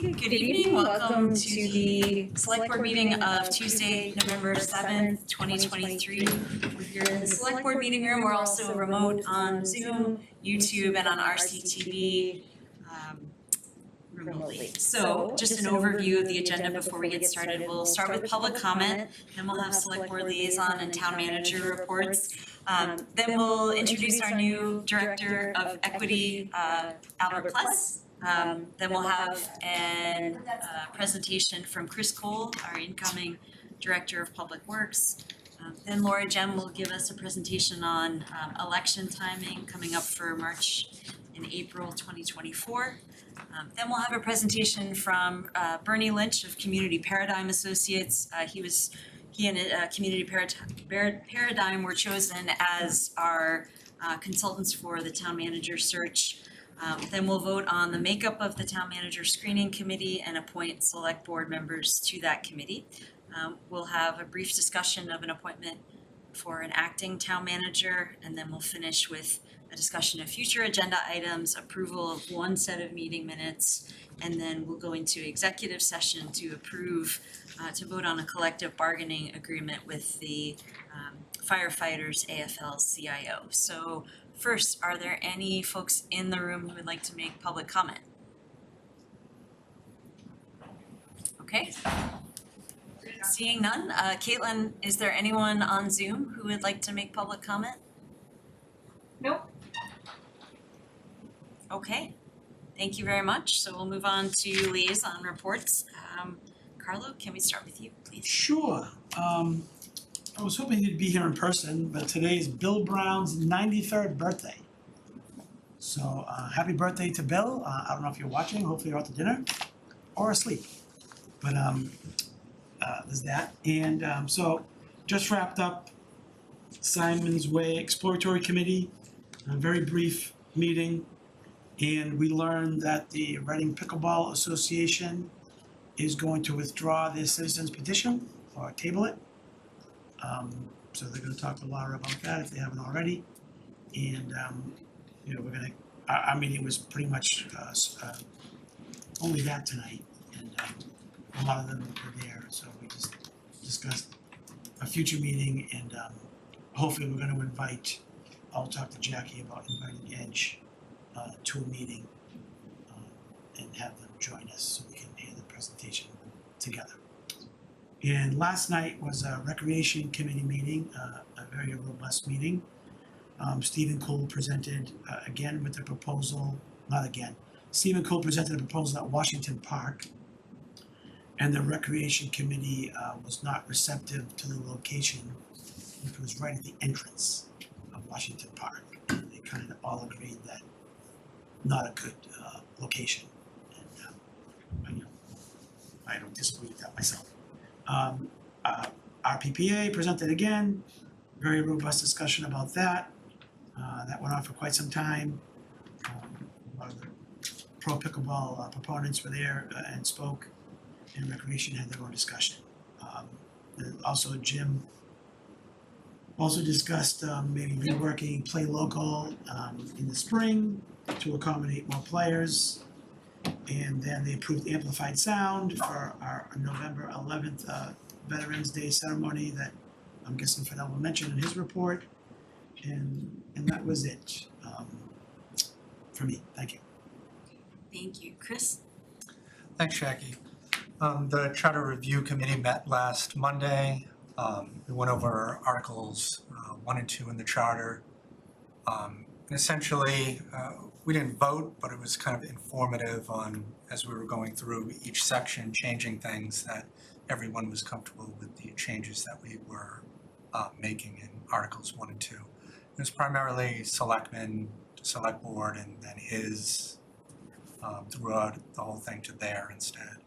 Good evening. Welcome to the Select Board meeting of Tuesday, November 7th, 2023. We're here in the Select Board meeting room. We're also remote on Zoom, YouTube, and on RCTV remotely. So just an overview of the agenda before we get started. We'll start with public comment, then we'll have Select Board liaison and town manager reports. Then we'll introduce our new Director of Equity, Albert Pless. Then we'll have a presentation from Chris Cole, our incoming Director of Public Works. Then Laura Jem will give us a presentation on election timing coming up for March and April 2024. Then we'll have a presentation from Bernie Lynch of Community Paradigm Associates. He and Community Paradigm were chosen as our consultants for the town manager search. Then we'll vote on the makeup of the town manager screening committee and appoint select board members to that committee. We'll have a brief discussion of an appointment for an acting town manager, and then we'll finish with a discussion of future agenda items, approval of one set of meeting minutes, and then we'll go into executive session to vote on a collective bargaining agreement with the firefighters AFL-CIO. So first, are there any folks in the room who would like to make public comment? Okay. Seeing none. Caitlin, is there anyone on Zoom who would like to make public comment? Nope. Okay. Thank you very much. So we'll move on to liaison reports. Carlo, can we start with you, please? Sure. I was hoping he'd be here in person, but today is Bill Brown's 93rd birthday. So happy birthday to Bill. I don't know if you're watching, hopefully you're out to dinner or asleep. But there's that. And so just wrapped up Simon's Way Exploratory Committee, a very brief meeting. And we learned that the Reading Pickleball Association is going to withdraw their citizens petition or table it. So they're gonna talk to Laura about that if they haven't already. And, we're gonna, our meeting was pretty much, only that tonight. And, a lot of them were there, so we just discussed a future meeting and, hopefully we're gonna invite, I'll talk to Jackie about inviting Edge, to a meeting, and have them join us so we can hear the presentation together. And last night was a recreation committee meeting, a very robust meeting. Stephen Cole presented again with the proposal, Stephen Cole presented a proposal at Washington Park. And the recreation committee was not receptive to the location, which was right at the entrance of Washington Park. They kind of all agreed that not a good location. And I don't disagree with that myself. RPPA presented again, very robust discussion about that. That went on for quite some time. A lot of the pro pickleball proponents were there and spoke, and recreation had their own discussion. Also Jim also discussed maybe reworking Play Local in the spring to accommodate more players. And then they approved amplified sound for our November 11th Veterans Day ceremony that I'm guessing Fidel will mention in his report. And that was it for me. Thank you. Thank you. Chris? Thanks, Jackie. The Charter Review Committee met last Monday. We went over Articles 1 and 2 in the Charter. Essentially, we didn't vote, but it was kind of informative on, as we were going through each section, changing things that everyone was comfortable with the changes that we were making in Articles 1 and 2. It was primarily selectmen, select board, and then his throughout the whole thing to there instead.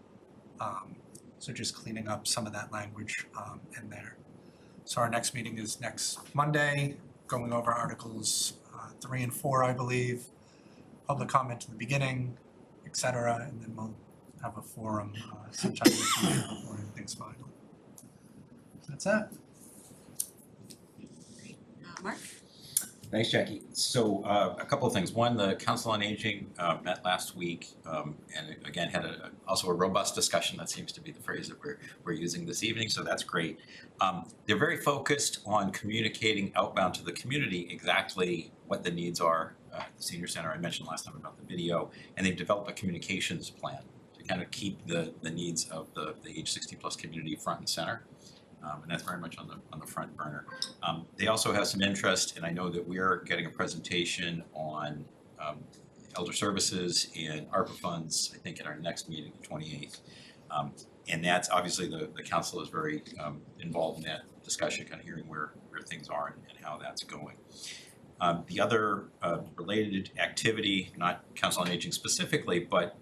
So just cleaning up some of that language in there. So our next meeting is next Monday, going over Articles 3 and 4, I believe. Public comment in the beginning, etc., and then we'll have a forum sometime next week before anything's final. So that's that. Great. Mark? Thanks, Jackie. So a couple of things. One, the Council on Aging met last week and again had also a robust discussion. That seems to be the phrase that we're using this evening, so that's great. They're very focused on communicating outbound to the community exactly what the needs are at the senior center. I mentioned last time about the video, and they've developed a communications plan to kind of keep the needs of the age 60 plus community front and center. And that's very much on the front burner. They also have some interest, and I know that we're getting a presentation on elder services and ARPA funds, I think at our next meeting, the 28th. And that's obviously the council is very involved in that discussion, kind of hearing where things are and how that's going. The other related activity, not Council on Aging specifically, but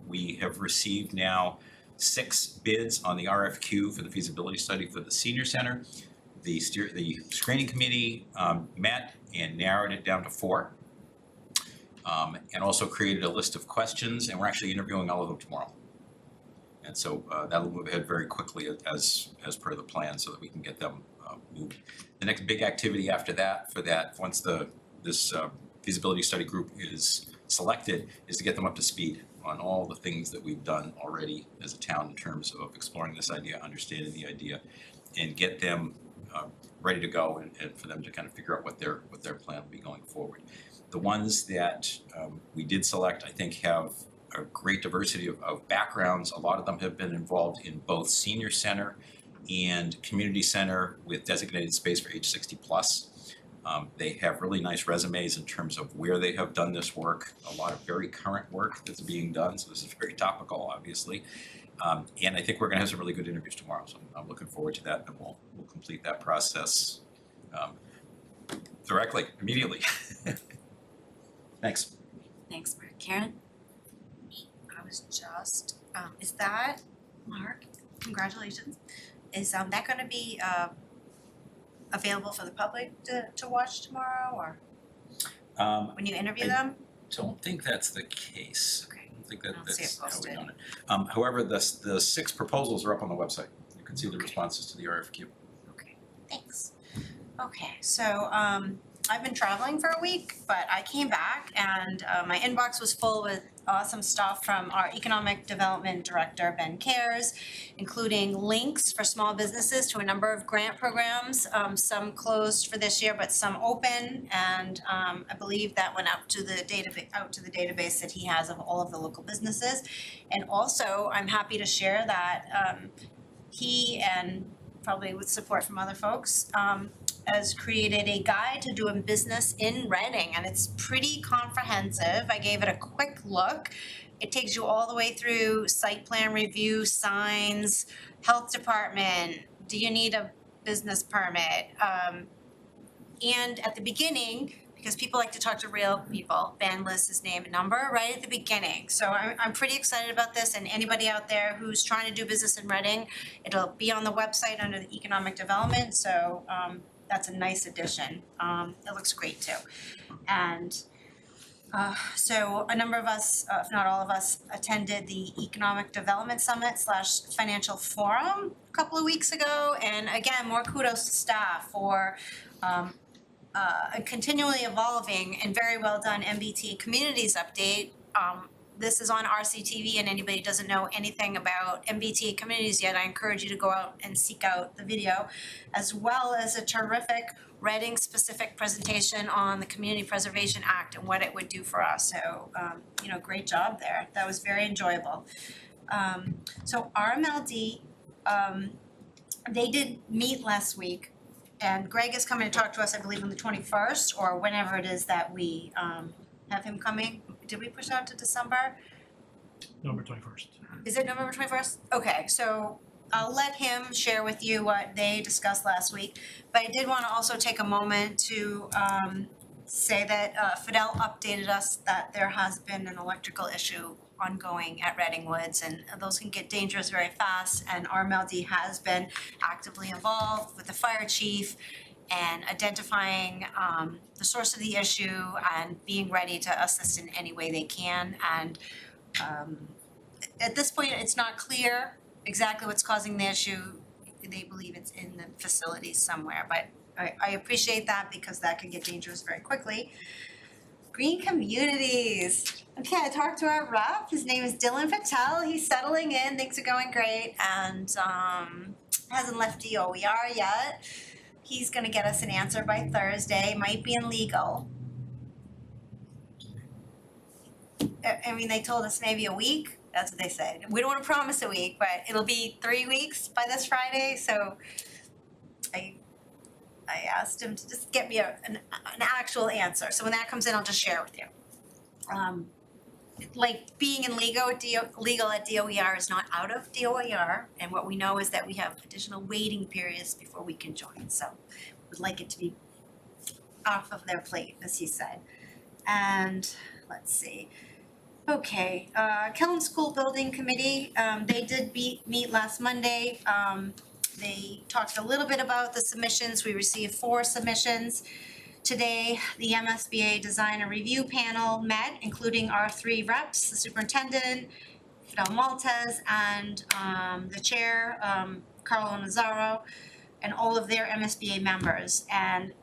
we have received now 6 bids on the RFQ for the feasibility study for the senior center. The screening committee met and narrowed it down to 4. And also created a list of questions, and we're actually interviewing all of them tomorrow. And so that'll move ahead very quickly as per the plan so that we can get them moved. The next big activity after that, once this feasibility study group is selected, is to get them up to speed on all the things that we've done already as a town in terms of exploring this idea, understanding the idea, and get them ready to go and for them to kind of figure out what their plan will be going forward. The ones that we did select, I think, have a great diversity of backgrounds. A lot of them have been involved in both senior center and community center with designated space for age 60 plus. They have really nice resumes in terms of where they have done this work, a lot of very current work that's being done, so this is very topical, obviously. And I think we're gonna have some really good interviews tomorrow, so I'm looking forward to that, and we'll complete that process immediately. Thanks. Thanks, Mark. Karen? I was just, is that, Mark, congratulations. Is that gonna be available for the public to watch tomorrow, or when you interview them? Don't think that's the case. Okay. I don't think I don't see it that's how posted. we've done it. However, the 6 proposals are up on the website. You can see the Okay. responses to the RFQ. Okay, thanks. Okay, so I've been traveling for a week, but I came back and my inbox was full with awesome stuff from our Economic Development Director, Ben Cares, including links for small businesses to a number of grant programs, some closed for this year, but some open. And I believe that went out to the database that he has of all of the local businesses. And also, I'm happy to share that he, and probably with support from other folks, has created a guide to doing business in Reading, and it's pretty comprehensive. I gave it a quick look. It takes you all the way through site plan review, signs, health department, do you need a business permit? And at the beginning, because people like to talk to real people, Ben lists his name and number right at the beginning. So I'm pretty excited about this, and anybody out there who's trying to do business in Reading, it'll be on the website under the economic development, so that's a nice addition. It looks great too. And so a number of us, if not all of us, attended the Economic Development Summit / Financial Forum a couple of weeks ago. And again, more kudos to staff for a continually evolving and very well done MBTA Communities update. This is on RCTV, and anybody who doesn't know anything about MBTA communities yet, I encourage you to go out and seek out the video, as well as a terrific Reading specific presentation on the Community Preservation Act and what it would do for us. So, great job there. That was very enjoyable. So RMLD, they did meet last week, and Greg is coming to talk to us, I believe, on the 21st, or whenever it is that we have him coming. Did we push out to December? November 21st. Is it November 21st? Okay, so I'll let him share with you what they discussed last week. But I did want to also take a moment to say that Fidel updated us that there has been an electrical issue ongoing at Reading Woods, and those can get dangerous very fast. And RMLD has been actively involved with the fire chief and identifying the source of the issue and being ready to assist in any way they can. And at this point, it's not clear exactly what's causing the issue. They believe it's in the facilities somewhere, but I appreciate that because that can get dangerous very quickly. Green communities. Okay, I talked to our rep. His name is Dylan Patel. He's settling in. Things are going great, and hasn't left DOER yet. He's gonna get us an answer by Thursday. Might be in legal. I mean, they told us maybe a week. That's what they said. We don't want to promise a week, but it'll be 3 weeks by this Friday. So I asked him to just get me an actual answer. So when that comes in, I'll just share with you. Like being in legal at DOER is not out of DOER, and what we know is that we have additional waiting periods before we can join. So would like it to be off of their plate, as he said. And let's see. Okay, Killen School Building Committee, they did meet last Monday. They talked a little bit about the submissions. We received 4 submissions. Today, the MSBA Designer Review Panel met, including our 3 reps, the superintendent, Fidel Maltez, and the chair, Carlo Nazzaro, and all of their MSBA members. And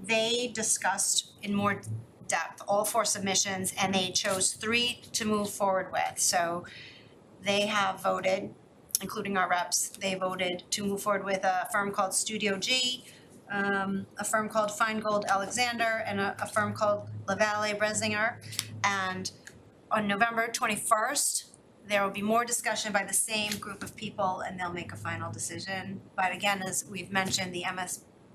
they discussed in more depth all 4 submissions, and they chose 3 to move forward with. So they have voted, including our reps, they voted to move forward with a firm called Studio G, a firm called Feingold Alexander, and a firm called LaValle Bresinger. And on November 21st, there will be more discussion by the same group of people, and they'll make a final decision. But again, as we've mentioned,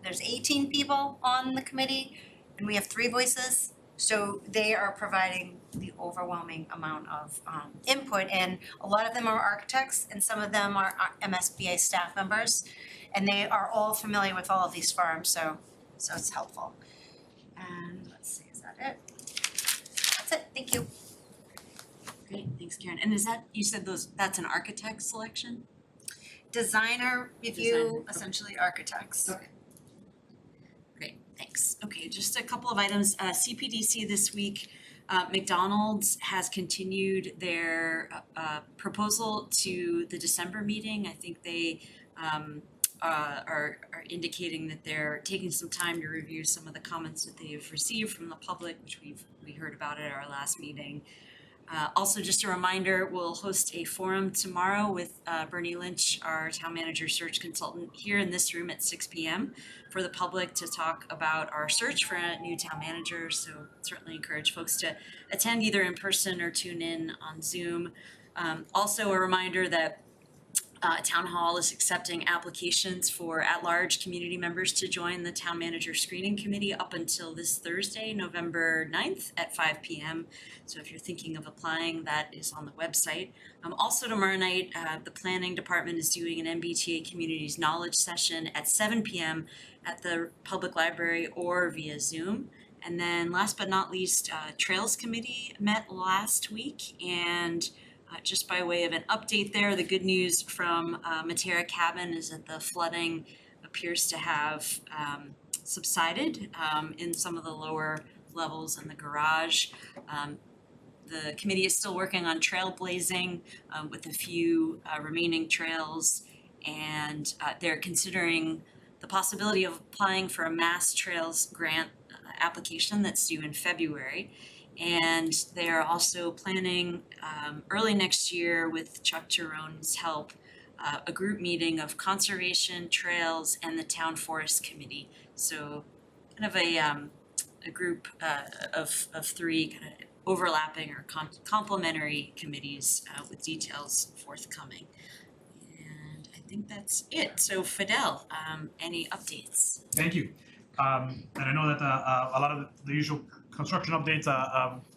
there's 18 people on the committee, and we have 3 voices. So they are providing the overwhelming amount of input, and a lot of them are architects, and some of them are MSBA staff members, and they are all familiar with all of these firms, so it's helpful. And let's see, is that it? That's it, thank you. Great, thanks Karen. And is that, you said that's an architect selection? Designer review, Designer, okay. essentially architects. Okay. Great, thanks. Okay, just a couple of items. CPDC this week, McDonald's has continued their proposal to the December meeting. I think they are indicating that they're taking some time to review some of the comments that they've received from the public, which we heard about at our last meeting. Also, just a reminder, we'll host a forum tomorrow with Bernie Lynch, our town manager search consultant, here in this room at 6 p.m. for the public to talk about our search for a new town manager. So certainly encourage folks to attend either in person or tune in on Zoom. Also a reminder that Town Hall is accepting applications for at-large community members to join the Town Manager Screening Committee up until this Thursday, November 9th at 5 p.m. So if you're thinking of applying, that is on the website. Also tomorrow night, the Planning Department is doing an MBTA Communities Knowledge session at 7 p.m. at the Public Library or via Zoom. And then last but not least, Trails Committee met last week, and just by way of an update there, the good news from Matera Cabin is that the flooding appears to have subsided in some of the lower levels in the garage. The committee is still working on trailblazing with a few remaining trails, and they're considering the possibility of applying for a Mass Trails grant application that's due in February. And they are also planning early next year with Chuck Girone's help, a group meeting of conservation, trails, and the town forest committee. So kind of a group of 3 kind of overlapping or complementary committees with details forthcoming. And I think that's it. So Fidel, any updates? Thank you. And I know that a lot of the usual construction updates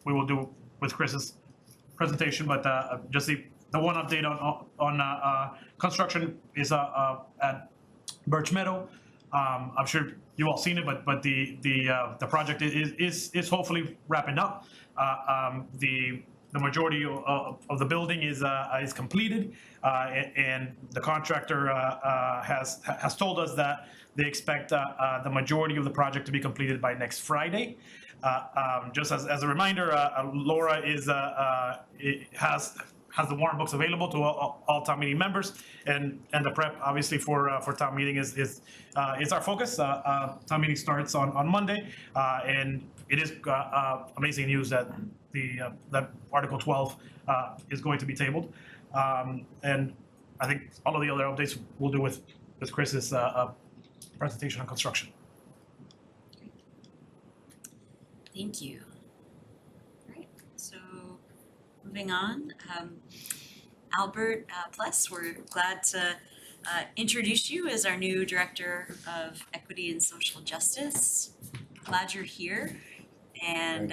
we will do with Chris's presentation, but just the one update on construction is at Birch Meadow. I'm sure you all seen it, but the project is hopefully wrapping up. The majority of the building is completed, and the contractor has told us that they expect the majority of the project to be completed by next Friday. Just as a reminder, Laura has has the warrant books available to all town meeting members, and the prep obviously for town meeting is our focus. Town meeting starts on Monday, and it is amazing news that that Article 12 is going to be tabled, and I think all of the other updates we'll do with Chris's presentation on construction. Thank you. All right, so moving on, Albert Pless, we're glad to introduce you as our new Director of Equity and Social Justice. Glad you're here, and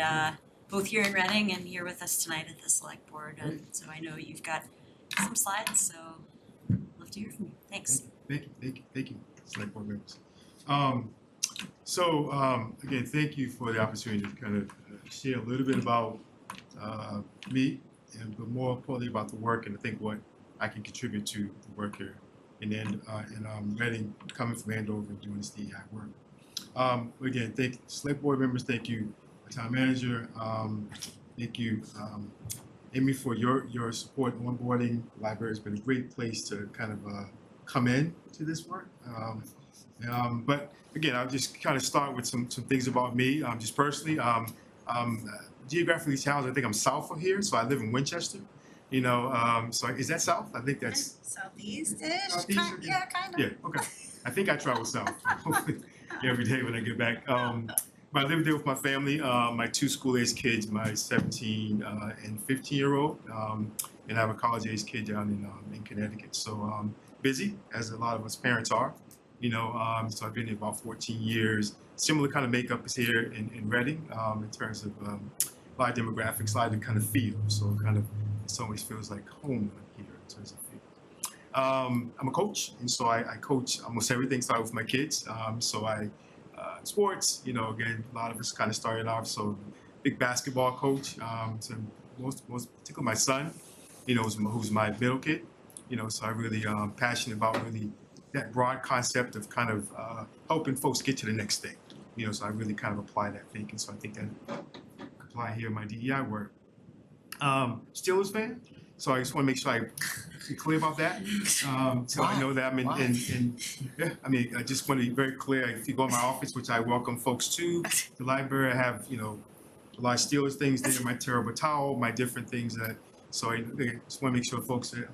both here in Reading and here with us tonight at the Select Board. And so I know you've got some slides, so love to hear from you. Thanks. Thank you, Select Board members. Again, thank you for the opportunity to kind of share a little bit about me, but more importantly about the work, and I think what I can contribute to the work here. And then Reading, coming from Andover and doing this DEI work. Again, thank Select Board members, thank you, Town Manager, thank you, Amy, for your support in onboarding. The library has been a great place to kind of come in to this work. But again, I'll just kind of start with some things about me, just personally. Geographically challenged, I think I'm south of here, so I live in Winchester. So is that south? I think that's Southeast-ish, Southeast, kind of. yeah. Okay, I think I travel south hopefully every day when I get back. But I live there with my family, my two school-age kids, my 17 and 15-year-old, and I have a college-age kid down in Connecticut. So busy, as a lot of us parents are. So I've been here about 14 years. Similar kind of makeup is here in Reading in terms of a lot of demographics, a lot of kind of feel. So kind of it always feels like home here in terms of feel. I'm a coach, and so I coach almost everything. Started with my kids. Sports, again, a lot of us kind of started off. So big basketball coach. So most particularly my son, who's my middle kid. So I really passionate about really that broad concept of kind of helping folks get to the next thing. So I really kind of apply that thinking. So I think that apply here in my DEI work. Steelers fan, so I just want to make sure I be clear about that. So I know that I'm yeah, I just want to be very clear. If you go in my office, which I welcome folks to, the library, I have, a lot of Steelers things there, my terrible towel, my different things that, so I just want to make sure folks that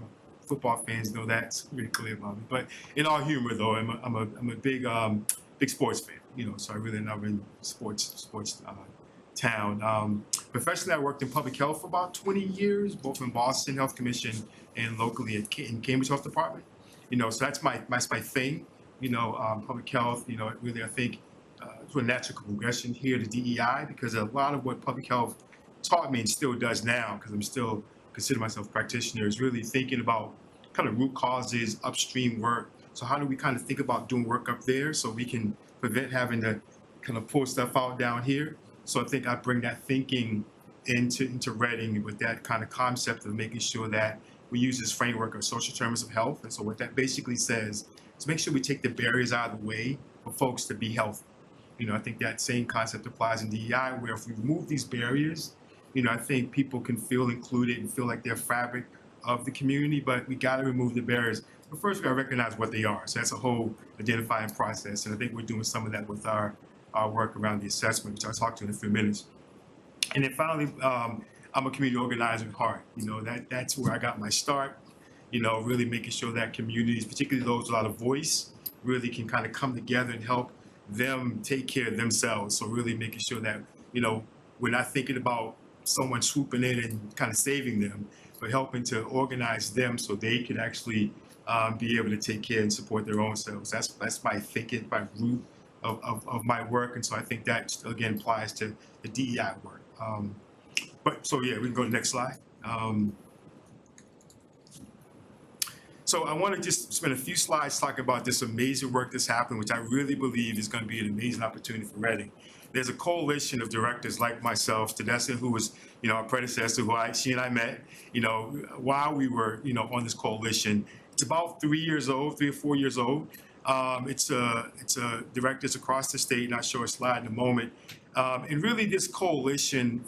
football fans know that's really clear about me. But in all humor though, I'm a big sports fan, so I really love in sports town. Professionally, I worked in public health for about 20 years, both in Boston Health Commission and locally in Cambridge Health Department. So that's my thing. Public health. Really, I think it's a natural progression here to DEI because a lot of what public health taught me and still does now, because I'm still consider myself a practitioner, is really thinking about kind of root causes, upstream work. So how do we kind of think about doing work up there so we can prevent having to kind of pull stuff out down here? So I think I bring that thinking into Reading with that kind of concept of making sure that we use this framework of social determinants of health. And so what that basically says is make sure we take the barriers out of the way for folks to be healthy. I think that same concept applies in DEI, where if we remove these barriers, I think people can feel included and feel like they're fabric of the community, but we got to remove the barriers. But first, we got to recognize what they are. So that's a whole identifying process. And I think we're doing some of that with our work around the assessment, which I'll talk to in a few minutes. And then finally, I'm a community organizer at heart. That's where I got my start, really making sure that communities, particularly those without a voice, really can kind of come together and help them take care of themselves. So really making sure that, we're not thinking about someone swooping in and kind of saving them, but helping to organize them so they can actually be able to take care and support their own selves. That's my thinking, my root of my work. And so I think that, again, applies to the DEI work. We can go to the next slide. So I want to just spend a few slides talking about this amazing work that's happening, which I really believe is going to be an amazing opportunity for Reading. There's a coalition of directors like myself, Tedessa, who was, our predecessor, she and I met, while we were, on this coalition. It's about 3 or 4 years old. It's directors across the state, and I'll show a slide in a moment. And really this coalition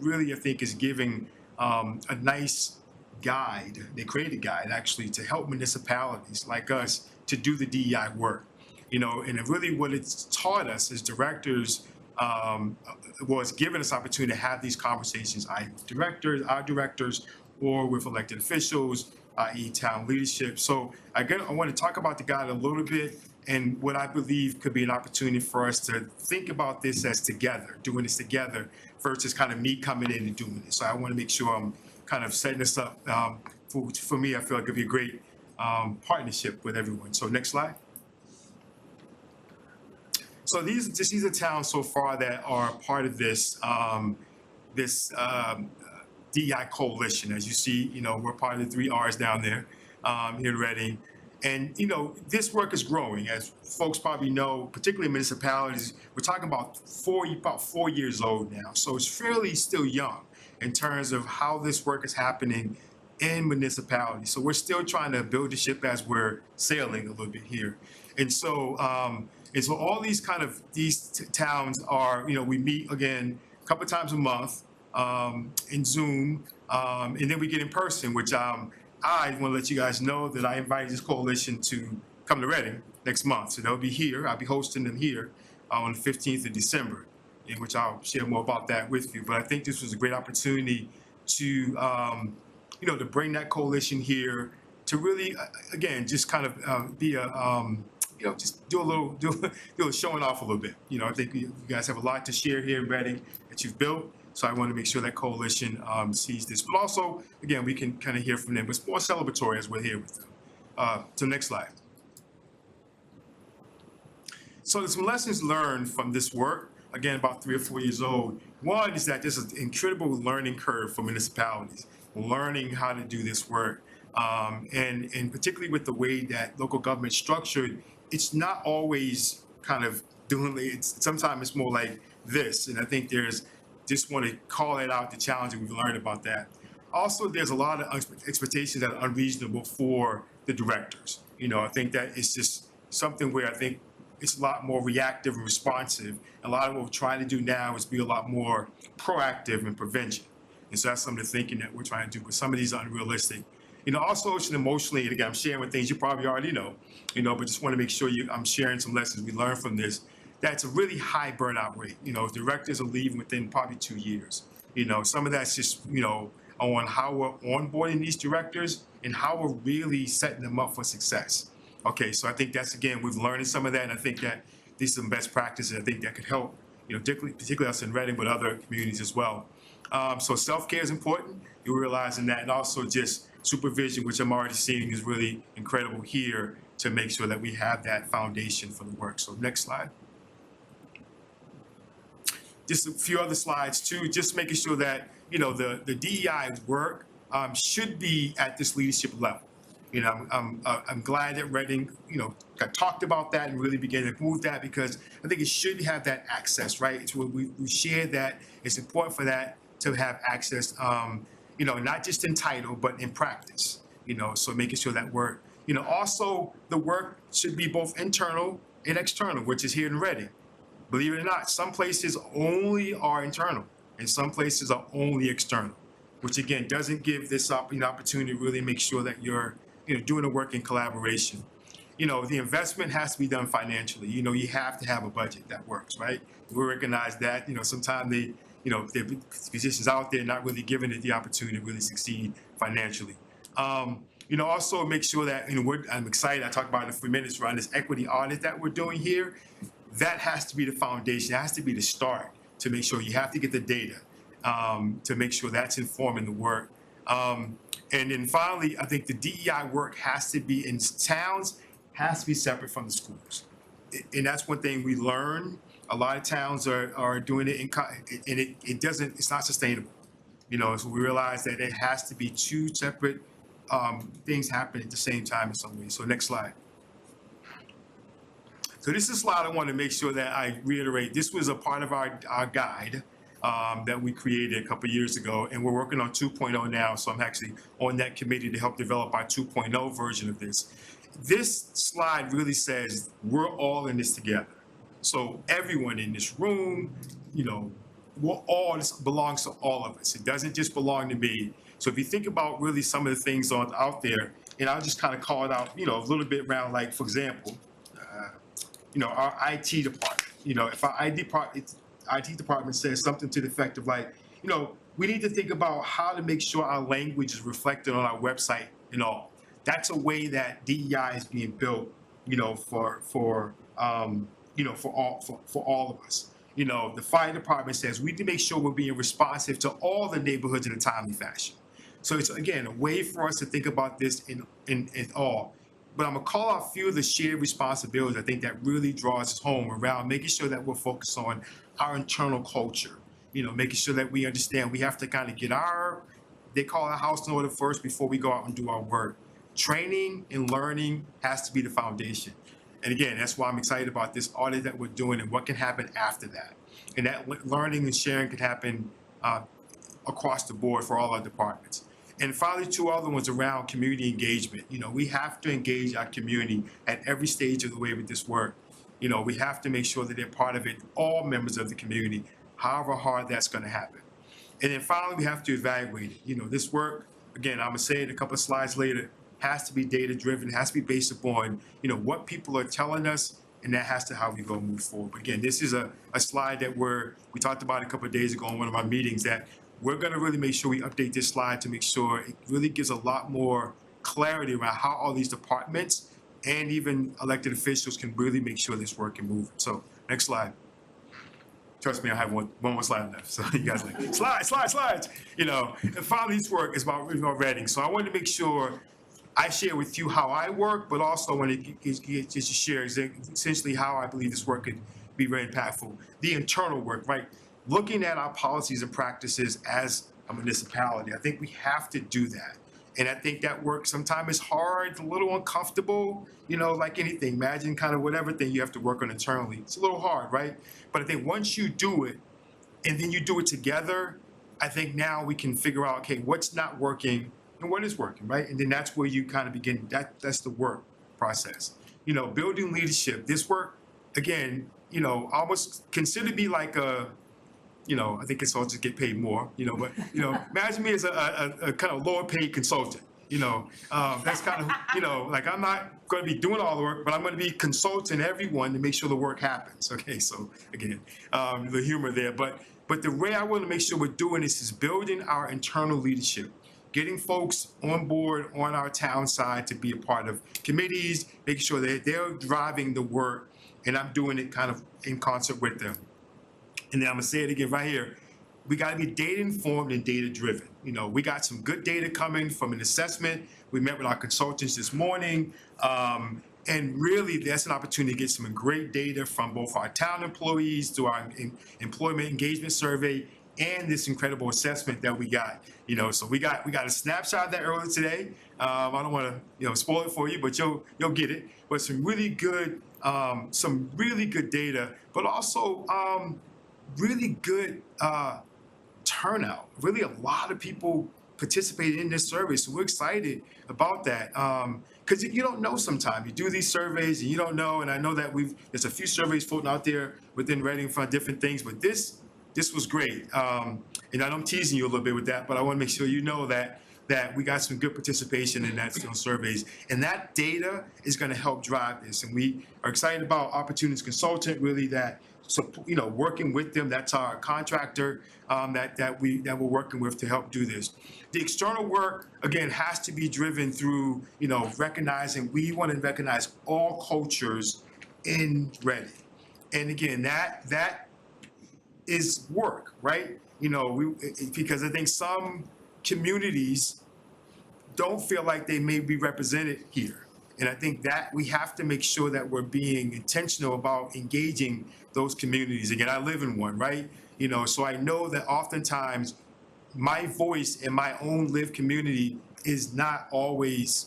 really, I think, is giving a nice guide, they created a guide actually to help municipalities like us to do the DEI work. You know, and really what it's taught us as directors was giving us opportunity to have these conversations, our directors, or with elected officials, i.e. town leadership. So again, I want to talk about the guide a little bit and what I believe could be an opportunity for us to think about this as together, doing this together versus kind of me coming in and doing it. So I want to make sure I'm kind of setting this up. For me, I feel like it'd be a great partnership with everyone. So next slide. So these are towns so far that are part of this DEI coalition. As you see, you know, we're part of the 3 R's down there here in Reading. And, you know, this work is growing. As folks probably know, particularly municipalities, we're talking about 4 years old now. So it's fairly still young in terms of how this work is happening in municipalities. So we're still trying to build the ship as we're sailing a little bit here. And so all these towns are, you know, we meet again a couple times a month in Zoom, and then we get in person, which I want to let you guys know that I invited this coalition to come to Reading next month. So they'll be here. I'll be hosting them here on the 15th of December, in which I'll share more about that with you. But I think this was a great opportunity to, you know, to bring that coalition here to really, again, just kind of be a, you know, just do a little showing off a little bit. You know, I think you guys have a lot to share here in Reading that you've built. So I want to make sure that coalition sees this. But also, again, we can kind of hear from them. It's more celebratory as we're here with them. So next slide. So there's some lessons learned from this work, again, about 3 or 4 years old. One is that there's an incredible learning curve for municipalities, learning how to do this work. And particularly with the way that local government's structured, it's not always kind of doing it. Sometimes it's more like this. And I think just want to call it out, the challenge that we've learned about that. Also, there's a lot of expectations that are unreasonable for the directors. You know, I think that it's just something where I think it's a lot more reactive and responsive. A lot of what we're trying to do now is be a lot more proactive in prevention. And so that's some of the thinking that we're trying to do, but some of these are unrealistic. You know, also it's emotionally, and again, I'm sharing with things you probably already know, you know, but just want to make sure I'm sharing some lessons we learned from this. That's a really high burnout rate. You know, directors are leaving within probably 2 years. You know, some of that's just, you know, on how we're onboarding these directors and how we're really setting them up for success. Okay, so I think that's, again, we've learned some of that, and I think that these are some best practices I think that could help, you know, particularly us in Reading, but other communities as well. So self-care is important. You're realizing that, and also just supervision, which I'm already seeing is really incredible here to make sure that we have that foundation for the work. So next slide. Just a few other slides too, just making sure that, you know, the DEI work should be at this leadership level. You know, I'm glad that Reading, you know, got talked about that and really began to move that, because I think it should have that access, right? It's what we share that it's important for that to have access, you know, not just in title, but in practice, you know, so making sure that work, you know, also the work should be both internal and external, which is here in Reading. Believe it or not, some places only are internal and some places are only external, which again, doesn't give this opportunity to really make sure that you're, you know, doing the work in collaboration. You know, the investment has to be done financially. You know, you have to have a budget that works, right? We recognize that, you know, sometimes you know, there are positions out there not really giving it the opportunity to really succeed financially. You know, also make sure that, you know, I'm excited, I talked about it in a few minutes around this equity audit that we're doing here. That has to be the foundation, it has to be the start to make sure you have to get the data to make sure that's informing the work. And then finally, I think the DEI work has to be in towns, has to be separate from the schools. And that's one thing we learn. A lot of towns are doing it, and it's not sustainable. You know, so we realize that it has to be 2 separate things happening at the same time in some way. So next slide. So this is a slide I want to make sure that I reiterate. This was a part of our guide that we created a couple years ago, and we're working on 2.0 now. So I'm actually on that committee to help develop our 2.0 version of this. This slide really says we're all in this together. So everyone in this room, you know, this belongs to all of us. It doesn't just belong to me. So if you think about really some of the things out there, and I'll just kind of call it out, a little bit around, like, for example, our IT department. If our IT department says something to the effect of like, we need to think about how to make sure our language is reflected on our website and all. That's a way that DEI is being built, for all of us. The fire department says we need to make sure we're being responsive to all the neighborhoods in a timely fashion. So it's, again, a way for us to think about this in all. But I'm gonna call out a few of the shared responsibilities I think that really draws us home around making sure that we're focused on our internal culture. Making sure that we understand we have to kind of get they call our house in order first before we go out and do our work. Training and learning has to be the foundation. And again, that's why I'm excited about this audit that we're doing and what can happen after that. And that learning and sharing can happen across the board for all our departments. And finally, two other ones around community engagement. We have to engage our community at every stage of the way with this work. We have to make sure that they're part of it, all members of the community, however hard that's going to happen. And then finally, we have to evaluate it. This work, again, I'm going to say it a couple of slides later, has to be data-driven, has to be based upon, what people are telling us, and that has to how we go move forward. But again, this is a slide that we talked about a couple of days ago in one of our meetings, that we're going to really make sure we update this slide to make sure it really gives a lot more clarity around how all these departments and even elected officials can really make sure this work can move. So next slide. Trust me, I have one more slide left. So you guys like, slides. And finally, this work is about reading. So I wanted to make sure I share with you how I work, but also I want to share essentially how I believe this work could be very impactful. The internal work, right? Looking at our policies and practices as a municipality, I think we have to do that. And I think that work sometimes is hard, a little uncomfortable, like anything. Imagine kind of whatever thing you have to work on internally. It's a little hard, right? But I think once you do it, and then you do it together, I think now we can figure out, okay, what's not working and what is working, right? And then that's where you kind of begin, that's the work process. Building leadership, this work, again, almost consider to be like I think consultants get paid more, but, imagine me as a kind of lower paid consultant, that's kind of, like I'm not going to be doing all the work, but I'm going to be consulting everyone to make sure the work happens. Okay, so again, the humor there, but the way I want to make sure we're doing this is building our internal leadership, getting folks on board on our town side to be a part of committees, making sure that they're driving the work, and I'm doing it kind of in concert with them. And then I'm gonna say it again right here. We gotta be data informed and data driven. We got some good data coming from an assessment. We met with our consultants this morning. And really, that's an opportunity to get some great data from both our town employees through our employment engagement survey and this incredible assessment that we got. So we got a snapshot of that earlier today. I don't want to spoil it for you, but you'll get it. But some really good data, but also really good turnout. Really, a lot of people participated in this survey, so we're excited about that. Because you don't know sometimes. You do these surveys and you don't know, and I know that there's a few surveys floating out there within Reading for different things, but this was great. And I know I'm teasing you a little bit with that, but I want to make sure you know that we got some good participation in those surveys. And that data is going to help drive this. And we are excited about Opportunities Consultant, really, working with them. That's our contractor that we're working with to help do this. The external work, again, has to be driven through, recognizing, we want to recognize all cultures in Reading. And again, that is work, right? Because I think some communities don't feel like they may be represented here. And I think that we have to make sure that we're being intentional about engaging those communities. Again, I live in one, right? So I know that oftentimes my voice in my own lived community is not always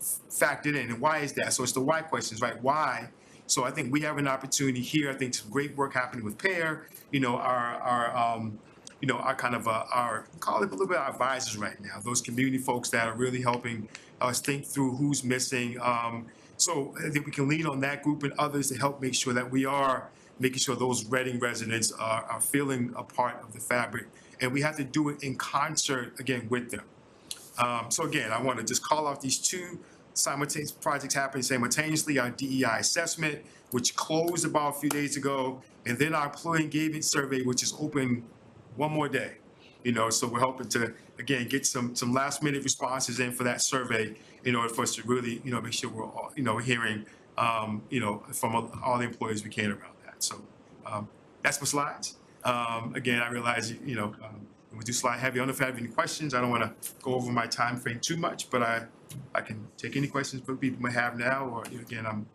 factored in. And why is that? So it's the why questions, right? Why? So I think we have an opportunity here. I think some great work happening with PAIR, our kind of our call it a little bit our advisors right now, those community folks that are really helping us think through who's missing. So I think we can lean on that group and others to help make sure that we are, making sure those Reading residents are feeling a part of the fabric. And we have to do it in concert, again, with them. So again, I want to just call out these two simultaneous projects happening simultaneously, our DEI assessment, which closed about a few days ago, and then our employee engagement survey, which is open one more day. So we're hoping to, again, get some last minute responses in for that survey in order for us to really, make sure we're all, hearing, from all the employees we can around that. So that's my slides. Again, I realize, we do slide heavy. I don't know if you have any questions. I don't want to go over my time frame too much, but I can take any questions that people may have now, or again,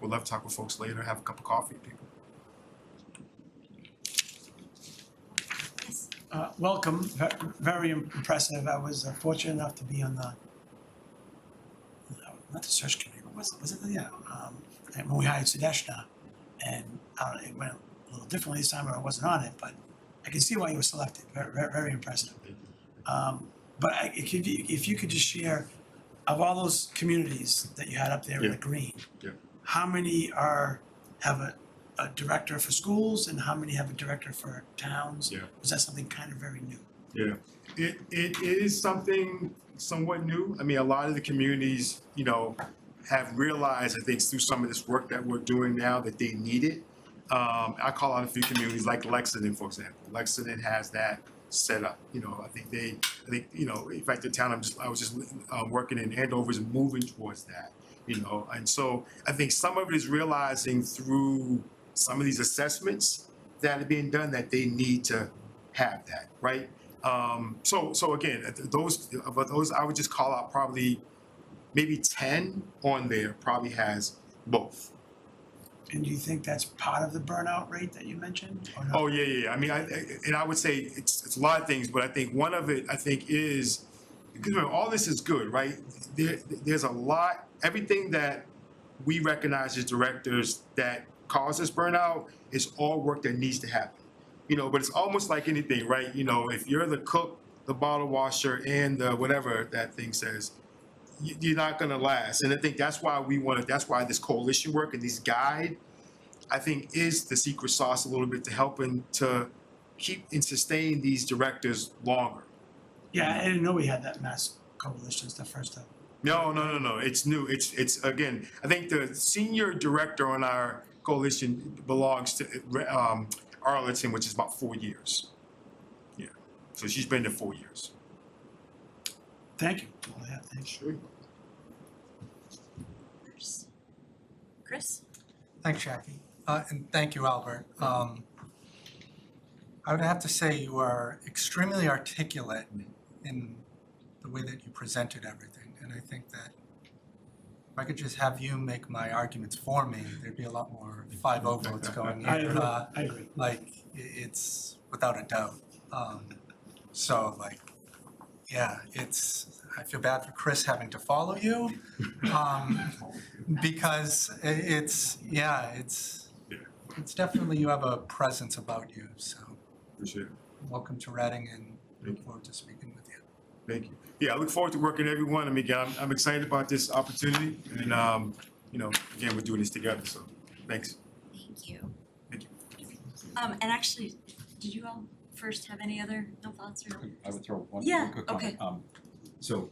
would love to talk with folks later, have a cup of coffee, people. Welcome, very impressive. I was fortunate enough to be on not the search committee, but was it, and when we hired Sudeshna, and it went a little differently this time, or I wasn't on it, but I can see why you were selected, very impressive. But if you could just share, of all those communities that you had up there in the green, how many have a director for schools, and how many have a director for towns? Was that something kind of very new? It is something somewhat new. I mean, a lot of the communities, have realized, I think, through some of this work that we're doing now, that they need it. I call out a few communities like Lexington, for example. Lexington has that set up. I think in fact, the town I was just working in Andover is moving towards that. And so I think some of it is realizing through some of these assessments that are being done that they need to have that, right? So again, those I would just call out probably maybe 10 on there probably has both. And do you think that's part of the burnout rate that you mentioned? Or no? Oh, yeah. I mean, I would say it's a lot of things, but I think one of it, is, because remember, all this is good, right? There's a lot, everything that we recognize as directors that causes burnout is all work that needs to happen. But it's almost like anything, right? If you're the cook, the bottle washer, and the whatever that thing says, you're not gonna last. And I think that's why that's why this coalition work and this guide, I think, is the secret sauce a little bit to helping to keep and sustain these directors longer. Yeah, I didn't know we had that mass coalition. It's the first time. No. It's new. It's again, I think the senior director on our coalition belongs to Arlington, which is about 4 years. Yeah. So she's been there 4 years. Thank you. Well, yeah, thanks. Sure. Chris? Thanks, Jackie. And thank you, Albert. I would have to say you are extremely articulate in the way that you presented everything. And I think that if I could just have you make my arguments for me, there'd be a lot more 5-0 votes going here. I agree. It's without a doubt. I feel bad for Chris having to follow you, because it's definitely, you have a presence about you, so Appreciate it. welcome to Reading, and look forward to speaking with you. Thank you. Yeah, I look forward to working with everyone. I mean, again, I'm excited about this opportunity, and again, we're doing this together. So, thanks. Thank you. Thank you. And actually, did you all first have any other thoughts or? I would throw one Yeah, quick comment. So,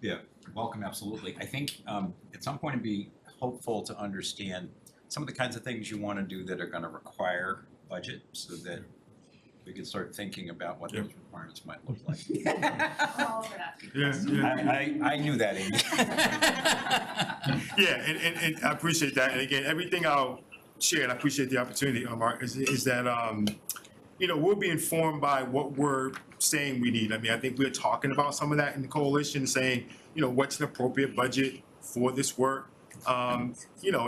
welcome, absolutely. I think at some point it'd be helpful to understand some of the kinds of things you want to do that are going to require budget, so that we can start thinking about what those requirements might look like. I knew that, Amy. Yeah, and I appreciate that. And again, everything I'll share, and I appreciate the opportunity, Mark, is that we'll be informed by what we're saying we need. I mean, I think we're talking about some of that in the coalition, saying, what's an appropriate budget for this work. And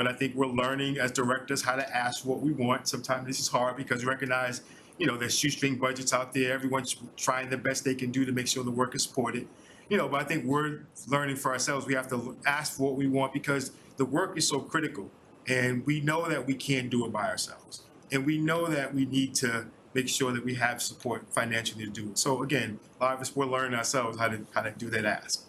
I think we're learning as directors how to ask what we want. Sometimes this is hard because we recognize, there's shoestring budgets out there. Everyone's trying the best they can do to make sure the work is supported. But I think we're learning for ourselves. We have to ask for what we want because the work is so critical. And we know that we can't do it by ourselves. And we know that we need to make sure that we have support financially to do it. So again, a lot of us, we're learning ourselves how to do that ask.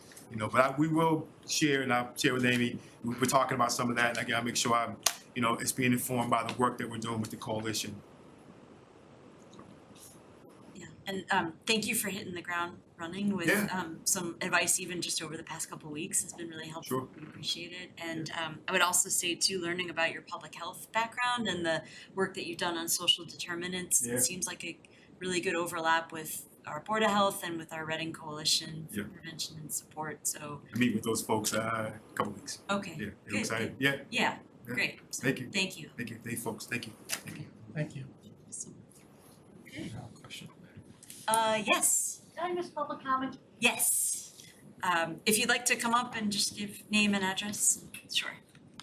But we will share, and I'll share with Amy. We're talking about some of that, and again, I'll make sure it's being informed by the work that we're doing with the coalition And thank you for hitting the ground running with some advice even just over the past couple of weeks has been really helpful. Sure. We appreciate it. And I would also say too, learning about your public health background and the work that you've done on social determinants, Yeah. it seems like a really good overlap with our Board of Health and with our Reading Coalition for Yeah. Prevention and Support. So, I meet with those folks a couple weeks. okay, Yeah, good, I'm excited. good. Yeah, Yeah, Yeah. great. So, Thank you. Thank you. thank you, folks. Thank you. Thank you. Thank you. Question. Yes, Did I miss public comment? yes. If you'd like to come up and just give name and address, sure.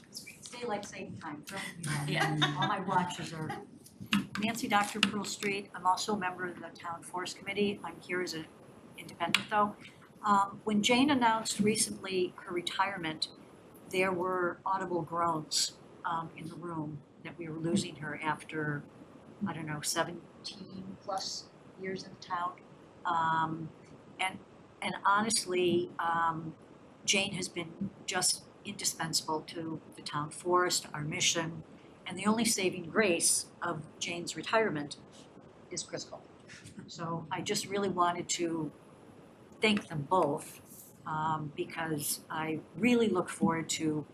It's daylight saving time, don't Yeah. All my watches are. Nancy Dr. Pearl Street, I'm also a member of the Town Forest Committee, I'm here as an independent though. When Jane announced recently her retirement, there were audible groans in the room that we were losing her after, 17 plus years in the town. And honestly, Jane has been just indispensable to the town forest, our mission, and the only saving grace of Jane's retirement is Chris Cole. So I just really wanted to thank them both, because I really look forward to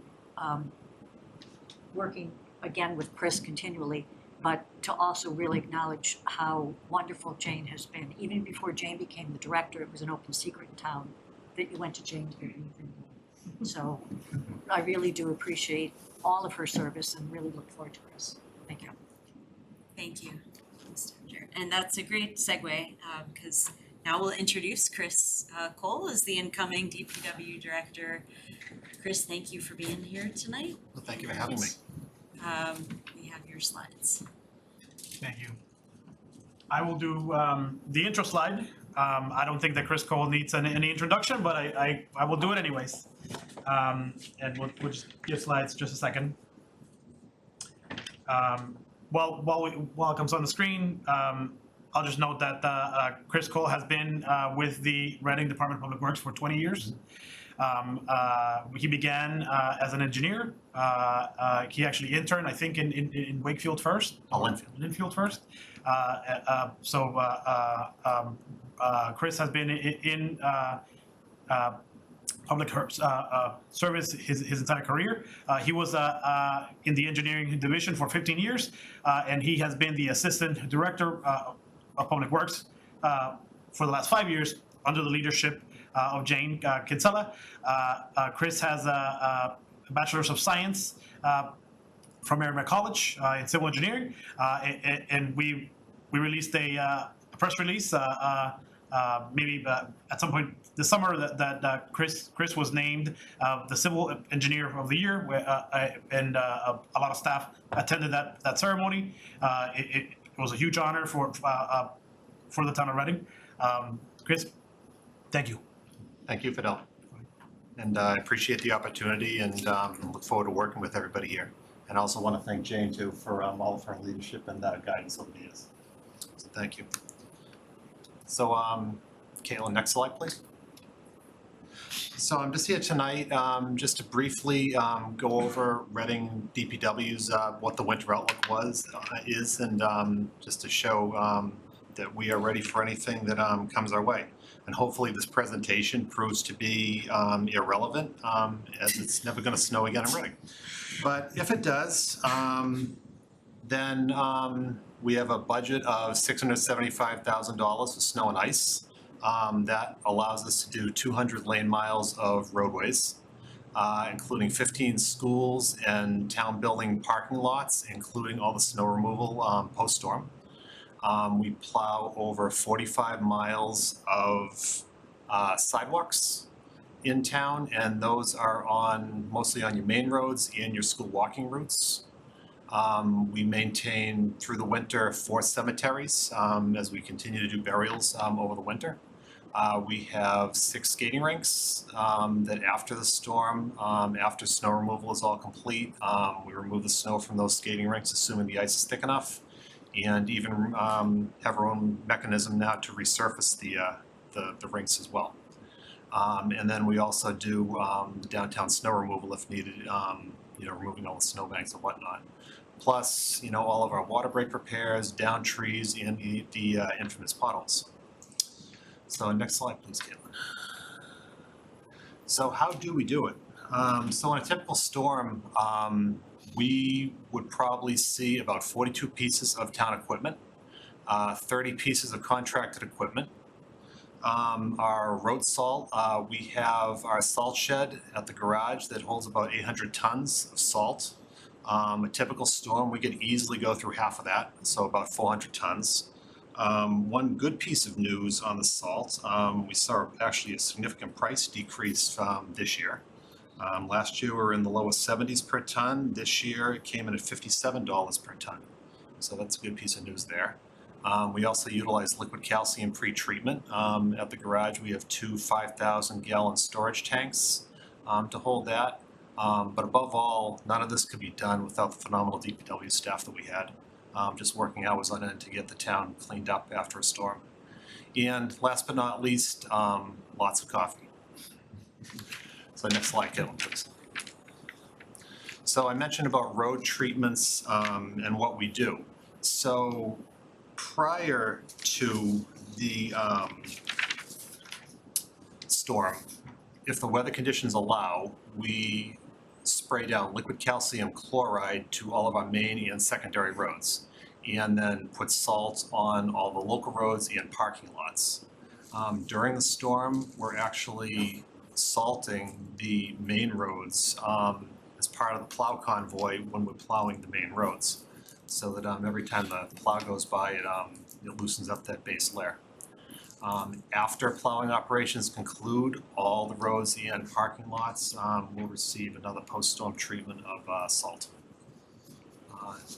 working again with Chris continually, but to also really acknowledge how wonderful Jane has been. Even before Jane became the director, it was an open secret in town that you went to Jane to get anything done. So I really do appreciate all of her service and really look forward to Chris. Thank you. Thank you, Mr. Chair. And that's a great segue, because now we'll introduce Chris Cole as the incoming DPW Director. Chris, thank you for being here tonight. Well, thank you for having me. We have your slides. Thank you. I will do the intro slide. I don't think that Chris Cole needs any introduction, but I will do it anyways. And we'll just give slides just a second. While it comes on the screen, I'll just note that Chris Cole has been with the Reading Department of Public Works for 20 years. He began as an engineer. He actually interned, I think, in Wakefield first. Linfield first. Chris has been in public service his entire career. He was in the engineering division for 15 years, and he has been the assistant director of public works for the last 5 years under the leadership of Jane Kinsella. Chris has a Bachelor's of Science from Merrimack College in civil engineering, and we released a press release maybe at some point this summer that Chris was named the Civil Engineer of the Year, and a lot of staff attended that ceremony. It was a huge honor for the town of Reading. Chris, thank you. Thank you, Fidel. And I appreciate the opportunity and look forward to working with everybody here. And I also want to thank Jane too for all of her leadership and guidance over the years. So thank you. So Caitlin, next slide, please. So I'm just here tonight just to briefly go over Reading DPW's what the winter outlook is, and just to show that we are ready for anything that comes our way. And hopefully this presentation proves to be irrelevant, as it's never going to snow again in Reading. But if it does, then we have a budget of $675,000 for snow and ice. That allows us to do 200 lane miles of roadways, including 15 schools and town building parking lots, including all the snow removal post-storm. We plow over 45 miles of sidewalks in town, and those are mostly on your main roads and your school walking routes. We maintain through the winter 4 cemeteries as we continue to do burials over the winter. We have 6 skating rinks that after the storm, after snow removal is all complete, we remove the snow from those skating rinks, assuming the ice is thick enough, and even have our own mechanism now to resurface the rinks as well. And then we also do downtown snow removal if needed, removing all the snowbanks and whatnot. Plus, all of our water break repairs, down trees, and the infamous potholes. So next slide, please, Caitlin. So how do we do it? So in a typical storm, we would probably see about 42 pieces of town equipment, 30 pieces of contracted equipment. Our road salt, we have our salt shed at the garage that holds about 800 tons of salt. A typical storm, we could easily go through half of that, so about 400 tons. One good piece of news on the salt, we saw actually a significant price decrease this year. Last year we were in the lowest 70s per ton. This year it came in at $57 per ton. So that's a good piece of news there. We also utilize liquid calcium pre-treatment. At the garage we have two 5,000 gallon storage tanks to hold that. But above all, none of this could be done without the phenomenal DPW staff that we had. Just working hours on end to get the town cleaned up after a storm. And last but not least, lots of coffee. So next slide, Kevin, please. So I mentioned about road treatments and what we do. So prior to the storm, if the weather conditions allow, we spray down liquid calcium chloride to all of our main and secondary roads, and then put salt on all the local roads and parking lots. During the storm, we're actually salting the main roads as part of the plow convoy when we're plowing the main roads, so that every time the plow goes by, it loosens up that base layer. After plowing operations conclude, all the roads and parking lots will receive another post-storm treatment of salt.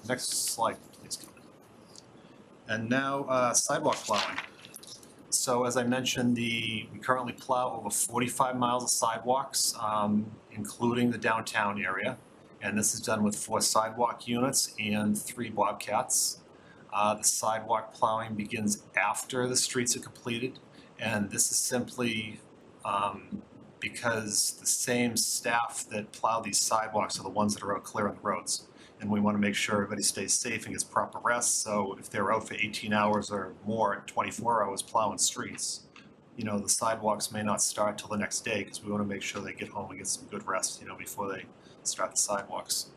Next slide, please. And now sidewalk plowing. So as I mentioned, we currently plow over 45 miles of sidewalks, including the downtown area. And this is done with 4 sidewalk units and 3 Bobcats. The sidewalk plowing begins after the streets are completed, and this is simply because the same staff that plow these sidewalks are the ones that are out clearing the roads. And we want to make sure everybody stays safe and gets proper rest, so if they're out for 18 hours or more, 24 hours plowing streets, you know, the sidewalks may not start till the next day, because we want to make sure they get home and get some good rest, you know, before they start the sidewalks.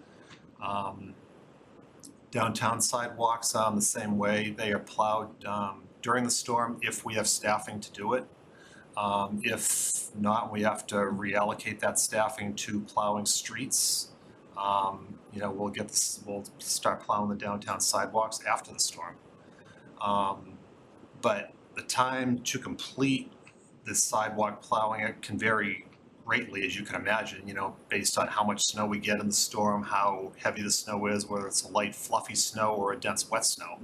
Downtown sidewalks, the same way, they are plowed during the storm if we have staffing to do it. If not, we have to reallocate that staffing to plowing streets. You know, we'll start plowing the downtown sidewalks after the storm. But the time to complete this sidewalk plowing, it can vary greatly, as you can imagine, you know, based on how much snow we get in the storm, how heavy the snow is, whether it's a light fluffy snow or a dense wet snow.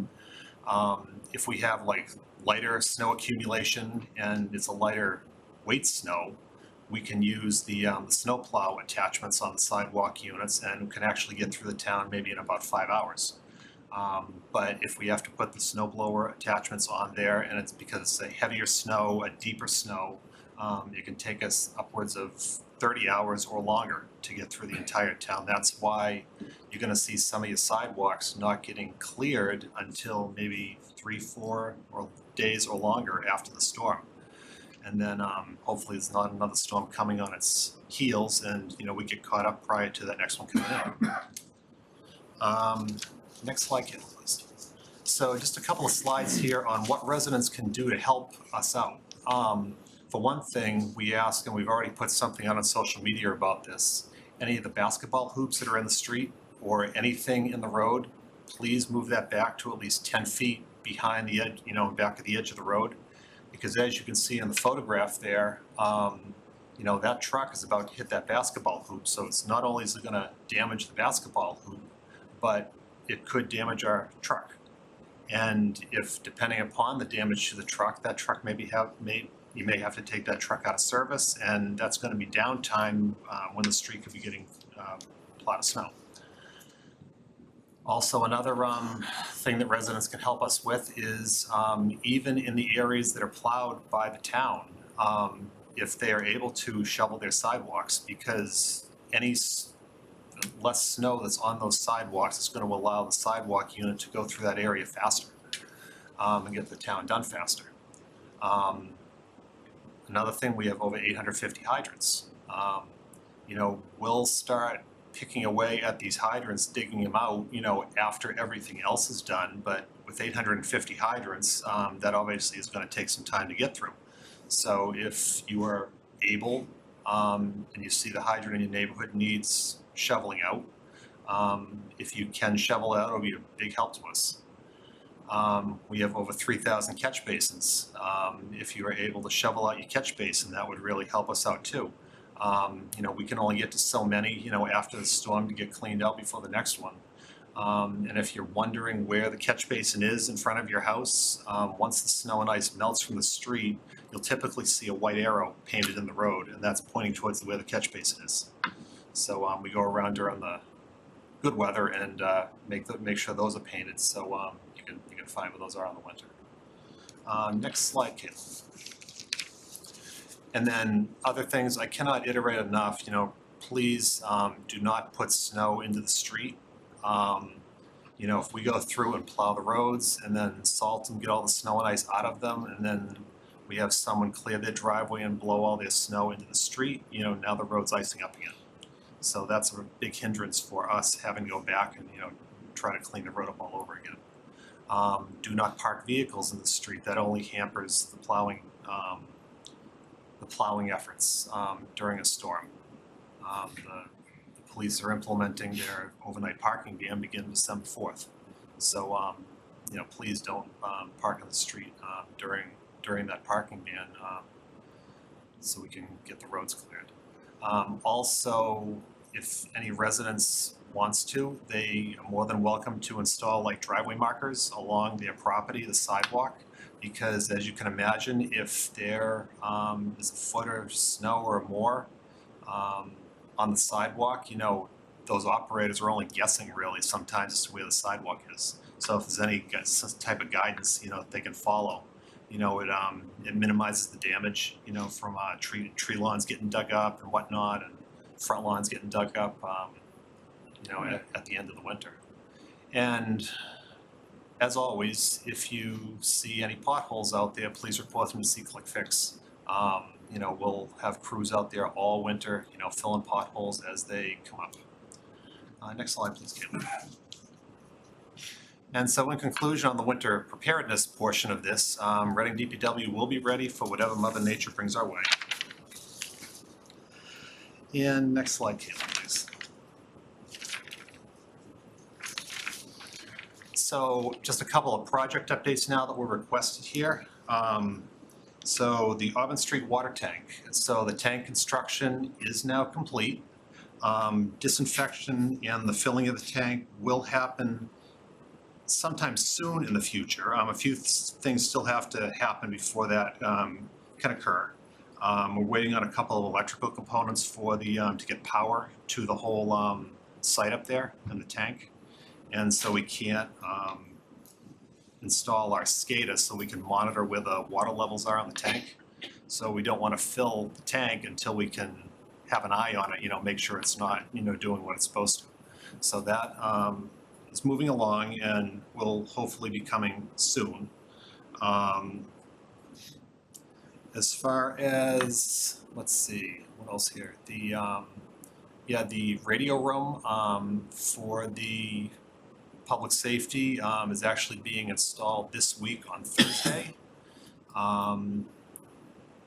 If we have like lighter snow accumulation and it's a lighter weight snow, we can use the snow plow attachments on the sidewalk units and can actually get through the town maybe in about 5 hours. But if we have to put the snow blower attachments on there, and it's because it's a heavier snow, a deeper snow, it can take us upwards of 30 hours or longer to get through the entire town. That's why you're gonna see some of your sidewalks not getting cleared until maybe 3-4 days or longer after the storm. And then hopefully there's not another storm coming on its heels, and you know, we get caught up prior to that next one coming in. Next slide, Caitlin, please. So just a couple of slides here on what residents can do to help us out. For one thing, we ask, and we've already put something out on social media about this, any of the basketball hoops that are in the street or anything in the road, please move that back to at least 10 feet behind the edge, you know, back of the edge of the road. Because as you can see in the photograph there, you know, that truck is about to hit that basketball hoop. So it's not only is it gonna damage the basketball hoop, but it could damage our truck. And if, depending upon the damage to the truck, that truck you may have to take that truck out of service, and that's gonna be downtime when the street could be getting a lot of snow. Also, another thing that residents can help us with is even in the areas that are plowed by the town, if they are able to shovel their sidewalks, because any less snow that's on those sidewalks is going to allow the sidewalk unit to go through that area faster and get the town done faster. Another thing, we have over 850 hydrants. You know, we'll start picking away at these hydrants, digging them out, you know, after everything else is done. But with 850 hydrants, that obviously is going to take some time to get through. So if you are able, and you see the hydrant in your neighborhood needs shoveling out, if you can shovel out, it'll be a big help to us. We have over 3,000 catch basins. If you are able to shovel out your catch basin, that would really help us out too. You know, we can only get to so many, you know, after the storm to get cleaned out before the next one. And if you're wondering where the catch basin is in front of your house, once the snow and ice melts from the street, you'll typically see a white arrow painted in the road, and that's pointing towards where the catch basin is. So we go around during the good weather and make sure those are painted, so you can find where those are in the winter. Next slide, Caitlin. And then other things, I cannot iterate enough, you know, please do not put snow into the street. You know, if we go through and plow the roads and then salt and get all the snow and ice out of them, and then we have someone clear their driveway and blow all their snow into the street, you know, now the road's icing up again. So that's a big hindrance for us having to go back and, you know, try to clean the road up all over again. Do not park vehicles in the street. That only hampers the plowing efforts during a storm. The police are implementing their overnight parking ban beginning December 4th. So, you know, please don't park in the street during that parking ban, so we can get the roads cleared. Also, if any residents wants to, they are more than welcome to install like driveway markers along their property, the sidewalk, because as you can imagine, if there is a foot of snow or more on the sidewalk, you know, those operators are only guessing really sometimes as to where the sidewalk is. So if there's any type of guidance, you know, they can follow, you know, it minimizes the damage, you know, from tree lawns getting dug up and whatnot, and front lawns getting dug up, you know, at the end of the winter. And as always, if you see any potholes out there, please report them to SeeClickFix. You know, we'll have crews out there all winter, you know, filling potholes as they come up. Next slide, please, Caitlin. And so in conclusion on the winter preparedness portion of this, Reading DPW will be ready for whatever Mother Nature brings our way. And next slide, Caitlin, please. So just a couple of project updates now that were requested here. So the Auburn Street water tank. So the tank construction is now complete. Disinfection and the filling of the tank will happen sometime soon in the future. A few things still have to happen before that can occur. We're waiting on a couple of electrical components for the to get power to the whole site up there in the tank. And so we can't install our SCADA so we can monitor where the water levels are in the tank. So we don't want to fill the tank until we can have an eye on it, you know, make sure it's not, you know, doing what it's supposed to. So that is moving along and will hopefully be coming soon. As far as, let's see, what else here? The the radio room for the public safety is actually being installed this week on Thursday.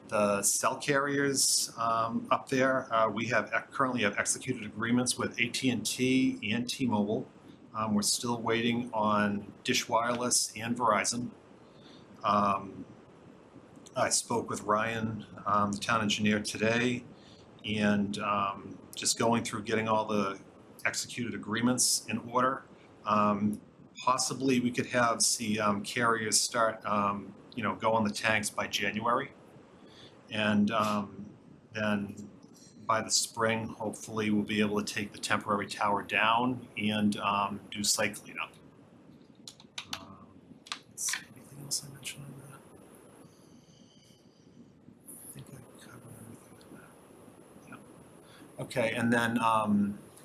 The cell carriers up there, we currently have executed agreements with AT&T and T-Mobile. We're still waiting on Dish Wireless and Verizon. I spoke with Ryan, the town engineer, today, and just going through getting all the executed agreements in order. Possibly we could have carriers start, you know, go on the tanks by January. And then by the spring, hopefully we'll be able to take the temporary tower down and do site cleanup. Let's see, anything else I mentioned on that? I think I covered everything on that. Yeah. Okay, and then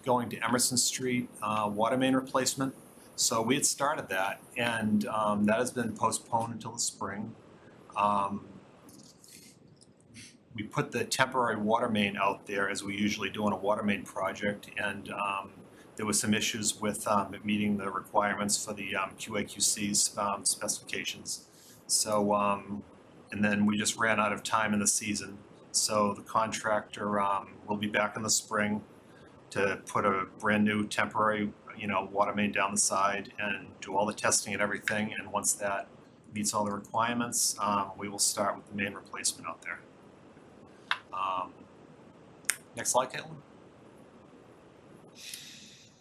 going to Emerson Street, water main replacement. So we had started that, and that has been postponed until the spring. we put the temporary water main out there as we usually do on a water main project, and there was some issues with meeting the requirements for the QAQC's specifications. So, and then we just ran out of time in the season. So the contractor will be back in the spring to put a brand new temporary, water main down the side and do all the testing and everything. And once that meets all the requirements, we will start with the main replacement out there. Next slide, Caitlin.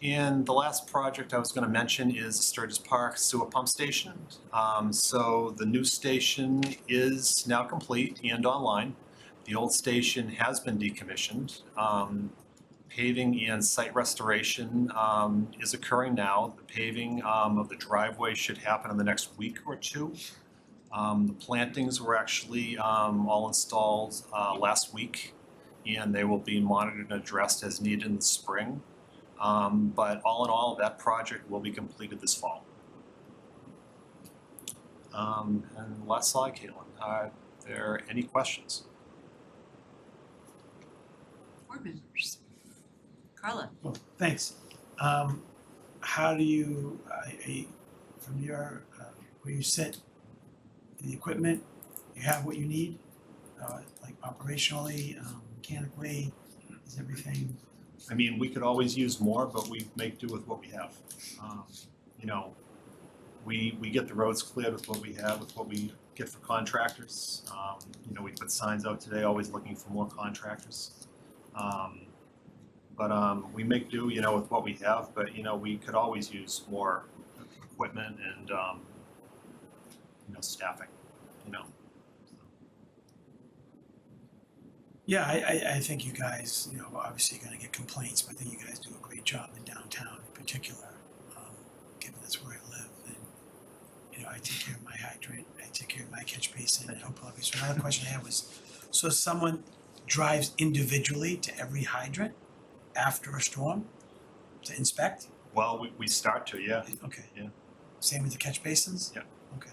And the last project I was going to mention is the Sturgis Park Sewer Pump Station. So the new station is now complete and online. The old station has been decommissioned. Paving and site restoration is occurring now. The paving of the driveway should happen in the next week or two. The plantings were actually all installed last week, and they will be monitored and addressed as needed in the spring. But all in all, that project will be completed this fall. And last slide, Caitlin. Are there any questions? Board members. Carla. Well, thanks. How do you, from your, where you sit, the equipment, you have what you need? Like operationally, mechanically, is everything? I mean, we could always use more, but we make do with what we have. We get the roads cleared with what we have, with what we get for contractors. We put signs out today, always looking for more contractors. But we make do, with what we have, but, we could always use more equipment and, staffing, Yeah, I think you guys, obviously you're gonna get complaints, but I think you guys do a great job in downtown in particular, given that's where I live. And, I take care of my hydrant, I take care of my catch basin and hopefully. So another question I had was, so someone drives individually to every hydrant after a storm to inspect? Well, we start to, yeah. Okay. Yeah. Same with the catch basins? Yeah. Okay.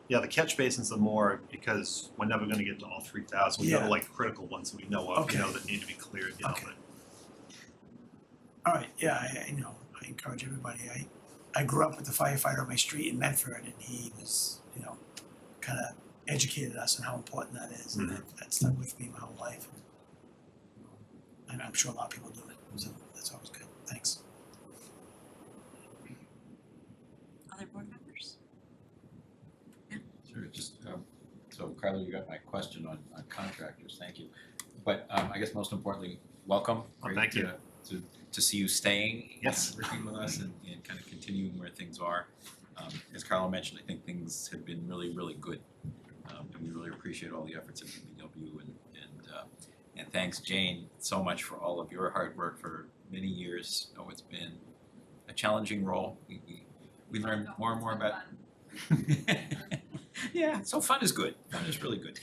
Yeah, the catch basins are more because we're never gonna get to all 3,000. We Yeah. have like critical ones that we know of, Okay. that need to be cleared, Okay. but All right, yeah, I encourage everybody. I grew up with the firefighter on my street in Medford, and he was, kind of educated us on how important that is, and that stuck with me my whole life. And I'm sure a lot of people do it, so that's always good. Thanks. Other board members? Sure, just, so Carla, you got my question on contractors, thank you. But I guess most importantly, welcome. Oh, thank you. Great to see you staying Yes. and working with us and kind of continuing where things are. As Carla mentioned, I think things have been really, really good. And we really appreciate all the efforts of DPW and thanks Jane so much for all of your hard work for many years. I know it's been a challenging role. We learn more and more about. Yeah, so fun is good. Fun is really good.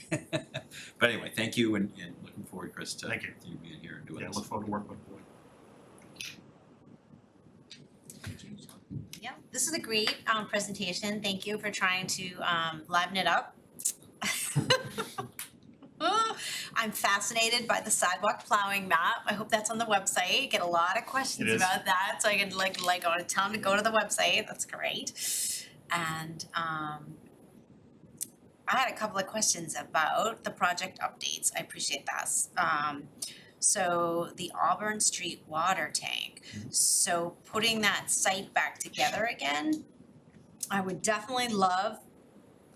But anyway, thank you and looking forward, Chris, to Thank you. you being here and doing yeah, this. look forward to working with the board. Yeah, this is a great presentation. Thank you for trying to liven it up. I'm fascinated by the sidewalk plowing map. I hope that's on the website. Get a lot of questions It is. about that, so I can like tell them to go to the website. That's great. And I had a couple of questions about the project updates. I appreciate that. So the Auburn Street water tank. So putting that site back together again, I would definitely love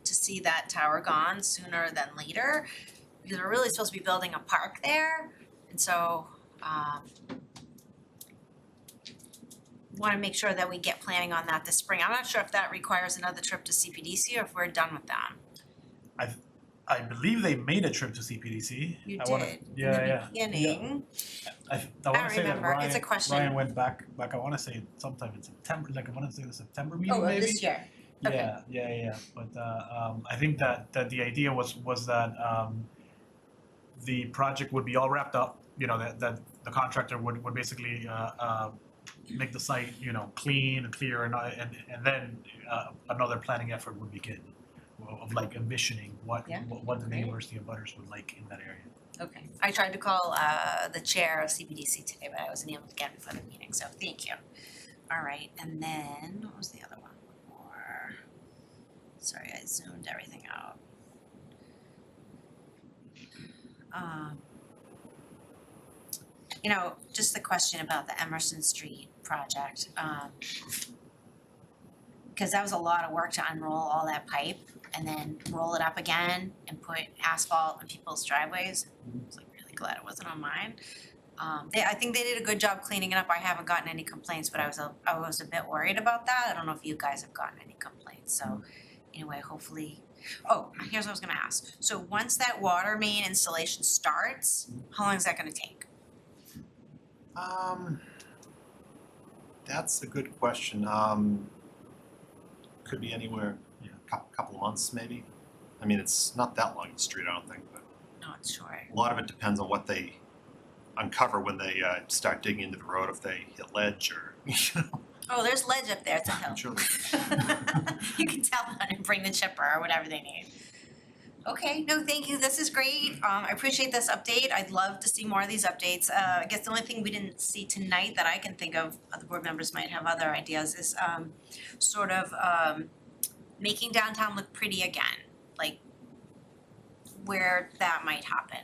to see that tower gone sooner than later, because we're really supposed to be building a park there, and so want to make sure that we get planning on that this spring. I'm not sure if that requires another trip to CPDC or if we're done with that. I believe they made a trip to CPDC. You I wanna- did Yeah, in yeah. the beginning. I wanna don't say that remember. It's a question. Ryan went back, I wanna say sometime in September, like I wanna say the September meeting Oh, maybe? this year. Okay. Yeah, but I think that the idea was that the project would be all wrapped up, that the contractor would basically make the site, clean and clear and then another planning effort would begin of like envisioning what Yeah. the neighbors, the abutters would like in that area. Okay, I tried to call the chair of CBDC today, but I wasn't able to get before the meeting, so thank you. All right, and then, what was the other one? Or, sorry, I zoomed everything out. You know, just the question about the Emerson Street project, because that was a lot of work to unroll all that pipe and then roll it up again and put asphalt in people's driveways. I was like really glad it wasn't on mine. I think they did a good job cleaning it up. I haven't gotten any complaints, but I was a bit worried about that. I don't know if you guys have gotten any complaints, so anyway, hopefully. Oh, here's what I was gonna ask. So once that water main installation starts, how long is that gonna take? That's a good question. Could be anywhere, couple of months maybe. I mean, it's not that long a street, I don't think, but Not sure. a lot of it depends on what they uncover when they start digging into the road, if they hit ledge or, you know. Oh, there's ledge up there, it's a hill. I'm sure You can tell that and bring the chipper or whatever they need. Okay, no, thank you, this is great, I appreciate this update, I'd love to see more of these updates. I guess the only thing we didn't see tonight that I can think of, other board members might have other ideas, is sort of making downtown look pretty again, like where that might happen.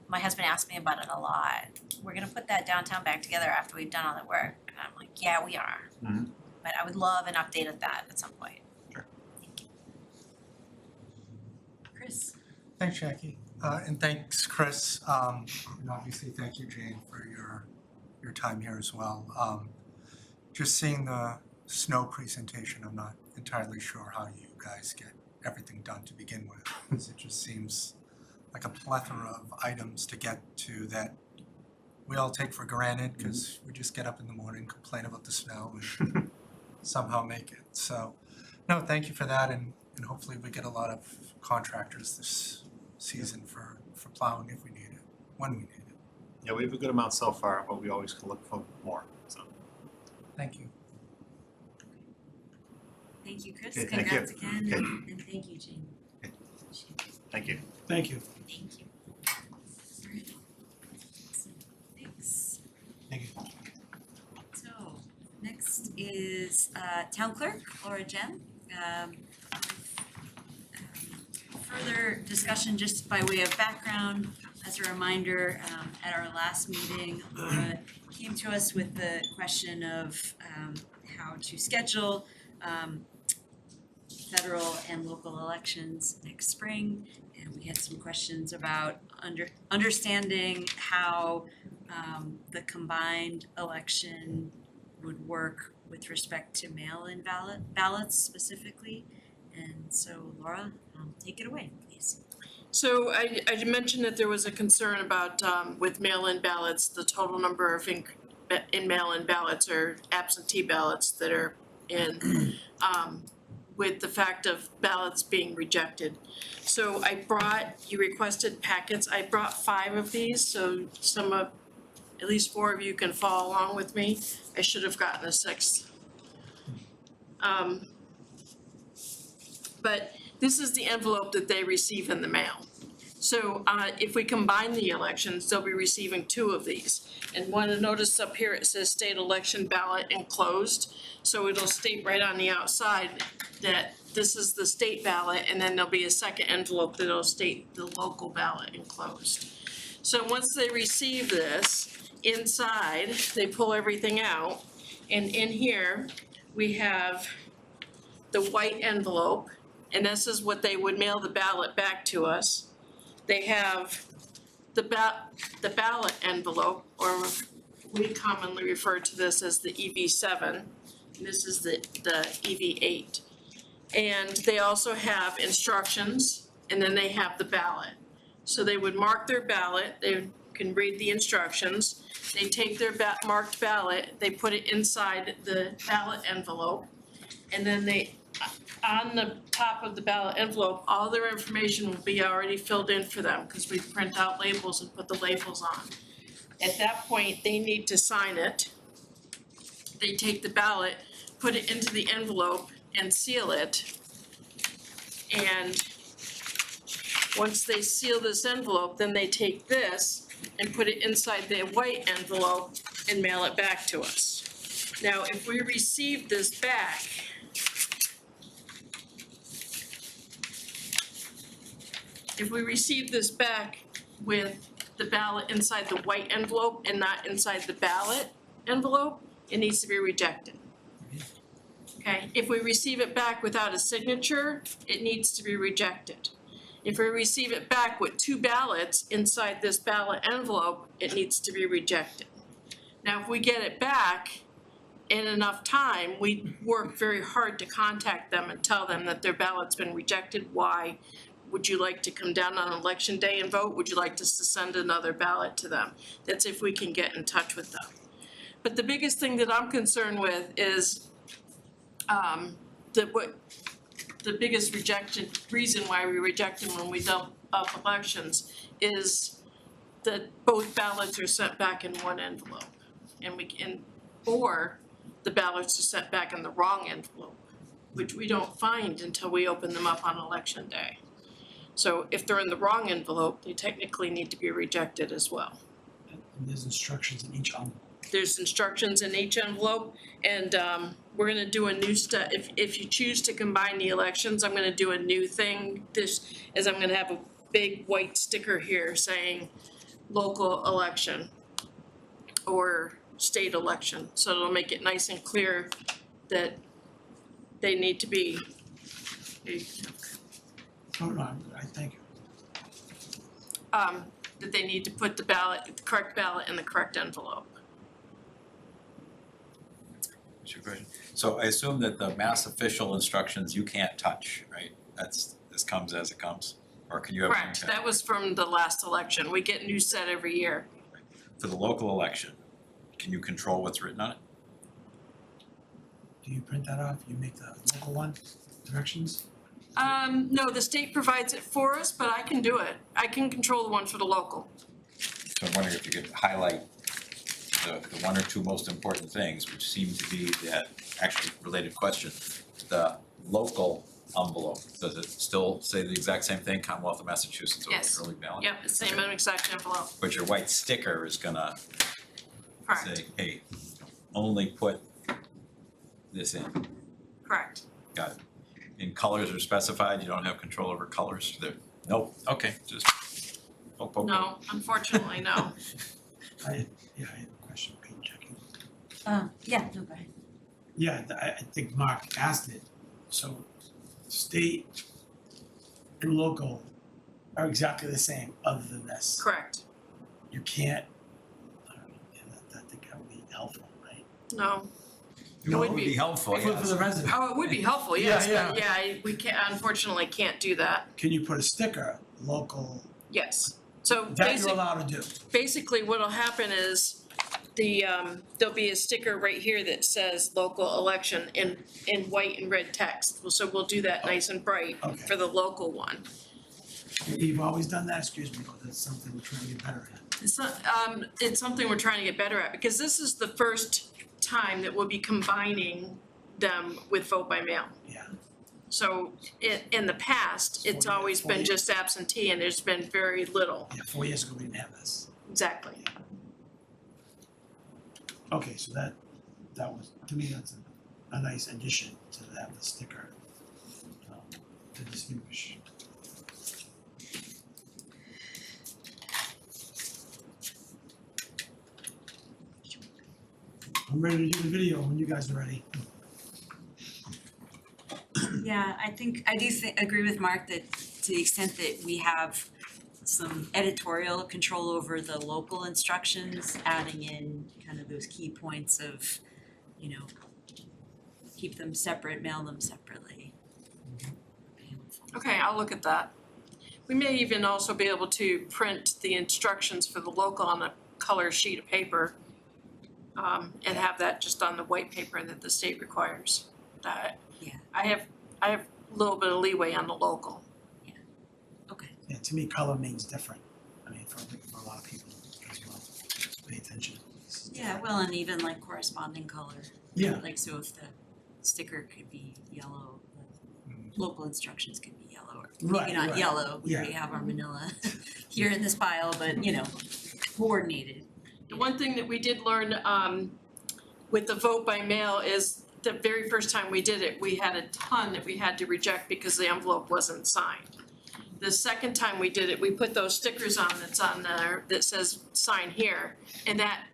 My husband asked me about it a lot. We're gonna put that downtown back together after we've done all the work, and I'm like, yeah, we are. Mhm. But I would love an update of that at some point. Sure. Thank you. Chris? Thanks, Jackie. And thanks, Chris. And obviously, thank you, Jane, for your time here as well. Just seeing the snow presentation, I'm not entirely sure how you guys get everything done to begin with, because it just seems like a plethora of items to get to that we all take for granted, because we just get up in the morning, complain about the snow, and somehow make it. So, no, thank you for that, and hopefully we get a lot of contractors this season for plowing if we need it, when we need it. Yeah, we have a good amount so far, but we always can look for more, so. Thank you. Thank you, Chris. Okay, thank you. Congrats again, Okay. and thank you, Jane. Okay. Appreciate it. Thank you. Thank you. Thank you. Alright. Thanks. Thank you. So, next is Town Clerk, Laura Jem. Further discussion, just by way of background, as a reminder, at our last meeting, Laura came to us with the question of how to schedule federal and local elections next spring. And we had some questions about understanding how the combined election would work with respect to mail-in ballots specifically. And so Laura, take it away, please. So I mentioned that there was a concern about with mail-in ballots, the total number of in mail-in ballots or absentee ballots that are in with the fact of ballots being rejected. So you requested packets, I brought 5 of these, so at least 4 of you can follow along with me. I should have gotten a 6th. But this is the envelope that they receive in the mail. So if we combine the elections, they'll be receiving 2 of these. And one notice up here, it says state election ballot enclosed. So it'll state right on the outside that this is the state ballot, and then there'll be a second envelope that'll state the local ballot enclosed. So once they receive this, inside, they pull everything out. And in here, we have the white envelope, and this is what they would mail the ballot back to us. They have the ballot envelope, or we commonly refer to this as the EV7. And this is the EV8. And they also have instructions, and then they have the ballot. So they would mark their ballot, they can read the instructions, they take their marked ballot, they put it inside the ballot envelope, and then on the top of the ballot envelope, all their information will be already filled in for them, because we print out labels and put the labels on. At that point, they need to sign it. They take the ballot, put it into the envelope and seal it. And Once they seal this envelope, then they take this and put it inside their white envelope and mail it back to us. Now, if we receive this back, with the ballot inside the white envelope and not inside the ballot envelope, it needs to be rejected. Okay, if we receive it back without a signature, it needs to be rejected. If we receive it back with 2 ballots inside this ballot envelope, it needs to be rejected. Now, if we get it back in enough time, we work very hard to contact them and tell them that their ballot's been rejected. Why? Would you like to come down on election day and vote? Would you like us to send another ballot to them? That's if we can get in touch with them. But the biggest thing that I'm concerned with is the biggest reason why we reject them when we dump up elections is that both ballots are sent back in one envelope. Or the ballots are sent back in the wrong envelope, which we don't find until we open them up on election day. So if they're in the wrong envelope, they technically need to be rejected as well. And there's instructions in each envelope. There's instructions in each envelope, and we're gonna do a new if you choose to combine the elections, I'm gonna do a new thing. I'm gonna have a big white sticker here saying local election or state election, so it'll make it nice and clear that they need to be. Oh, no, I thank you. That they need to put the correct ballot in the correct envelope. Sure, go ahead. So I assume that the mass official instructions you can't touch, right? This comes as it comes, or can you have? Correct, that was from the last election, we get new set every year. For the local election, can you control what's written on it? Do you print that off? You make the local one, directions? No, the state provides it for us, but I can do it, I can control the one for the local. So I'm wondering if you could highlight the 1 or 2 most important things, which seem to be that actually related question. The local envelope, does it still say the exact same thing, Commonwealth of Massachusetts Yes. early ballot? Yep, the same exact envelope, But your white sticker is gonna correct, say, hey, only put this in, correct. got it. And colors are specified, you don't have control over colors, nope, okay, just poke. No, unfortunately, no. I have a question, okay, checking. Yeah, no, go ahead. Yeah, I think Mark asked it, so state and local are exactly the same, other than this. Correct, You can't, I don't know, I think that would be helpful, right? no. It would be helpful, For yes. the resident, Oh, it would be helpful, yes, Yeah, but yeah, we can't, unfortunately can't do that, can you put a sticker, local, yes. So that you're allowed to do? basically what'll happen is there'll be a sticker right here that says local election in white and red text. So we'll do that nice and bright Okay. for the local one. You've always done that, excuse me, but that's something we're trying to get better at. It's something we're trying to get better at because this is the first time that we'll be combining them with vote by mail. Yeah. So in the past, it's always been just absentee and there's been very little. Yeah, 4 years ago, we didn't have this. Exactly. Okay, so that was, to me, that's a nice addition to have the sticker, to distinguish. I'm ready to do the video when you guys are ready. Yeah, I do agree with Mark that to the extent that we have some editorial control over the local instructions, adding in kind of those key points of, keep them separate, mail them separately. Okay, I'll look at that. We may even also be able to print the instructions for the local on a color sheet of paper, and have that just on the white paper that the state requires. That Yeah. I have a little bit of leeway on the local. Okay. Yeah, to me, color means different, I mean, for a lot of people as well, pay attention. Yeah, well, and even like corresponding color. Yeah, Like, so if the sticker could be yellow, the local instructions could be yellow or Right, maybe not right. yellow, we Yeah. already have our manila here in this pile, but you know, coordinated. The one thing that we did learn with the vote by mail is the very first time we did it, we had a ton that we had to reject because the envelope wasn't signed. The second time we did it, we put those stickers on that's on there that says sign here, and that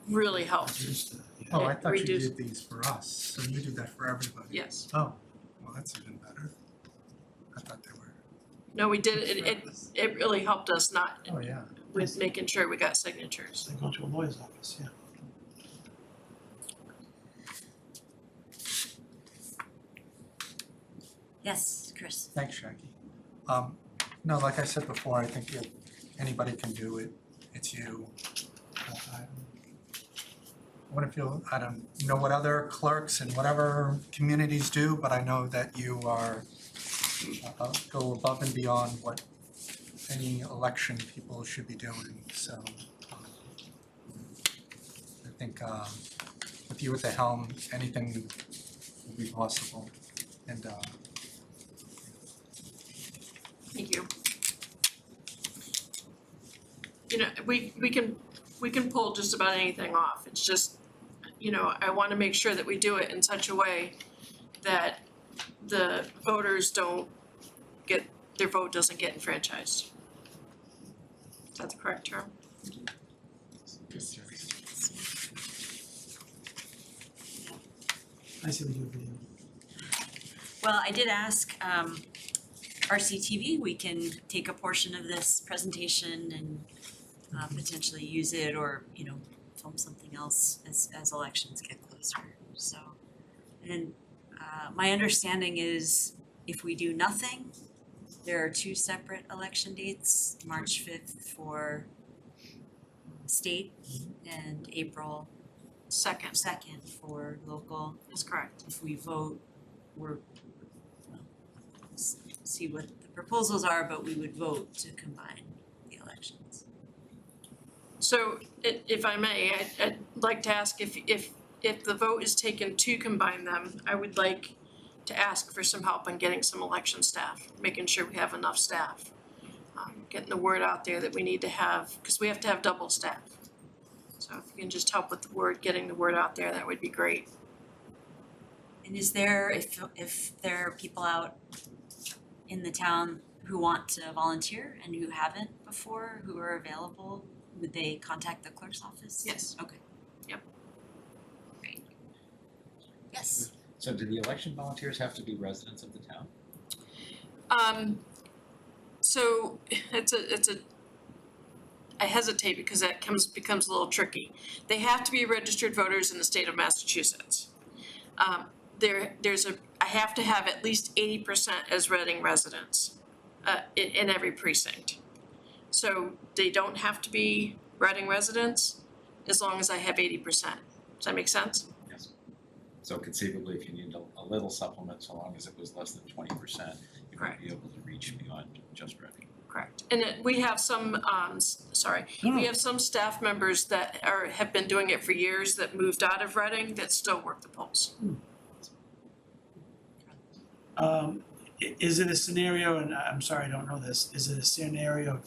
really helped. Just, yeah. Oh, I thought you Reduce- did these for us, so you do that for everybody. Yes. Oh, well, that's even better. I thought they were, No, we did it. It really helped us not oh, yeah. with making sure we got signatures. They go to a lawyer's office, yeah. Yes, Chris. Thanks, Jackie. No, like I said before, I think if anybody can do it, it's you. What if you, I don't know what other clerks and whatever communities do, but I know that you are, go above and beyond what any election people should be doing, so. I think, with you at the helm, anything will be possible, and, Thank you. You know, we can pull just about anything off. It's just, you know, I wanna make sure that we do it in such a way that the voters don't get, their vote doesn't get enfranchised. Is that the correct term? I see what you do. Well, I did ask RCTV, we can take a portion of this presentation and potentially use it or, you know, film something else as elections get closer, so. And my understanding is if we do nothing, there are 2 separate election dates, March 5th for state and April Second, 2nd for local. is correct. If we vote, we're, well, see what the proposals are, but we would vote to combine the elections. So if I may, I'd like to ask if the vote is taken to combine them, I would like to ask for some help on getting some election staff, making sure we have enough staff. Getting the word out there that we need to have, because we have to have double staff. So if you can just help with the word, getting the word out there, that would be great. And is there, if there are people out in the town who want to volunteer and who haven't before, who are available, would they contact the clerk's office? Yes. Okay. Yep. Great. Yes. So do the election volunteers have to be residents of the town? So it's a I hesitate because that becomes a little tricky. They have to be registered voters in the state of Massachusetts. I have to have at least 80% as Reading residents in every precinct. So they don't have to be Reading residents as long as I have 80%. Does that make sense? Yes. So conceivably, if you need a little supplement, so long as it was less than 20%, you might be able to reach beyond just Reading. Correct. And we have some, we have some staff members that have been doing it for years that moved out of Reading that still work the polls. Is it a scenario, and I'm sorry, I don't know this, is it a scenario of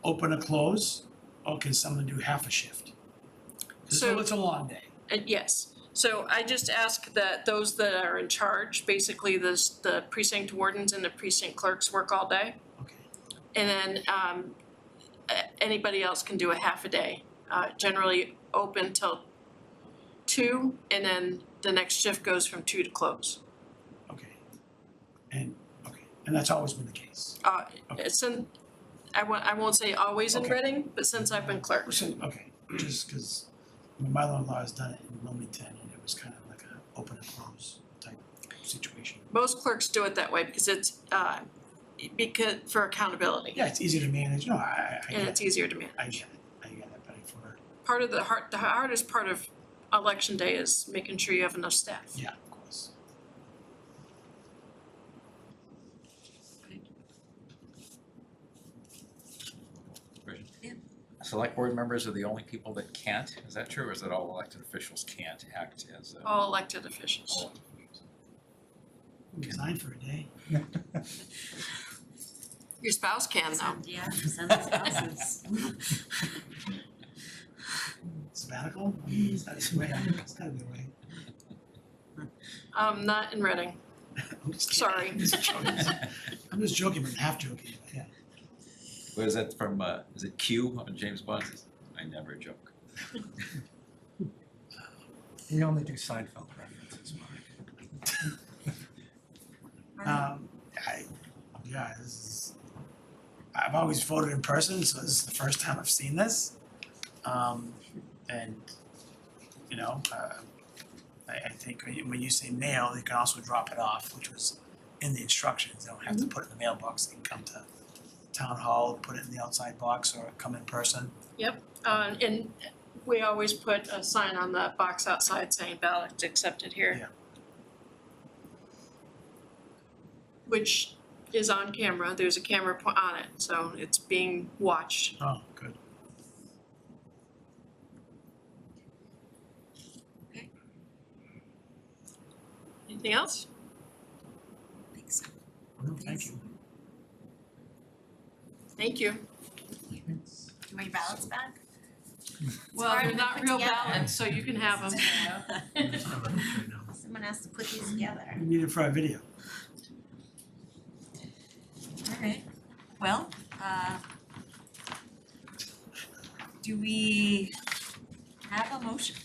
open or close, or can someone do half a shift? So it's a long day. Yes, so I just ask that those that are in charge, basically the precinct wardens and the precinct clerks work all day. Okay. And then anybody else can do a half a day, generally open till 2, and then the next shift goes from 2 to close. Okay. And that's always been the case. It's I won't say always in Okay. Reading, but since I've been clerk. Okay, just because my mother-in-law has done it in Wilmington, and it was kind of like a open and close type situation. Most clerks do it that way because it's for accountability. Yeah, it's easy to manage, no, I And get it's it, easier to manage. I get it, but for, Part of the hardest part of election day is making sure you have enough staff. yeah, of course. Yeah. Select board members are the only people that can't, is that true, or is it all elected officials can't act as a? All elected officials. all- Resign for a day. Your spouse can though. Yeah, send the spouses. Sabbatical? I mean, is that a way? It's gotta be a way. Not in Reading. I'm just kidding. Sorry. I'm just joking. I'm just joking, but half joking, but yeah. What is that from, is it Q on James Bond? I never joke. We only do Seinfeld references, Mark. This is, I've always voted in person, so this is the first time I've seen this. And, you know, I think when you say mail, you can also drop it off, which was in the instructions. They don't have to put it in the mailbox, they can come to town hall, put it in the outside box, or come in person. And we always put a sign on the box outside saying ballot accepted here. Yeah. Which is on camera, there's a camera on it, so it's being watched. Oh, good. Anything else? Thanks. No, thank you. Thank you. Do you want your ballots back? Well, hard they're to not put real together. ballots, so you can have them. Someone has to put these together. We need it for our video. Alright, well, do we have a motion?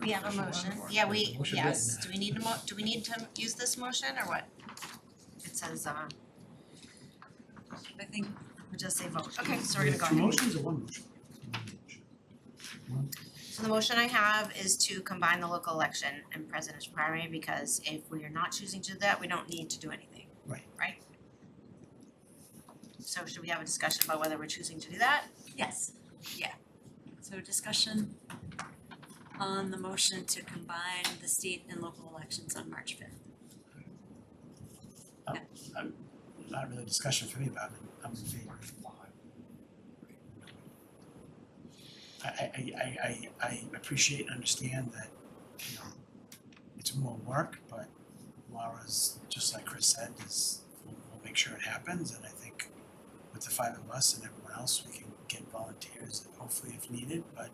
We have a motion. Yeah, yes. Do we need do we need to use this motion or what? It says, I think, we'll just say vote. Okay, so we're gonna go Two ahead. motions or one motion? So the motion I have is to combine the local election and presidential primary because if we are not choosing to do that, we don't need to do anything. Right. Right? So should we have a discussion about whether we're choosing to do that? yes, yeah. So discussion on the motion to combine the state and local elections on March 5th. Not really a discussion for me about it, I'm in favor. I appreciate and understand that, you know, it's more work, but Laura's, just like Chris said, we'll make sure it happens, and I think with the five of us and everyone else, we can get volunteers, and hopefully if needed, but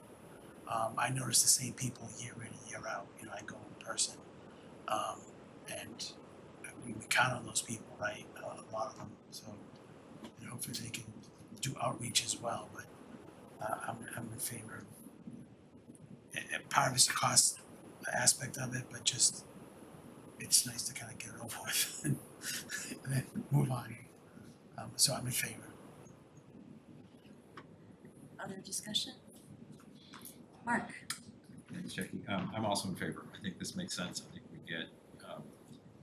I notice the same people year in and year out, you know, I go in person, and we count on those people, right, a lot of them, so, and hopefully they can do outreach as well, but I'm in favor of, and part of it's the cost aspect of it, but just, it's nice to kind of get it over with and then move on, so I'm in favor. Other discussion? Mark? Thanks, Jackie. I'm also in favor. I think this makes sense. I think we get,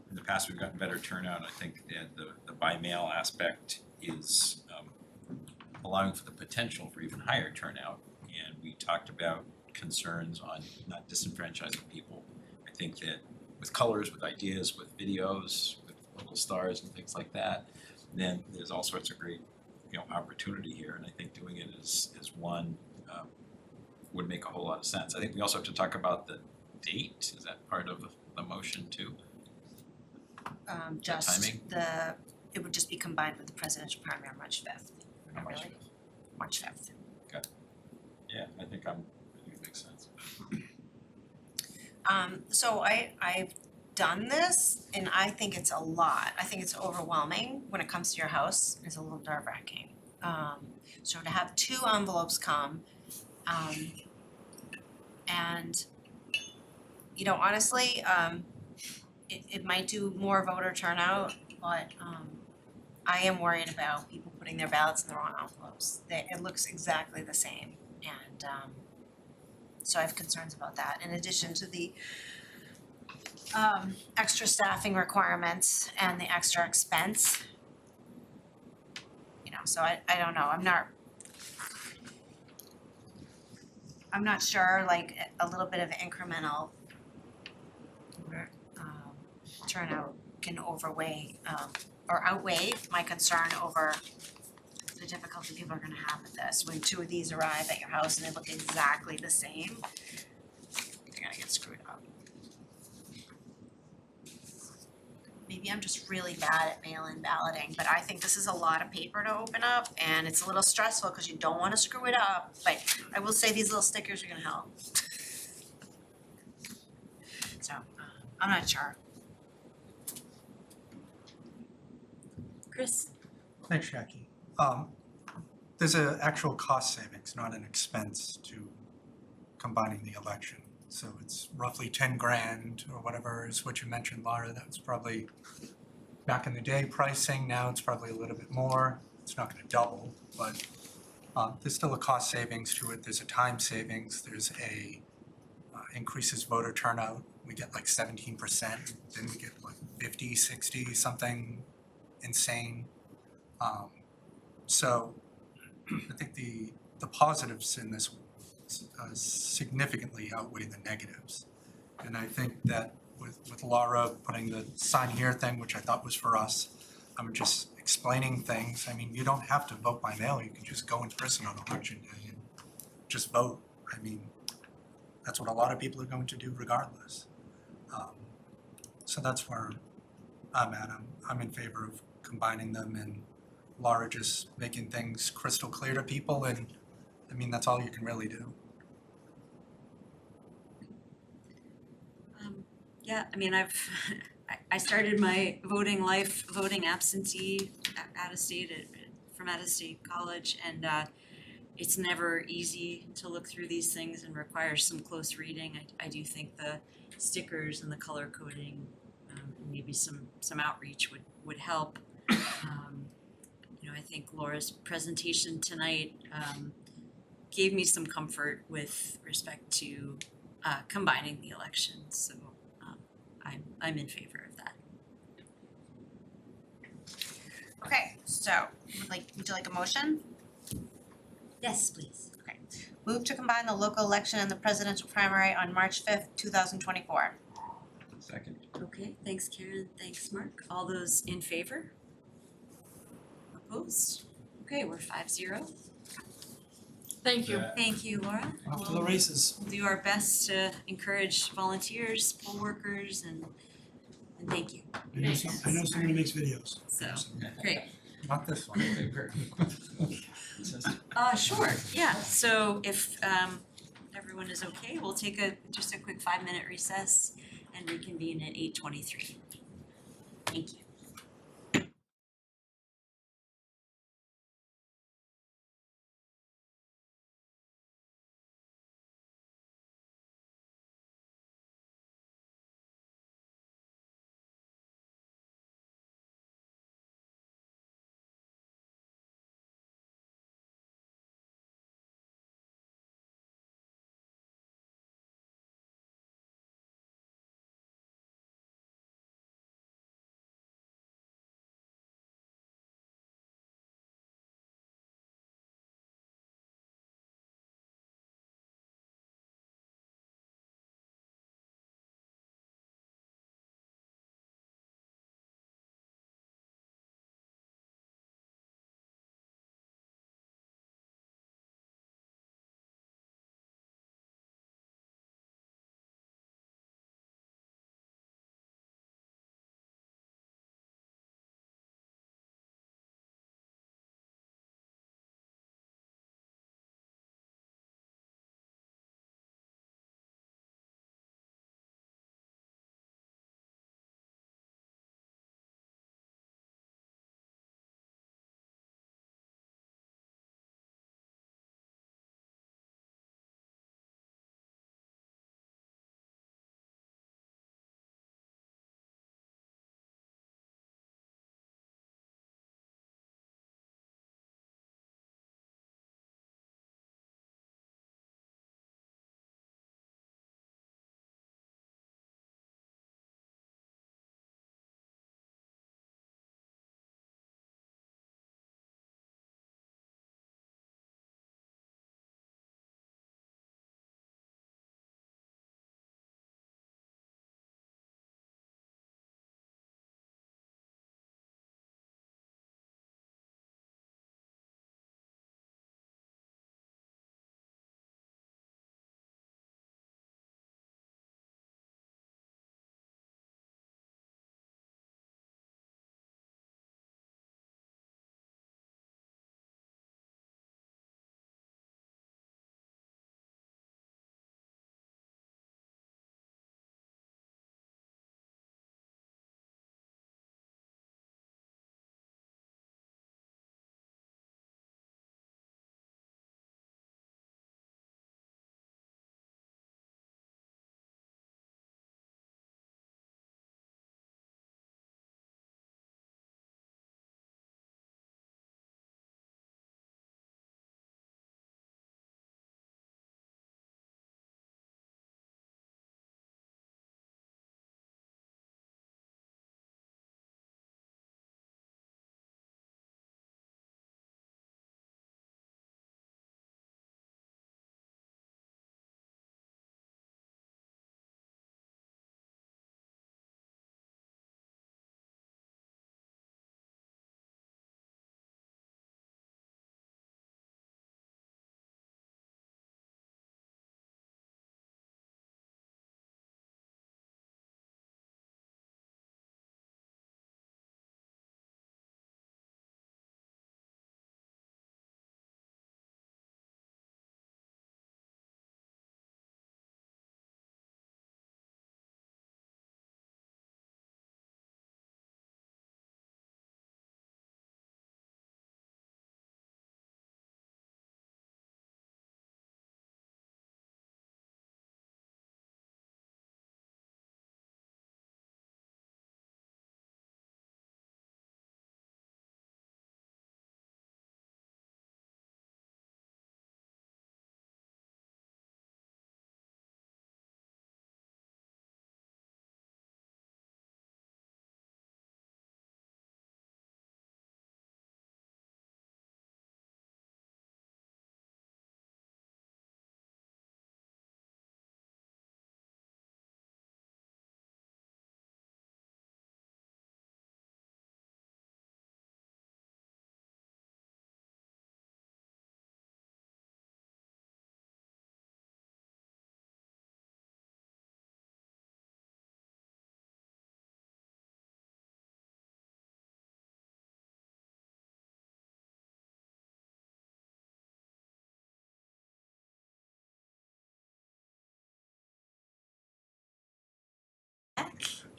in the past, we've gotten better turnout. I think that the by mail aspect is allowing for the potential for even higher turnout. And we talked about concerns on not disenfranchising people. I think that with colors, with ideas, with videos, with local stars and things like that, then there's all sorts of great, you know, opportunity here. And I think doing it as one would make a whole lot of sense. I think we also have to talk about the date. Is that part of the motion too? Just timing? it would just be combined with the presidential primary on March 5th. How much? Really? March 5th. Yeah, I think it makes sense. So I've done this and I think it's a lot. I think it's overwhelming when it comes to your house. It's a little nerve-wracking. So to have 2 envelopes come, and you know, honestly, it might do more voter turnout, but I am worried about people putting their ballots in the wrong envelopes. It looks exactly the same, and so I have concerns about that, in addition to the extra staffing requirements and the extra expense. You know, so I don't know, I'm not sure, like, a little bit of incremental turnout can outweigh my concern over the difficulty people are gonna have with this. When 2 of these arrive at your house and they look exactly the same, you're gonna get screwed up. Maybe maybe I'm just really bad at mail-in balloting, but I think this is a lot of paper to open up and it's a little stressful because you don't wanna screw it up, but I will say these little stickers are gonna help. So, I'm not sure. Chris? Thanks, Jackie. There's an actual cost savings, not an expense to combining the election. So it's roughly 10 grand or whatever is what you mentioned, Laura. That was probably back in the day pricing. Now it's probably a little bit more. It's not gonna double, but there's still a cost savings to it. There's a time savings. There's a increases voter turnout. We get like 17%, then we get like 50, 60, something insane. So I think the positives in this significantly outweigh the negatives. And I think that with Laura putting the sign here thing, which I thought was for us, I'm just explaining things. I mean, you don't have to vote by mail. You can just go in person on election day and just vote. I mean, that's what a lot of people are going to do regardless. So that's where I'm at. I'm in favor of combining them and Laura just making things crystal clear to people, and I mean, that's all you can really do. Yeah, I mean, I started my voting life voting absentee out of state from out of state college, and it's never easy to look through these things and requires some close reading. I do think the stickers and the color coding, and maybe some outreach would help. I think Laura's presentation tonight gave me some comfort with respect to combining the elections, so I'm in favor of that. Okay, so would you like a motion? Yes, please. Okay. Move to combine the local election and the presidential primary on March 5th, 2024. Second. Okay, thanks Karen, thanks Mark. All those in favor? Opposed? Okay, we're 5-0. Thank you. Thank you, Laura. Off to the races. We'll do our best to encourage volunteers, poll workers, and thank you. I know someone who makes videos. So, great. Not this one. Sure, yeah, so if everyone is okay, we'll take just a quick 5-minute recess and reconvene at 8:23. Thank you.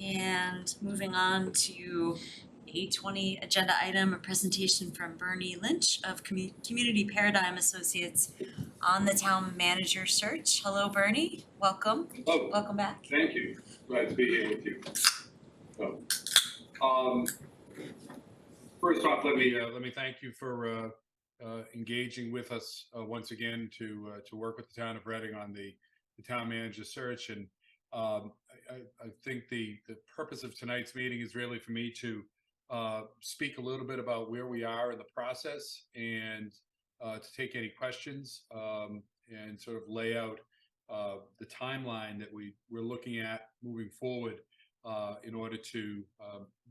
And moving on to 8:20 agenda item, a presentation from Bernie Lynch of Community Paradigm Associates on the town manager search. Hello, Bernie, welcome. Oh, Welcome back. thank you. Glad to be here with you. So, first off, let me thank you for engaging with us once again to work with the town of Reading on the town manager search. And I think the purpose of tonight's meeting is really for me to speak a little bit about where we are in the process and to take any questions and sort of lay out the timeline that we're looking at moving forward in order to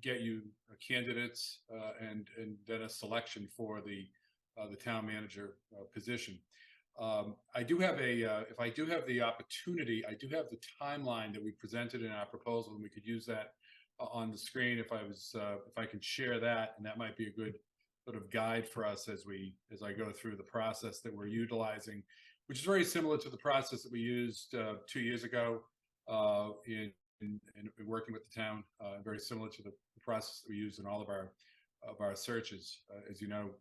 get you candidates and then a selection for the town manager position. I do have if I do have the opportunity, I do have the timeline that we presented in our proposal, and we could use that on the screen if I can share that, and that might be a good sort of guide for us as I go through the process that we're utilizing, which is very similar to the process that we used 2 years ago in working with the town, very similar to the process that we use in all of our searches. As you know,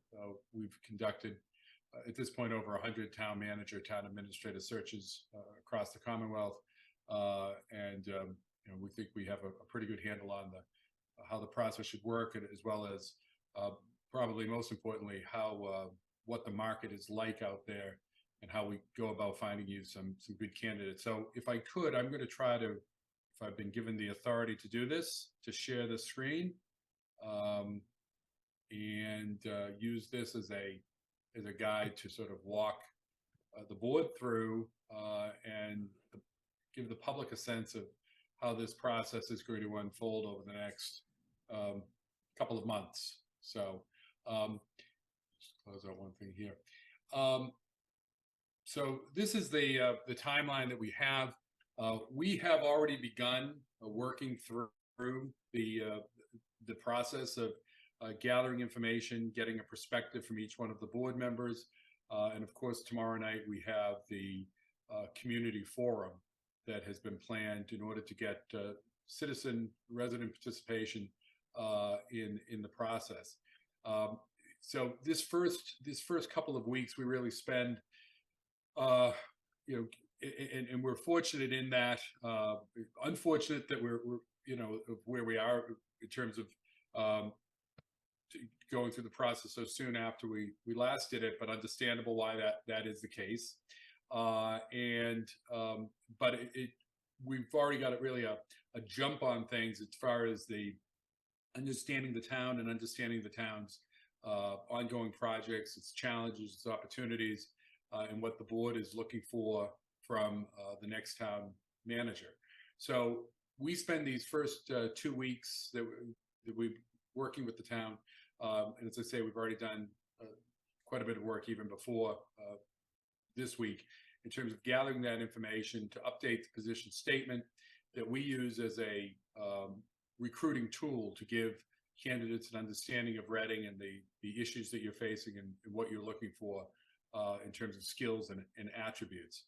we've conducted at this point over 100 town manager, town administrator searches across the Commonwealth, and we think we have a pretty good handle on how the process should work, and as well as probably most importantly what the market is like out there and how we go about finding you some good candidates. So if I could, I'm going to try to, if I've been given the authority to do this, to share the screen and use this as a guide to sort of walk the board through and give the public a sense of how this process is going to unfold over the next couple of months. So just close out one thing here. So this is the timeline that we have. We have already begun working through the process of gathering information, getting a perspective from each one of the board members. And of course, tomorrow night we have the community forum that has been planned in order to get citizen resident participation in the process. So this first couple of weeks, we really spend, and we're fortunate in that, unfortunate that we're where we are in terms of going through the process so soon after we last did it, but understandable why that is the case. But we've already got really a jump on things as far as the understanding the town and understanding the town's ongoing projects, its challenges, its opportunities, and what the board is looking for from the next town manager. So we spend these first 2 weeks that we're working with the town. And as I say, we've already done quite a bit of work even before this week in terms of gathering that information to update the position statement that we use as a recruiting tool to give candidates an understanding of Reading and the issues that you're facing and what you're looking for in terms of skills and attributes.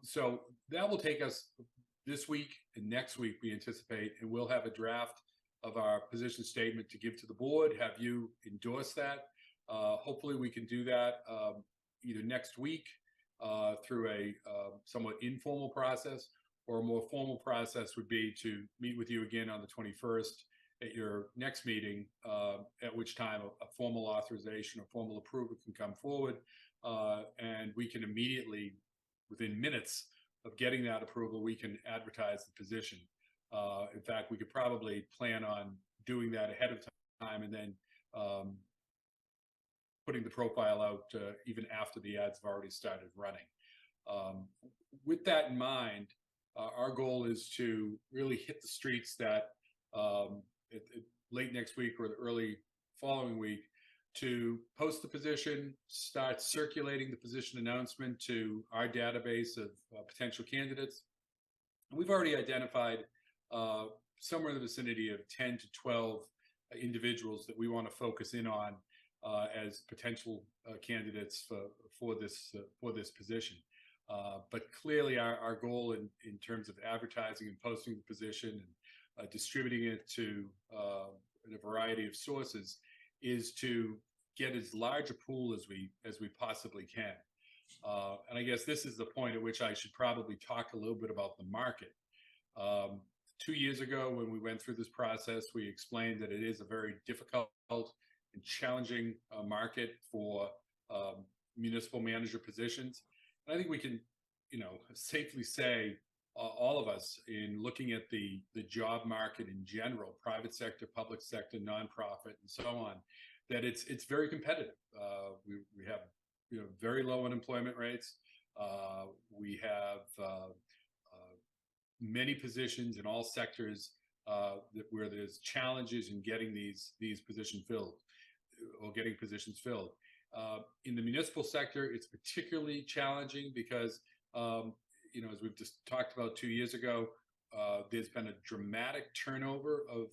So that will take us this week and next week, we anticipate, and we'll have a draft of our position statement to give to the board, have you endorse that. Hopefully we can do that either next week through a somewhat informal process, or a more formal process would be to meet with you again on the 21st at your next meeting, at which time a formal authorization or formal approval can come forward, and we can immediately, within minutes of getting that approval, we can advertise the position. In fact, we could probably plan on doing that ahead of time and then putting the profile out even after the ads have already started running. With that in mind, our goal is to really hit the streets that late next week or the early following week to post the position, start circulating the position announcement to our database of potential candidates. We've already identified somewhere in the vicinity of 10 to 12 individuals that we want to focus in on as potential candidates for this position. But clearly our goal in terms of advertising and posting the position distributing it to a variety of sources, is to get as large a pool as we possibly can. And I guess this is the point at which I should probably talk a little bit about the market. 2 years ago, when we went through this process, we explained that it is a very difficult and challenging market for municipal manager positions. And I think we can, safely say, all of us, in looking at the job market in general, private sector, public sector, nonprofit, and so on, that it's very competitive. We have very low unemployment rates. We have many positions in all sectors where there's challenges in getting these positions filled, or getting positions filled. In the municipal sector, it's particularly challenging because, as we've just talked about 2 years ago, there's been a dramatic turnover of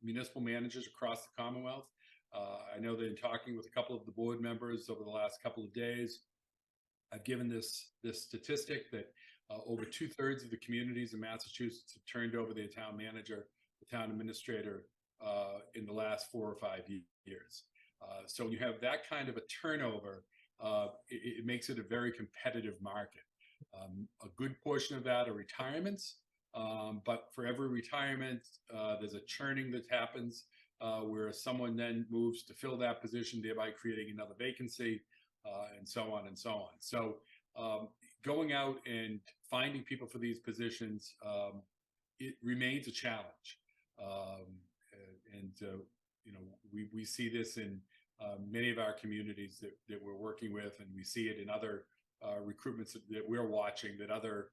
municipal managers across the Commonwealth. I know that in talking with a couple of the board members over the last couple of days, I've given this statistic that over 2/3 of the communities in Massachusetts have turned over their town manager, the town administrator, in the last 4 or 5 years. So when you have that kind of a turnover, it makes it a very competitive market. A good portion of that are retirements, but for every retirement, there's a churning that happens where someone then moves to fill that position, thereby creating another vacancy, and so on and so on. So going out and finding people for these positions, it remains a challenge. We see this in many of our communities that we're working with, and we see it in other recruitments that we're watching that other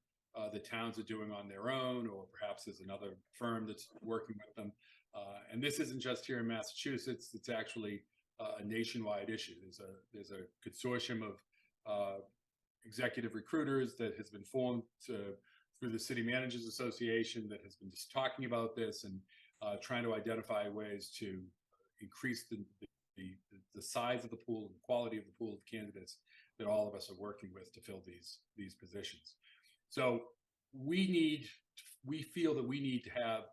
the towns are doing on their own, or perhaps there's another firm that's working with them. And this isn't just here in Massachusetts; it's actually a nationwide issue. There's a consortium of executive recruiters that has been formed through the City Managers Association that has been just talking about this and trying to identify ways to increase the size of the pool and the quality of the pool of candidates that all of us are working with to fill these positions. So we feel that we need to have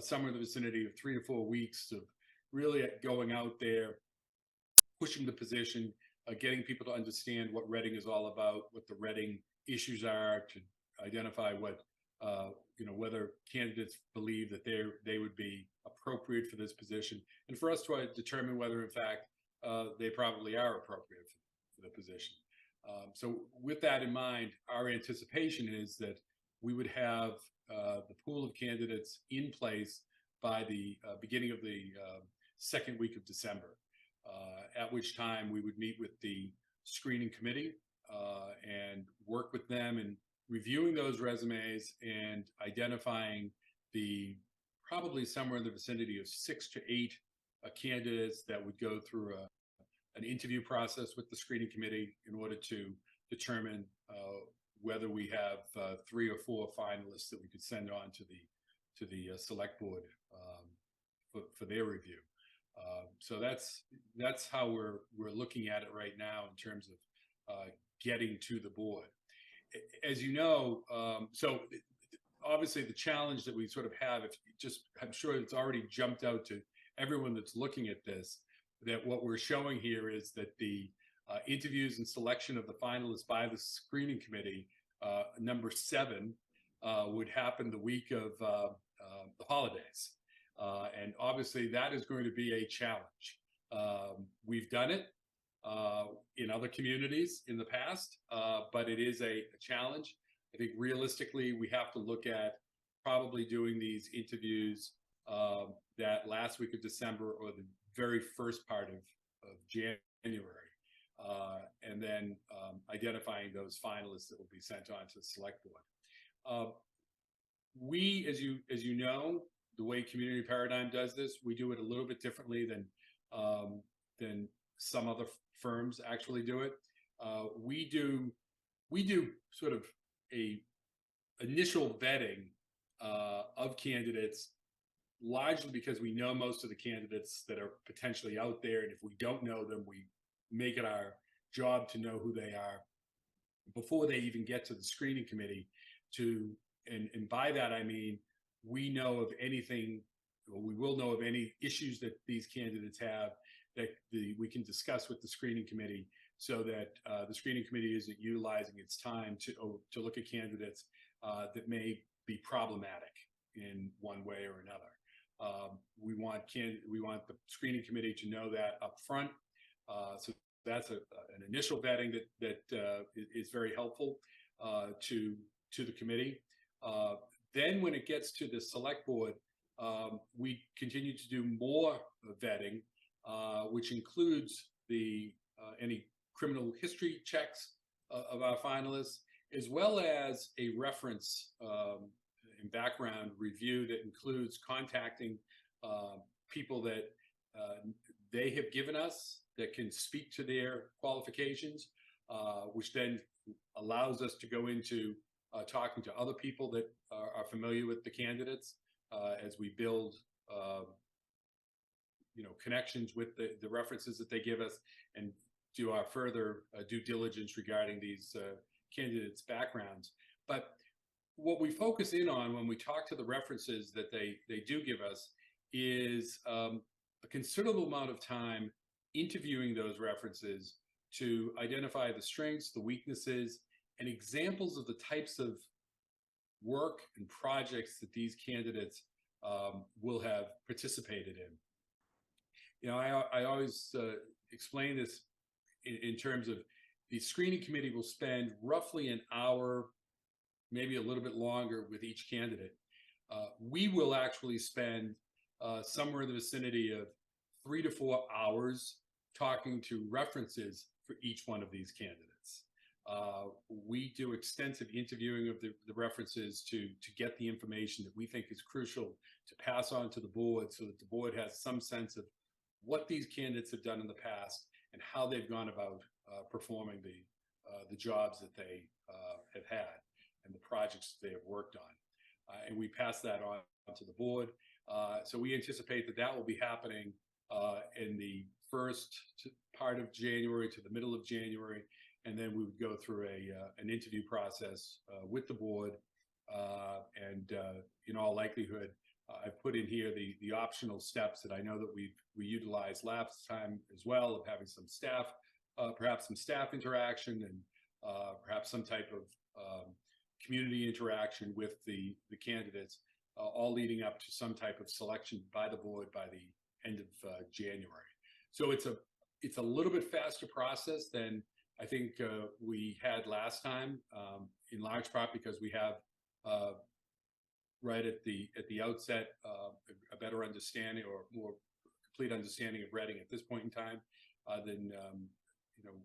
somewhere in the vicinity of 3 to 4 weeks of really going out there, pushing the position, getting people to understand what Reading is all about, what the Reading issues are, to identify what whether candidates believe that they would be appropriate for this position, and for us to determine whether in fact they probably are appropriate for the position. So with that in mind, our anticipation is that we would have the pool of candidates in place by the beginning of the second week of December, at which time we would meet with the screening committee and work with them in reviewing those resumes and identifying probably somewhere in the vicinity of 6 to 8 candidates that would go through an interview process with the screening committee in order to determine whether we have 3 or 4 finalists that we could send on to the select board for their review. So that's how we're looking at it right now in terms of getting to the board. As you know, so obviously the challenge that we sort of have, I'm sure it's already jumped out to everyone that's looking at this, that what we're showing here is that the interviews and selection of the finalists by the screening committee, number 7, would happen the week of the holidays. And obviously that is going to be a challenge. We've done it in other communities in the past, but it is a challenge. I think realistically, we have to look at probably doing these interviews that last week of December or the very first part of January, and then identifying those finalists that will be sent on to the select board. We, as you know, the way Community Paradigm does this, we do it a little bit differently than some other firms actually do it. We do sort of a initial vetting of candidates, largely because we know most of the candidates that are potentially out there, and if we don't know them, we make it our job to know who they are before they even get to the screening committee. And by that I mean we know of anything, or we will know of any issues that these candidates have that we can discuss with the screening committee, so that the screening committee isn't utilizing its time to look at candidates that may be problematic in one way or another. We want the screening committee to know that up front. So that's an initial vetting that is very helpful to the committee. Then when it gets to the select board, we continue to do more vetting, which includes any criminal history checks of our finalists, as well as a reference and background review that includes contacting people that they have given us that can speak to their qualifications, which then allows us to go into talking to other people that are familiar with the candidates as we build connections with the references that they give us, and do our further due diligence regarding these candidates' backgrounds. But what we focus in on when we talk to the references that they do give us is a considerable amount of time interviewing those references to identify the strengths, the weaknesses, and examples of the types of work and projects that these candidates will have participated in. I always explain this in terms of the screening committee will spend roughly an hour, maybe a little bit longer with each candidate. We will actually spend somewhere in the vicinity of 3 to 4 hours talking to references for each one of these candidates. We do extensive interviewing of the references to get the information that we think is crucial to pass on to the board, so that the board has some sense of what these candidates have done in the past and how they've gone about performing the jobs that they have had and the projects that they have worked on. And we pass that on to the board. So we anticipate that will be happening in the first part of January to the middle of January. And then we would go through an interview process with the board. And in all likelihood, I've put in here the optional steps that I know that we utilized last time as well, of having some staff, perhaps some staff interaction, and perhaps some type of community interaction with the candidates, all leading up to some type of selection by the board by the end of January. So it's a little bit faster process than I think we had last time, in large part because we have right at the outset a better understanding, or more complete understanding of Reading at this point in time than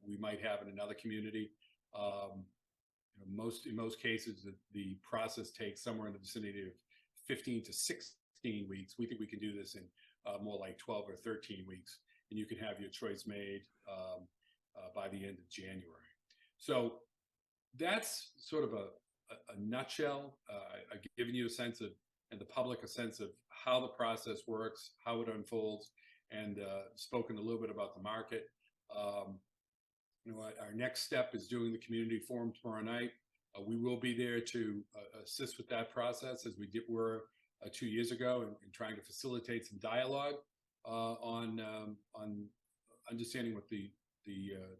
we might have in another community. In most cases, the process takes somewhere in the vicinity of 15 to 16 weeks. We think we can do this in more like 12 or 13 weeks, and you can have your choice made by the end of January. So that's sort of a nutshell. I've given you a sense of, and the public a sense of, how the process works, how it unfolds, and spoken a little bit about the market. Our next step is doing the community forum tomorrow night. We will be there to assist with that process, as we were 2 years ago, and trying to facilitate some dialogue on understanding what the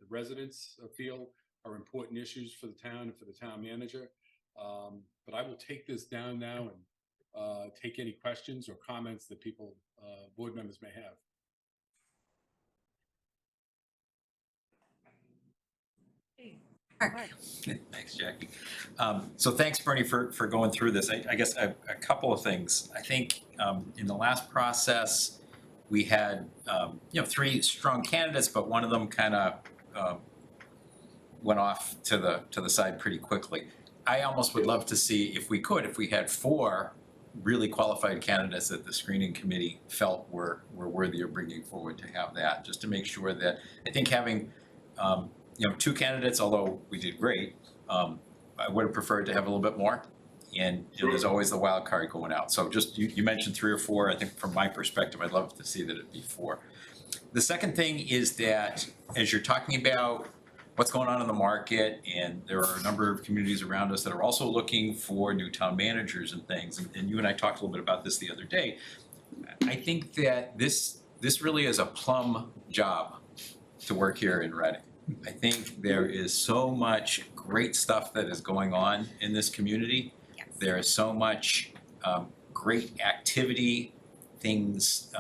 residents feel are important issues for the town and for the town manager. But I will take this down now and take any questions or comments that board members may have. Thanks, Jackie. So thanks, Bernie, for going through this. I guess a couple of things. I think in the last process, we had 3 strong candidates, but one of them kind of went off to the side pretty quickly. I almost would love to see, if we had 4 really qualified candidates that the screening committee felt were worthy of bringing forward, to have that, just to make sure that, I think having 2 candidates, although we did great, I would have preferred to have a little bit more. And there's always the wild card going out. So just, you mentioned 3 or 4. I think from my perspective, I'd love to see that it be 4. The second thing is that, as you're talking about what's going on in the market, and there are a number of communities around us that are also looking for new town managers and things, and you and I talked a little bit about this the other day. I think that this really is a plum job to work here in Reading. I think there is so much great stuff that is going on in this community. Yes. There is so much great activity, things,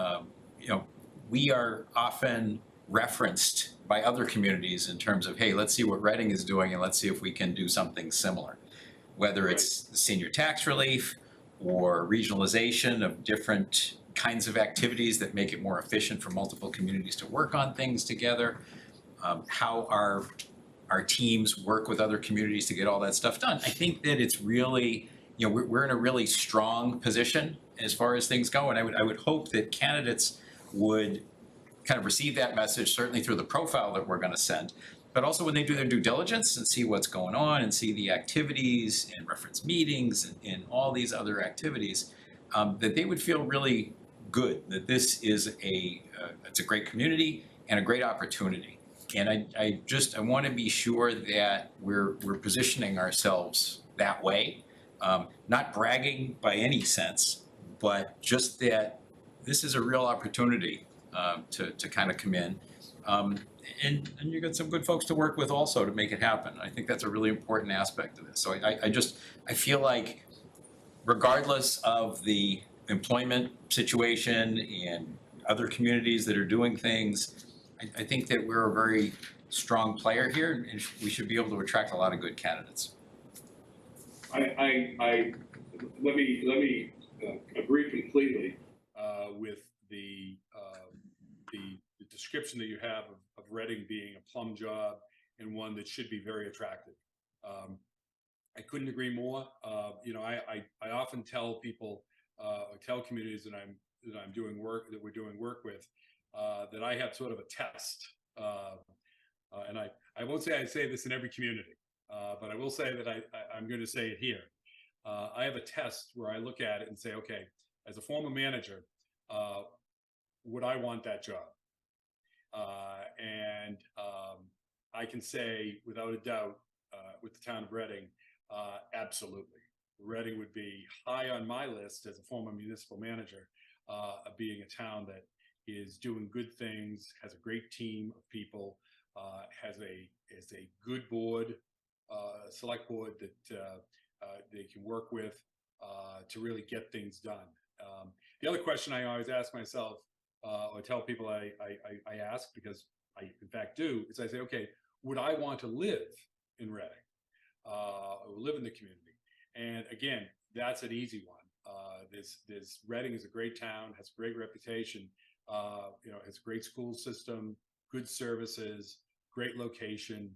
we are often referenced by other communities in terms of, hey, let's see what Reading is doing and let's see if we can do something similar. Whether it's the senior tax relief or regionalization of different kinds of activities that make it more efficient for multiple communities to work on things together, how our teams work with other communities to get all that stuff done. I think that it's really, we're in a really strong position as far as things go, and I would hope that candidates would kind of receive that message, certainly through the profile that we're gonna send, but also when they do their due diligence and see what's going on and see the activities and reference meetings and all these other activities, that they would feel really good that this is it's a great community and a great opportunity. And I want to be sure that we're positioning ourselves that way, not bragging by any sense, but just that this is a real opportunity to kind of come in. And you got some good folks to work with also to make it happen. I think that's a really important aspect of this. So I feel like regardless of the employment situation and other communities that are doing things, I think that we're a very strong player here and we should be able to attract a lot of good candidates. Let me agree completely with the description that you have of Reading being a plum job and one that should be very attractive. I couldn't agree more. I often tell people, or tell communities that I'm doing work, that we're doing work with, that I have sort of a test. And I won't say I say this in every community, but I will say that I'm going to say it here. I have a test where I look at it and say, okay, as a former manager, would I want that job? And I can say without a doubt, with the town of Reading, absolutely. Reading would be high on my list as a former municipal manager, of being a town that is doing good things, has a great team of people, has a good board, select board that they can work with to really get things done. The other question I always ask myself, or tell people I ask, because I in fact do, is I say, okay, would I want to live in Reading, or live in the community? And again, that's an easy one. Reading is a great town, has a great reputation, has a great school system, good services, great location,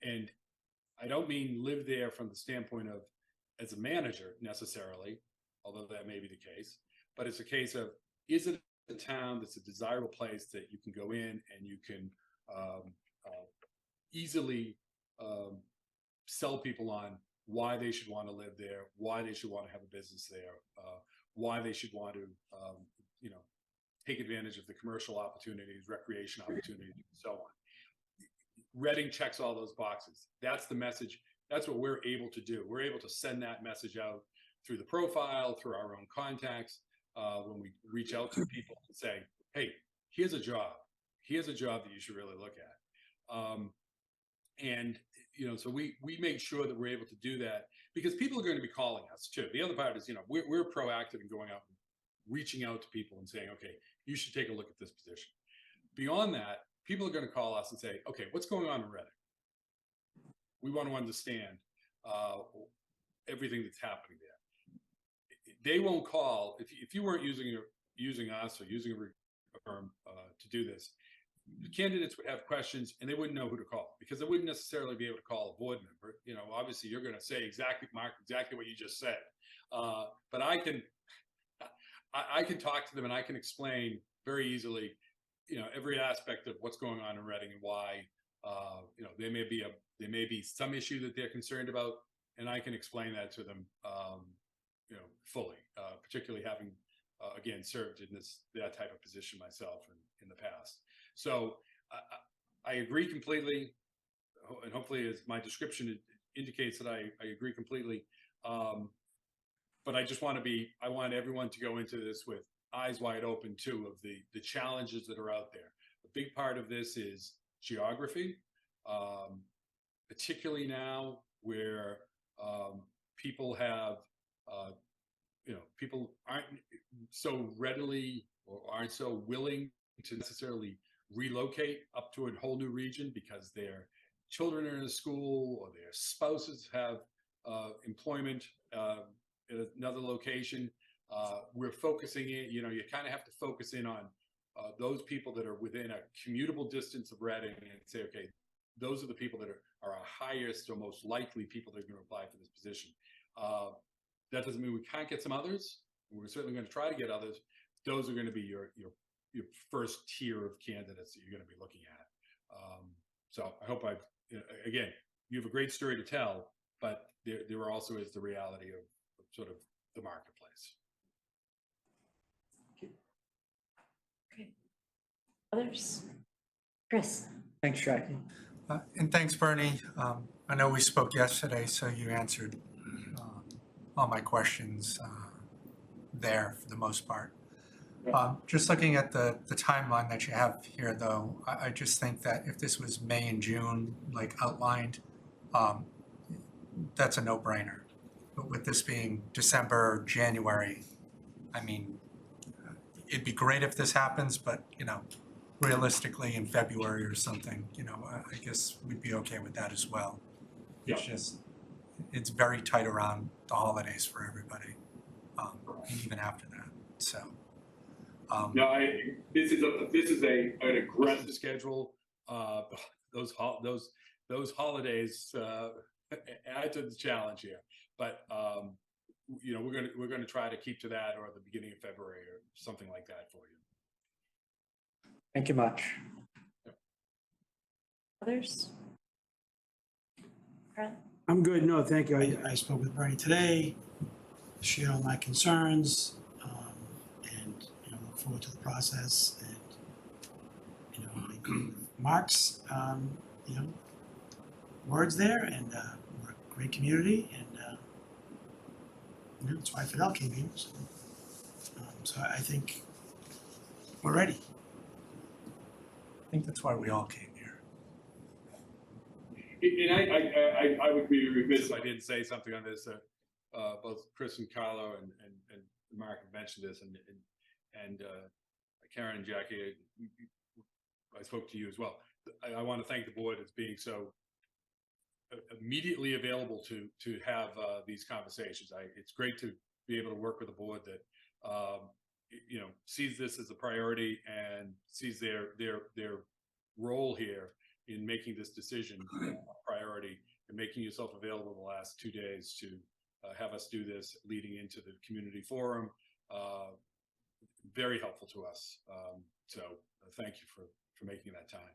and I don't mean live there from the standpoint of as a manager necessarily, although that may be the case, but it's a case of, is it a town that's a desirable place that you can go in and you can easily sell people on why they should want to live there, why they should want to have a business there, why they should want to, take advantage of the commercial opportunities, recreation opportunities, and so on. Reading checks all those boxes. That's the message. That's what we're able to do. We're able to send that message out through the profile, through our own contacts, when we reach out to people and say, hey, here's a job. Here's a job that you should really look at. So we make sure that we're able to do that because people are going to be calling us too. The other part is, we're proactive in going out and reaching out to people and saying, okay, you should take a look at this position. Beyond that, people are going to call us and say, okay, what's going on in Reading? We want to understand everything that's happening there. They won't call if you weren't using us or using a firm to do this. The candidates would have questions and they wouldn't know who to call because they wouldn't necessarily be able to call a board member. Obviously you're going to say exactly what you just said. But I can talk to them and I can explain very easily, every aspect of what's going on in Reading and why, there may be some issue that they're concerned about, and I can explain that to them, fully, particularly having, again, served in that type of position myself in the past. So I agree completely, and hopefully as my description indicates that I agree completely. But I just I want everyone to go into this with eyes wide open too of the challenges that are out there. A big part of this is geography, particularly now where people have, people aren't so readily or aren't so willing to necessarily relocate up to a whole new region because their children are in a school or their spouses have employment in another location. We're focusing in, you kind of have to focus in on those people that are within a commutable distance of Reading and say, okay, those are the people that are our highest or most likely people that are going to apply for this position. That doesn't mean we can't get some others. We're certainly going to try to get others. Those are going to be your first tier of candidates that you're going to be looking at. So I hope again, you have a great story to tell, but there also is the reality of sort of the marketplace. Others? Chris? Thanks, Jackie. And thanks, Bernie. I know we spoke yesterday, so you answered all my questions there for the most part. Just looking at the timeline that you have here, though, I just think that if this was May and June, like outlined, that's a no-brainer. But with this being December, January, I mean, it'd be great if this happens, but, realistically in February or something, I guess we'd be okay with that as well. It's just, it's very tight around the holidays for everybody, and even after that, so. No, this is an aggressive schedule. Those holidays add to the challenge here, but we're gonna try to keep to that or the beginning of February or something like that for you. Thank you much. Others? Brett? I'm good, no, thank you. I spoke with Bernie today, shared all my concerns, and, look forward to the process and, I agree with Mark's, words there, and, we're a great community, and, that's why Fidel came here, so I think we're ready. I think that's why we all came here. And I would be remiss if I didn't say something on this. Both Chris and Carlo and Mark have mentioned this, and Karen and Jackie, I spoke to you as well. I want to thank the board as being so immediately available to have these conversations. It's great to be able to work with a board that sees this as a priority and sees their role here in making this decision a priority and making yourself available the last 2 days to have us do this leading into the community forum. Very helpful to us. So thank you for making that time.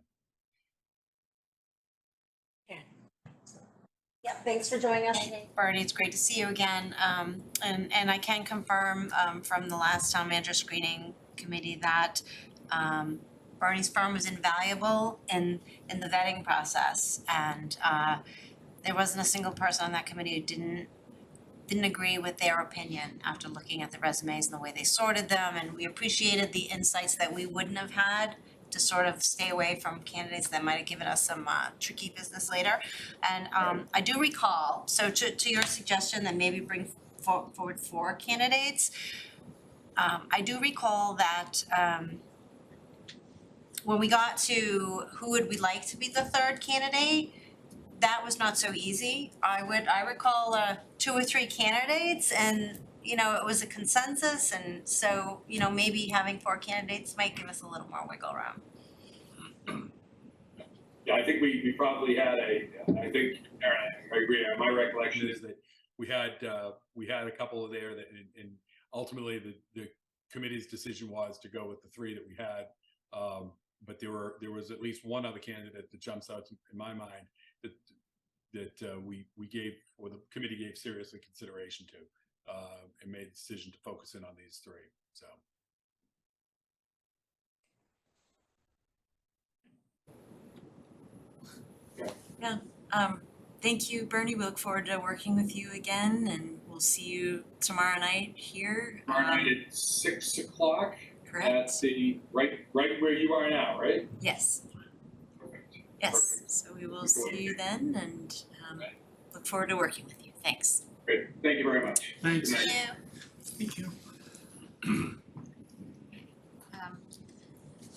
Yeah, thanks for joining us. Bernie, it's great to see you again. And I can confirm from the last town manager screening committee that Bernie's firm was invaluable in the vetting process. And there wasn't a single person on that committee who didn't agree with their opinion after looking at the resumes and the way they sorted them. And we appreciated the insights that we wouldn't have had to sort of stay away from candidates that might have given us some tricky business later. And I do recall, so to your suggestion that maybe bring forward 4 candidates, I do recall that when we got to who would we like to be the 3rd candidate, that was not so easy. I recall 2 or 3 candidates, and it was a consensus, and so maybe having 4 candidates might give us a little more wiggle room. Yeah, I think we probably had I think, Aaron, I agree. My recollection is that we had a couple there that, and ultimately the committee's decision was to go with the 3 that we had. But there was at least one other candidate that jumps out in my mind that we gave, or the committee gave seriously consideration to, and made the decision to focus in on these 3. So. Thank you, Bernie. We look forward to working with you again, and we'll see you tomorrow night here. Tomorrow night at 6 o'clock Correct? at the, right where you are now, right? Yes, Perfect. yes. So we will Look forward see to you it. then, and look forward to working with you. Thanks. Great, thank you very much. Thanks. Good night. Thank you.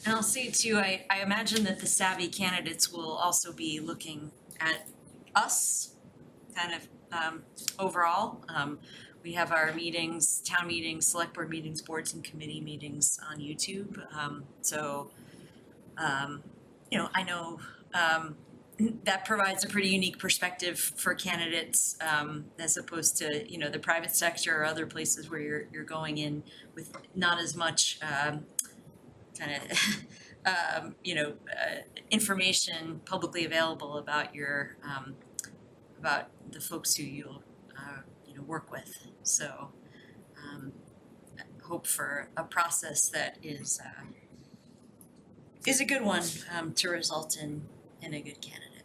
And I'll say too, I imagine that the savvy candidates will also be looking at us kind of overall. We have our meetings, town meetings, select board meetings, boards and committee meetings on YouTube. I know that provides a pretty unique perspective for candidates as opposed to, the private sector or other places where you're going in with not as much information publicly available about your about the folks who you'll work with. So hope for a process that is a good one to result in a good candidate.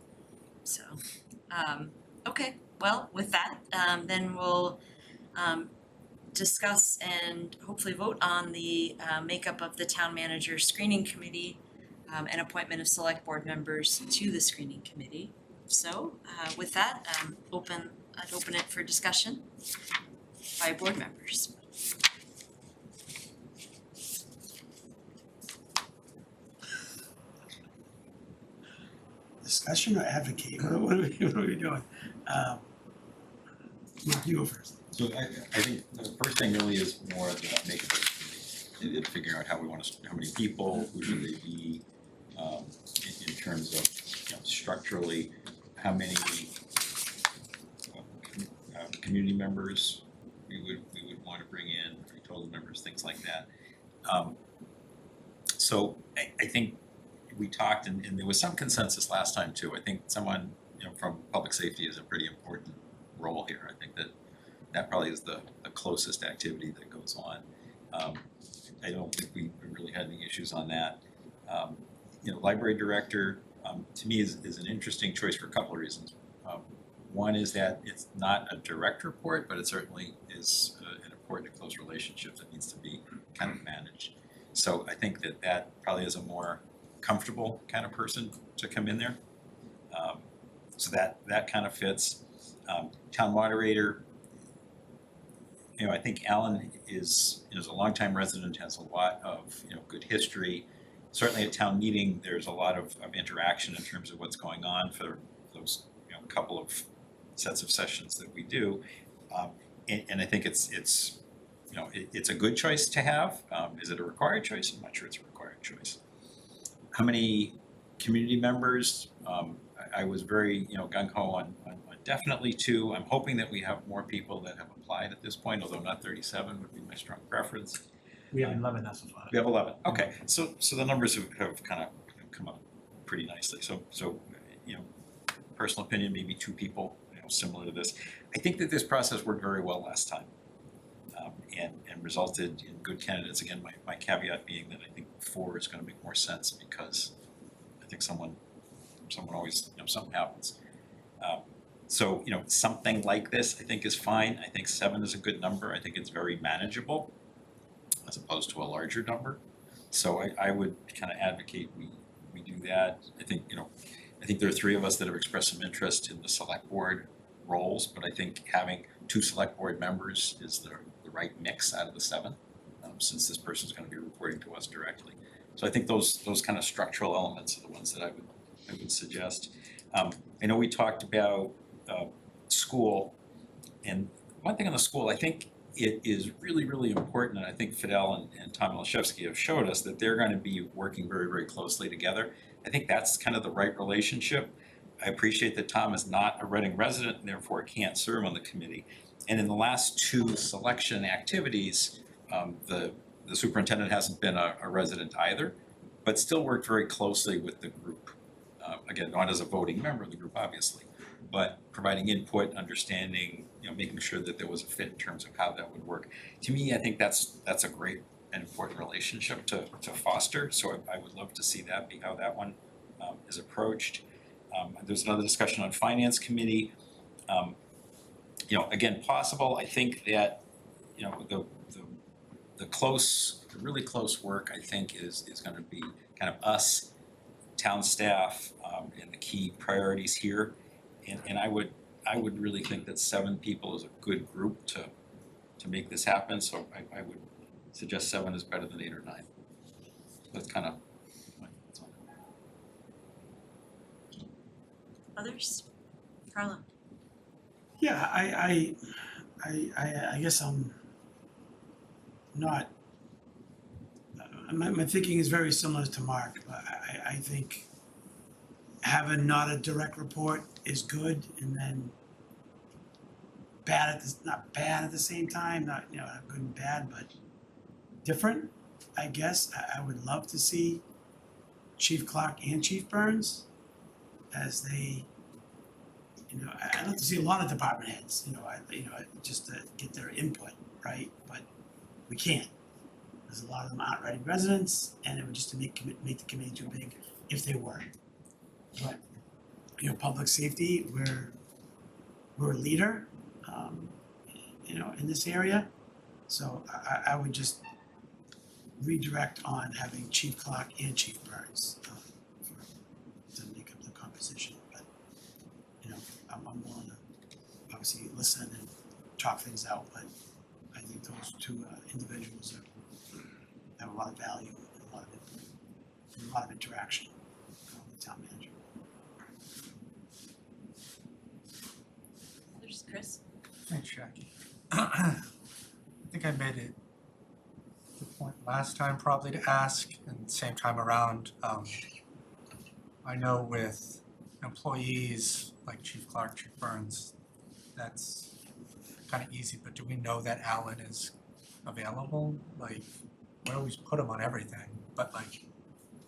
So okay, well, with that, then we'll discuss and hopefully vote on the makeup of the town manager screening committee and appointment of select board members to the screening committee. So with that, I'd open it for discussion by board members. Discussion or advocate? What are we doing? Mark, you go first. So I think the first thing really is more the makeup of the committee, and figuring out how many people, who should they be, in terms of, structurally, how many community members we would want to bring in, or total members, things like that. So I think we talked, and there was some consensus last time too. I think someone, from public safety is a pretty important role here. I think that probably is the closest activity that goes on. I don't think we really had any issues on that. Library director, to me is an interesting choice for a couple of reasons. One is that it's not a direct report, but it certainly is an important and close relationship that needs to be kind of managed. So I think that probably is a more comfortable kind of person to come in there. So that kind of fits. Town moderator, I think Alan is a longtime resident, has a lot of good history. Certainly at town meeting, there's a lot of interaction in terms of what's going on for those couple of sets of sessions that we do. And I think it's a good choice to have. Is it a required choice? I'm not sure it's a required choice. How many community members? I was very gung-ho on definitely 2. I'm hoping that we have more people that have applied at this point, although not 37 would be my strong preference. We have 11 as of far. We have 11. Okay, so the numbers have kind of come up pretty nicely. So personal opinion, maybe 2 people, similar to this. I think that this process worked very well last time, and resulted in good candidates. Again, my caveat being that I think 4 is going to make more sense because I think someone always something happens. So something like this I think is fine. I think 7 is a good number. I think it's very manageable as opposed to a larger number. So I would kind of advocate we do that. I think there are 3 of us that have expressed some interest in the select board roles, but I think having 2 select board members is the right mix out of the 7, since this person's going to be reporting to us directly. So I think those kind of structural elements are the ones that I would suggest. I know we talked about school, and one thing on the school, I think it is really, really important, and I think Fidel and Tom Olszewski have showed us that they're going to be working very, very closely together. I think that's kind of the right relationship. I appreciate that Tom is not a Reading resident and therefore can't serve on the committee. And in the last 2 selection activities, the superintendent hasn't been a resident either, but still worked very closely with the group. Again, not as a voting member of the group, obviously, but providing input, understanding, making sure that there was a fit in terms of how that would work. To me, I think that's a great and important relationship to foster. So I would love to see that be how that one is approached. There's another discussion on finance committee. You know, again, possible, I think that, you know, the really close work, I think, is gonna be kind of us, town staff, and the key priorities here. And I would really think that 7 people is a good group to make this happen, so I would suggest 7 is better than 8 or 9. That's kind of my thoughts on it. Others? Carla? Yeah, I guess I'm not, my thinking is very similar to Mark. I think having not a direct report is good, and then not bad at the same time, not, you know, not good and bad, but different, I guess. I would love to see Chief Clark and Chief Burns as they, you know, I'd love to see a lot of department heads, just to get their input, right? But we can't. There's a lot of them aren't Reading residents, and it would just make the committee too big if they were. But, you know, public safety, we're a leader, in this area. So I would just redirect on having Chief Clark and Chief Burns to make up the composition. But, you know, I'm willing to obviously listen and talk things out, but I think those two individuals have a lot of value and a lot of interaction with the town manager. Others? Chris? Thanks, Jackie. I think I made it the point last time probably to ask, and same time around. I know with employees like Chief Clark, Chief Burns, that's kind of easy, but do we know that Alan is available? Like, we always put him on everything, but like,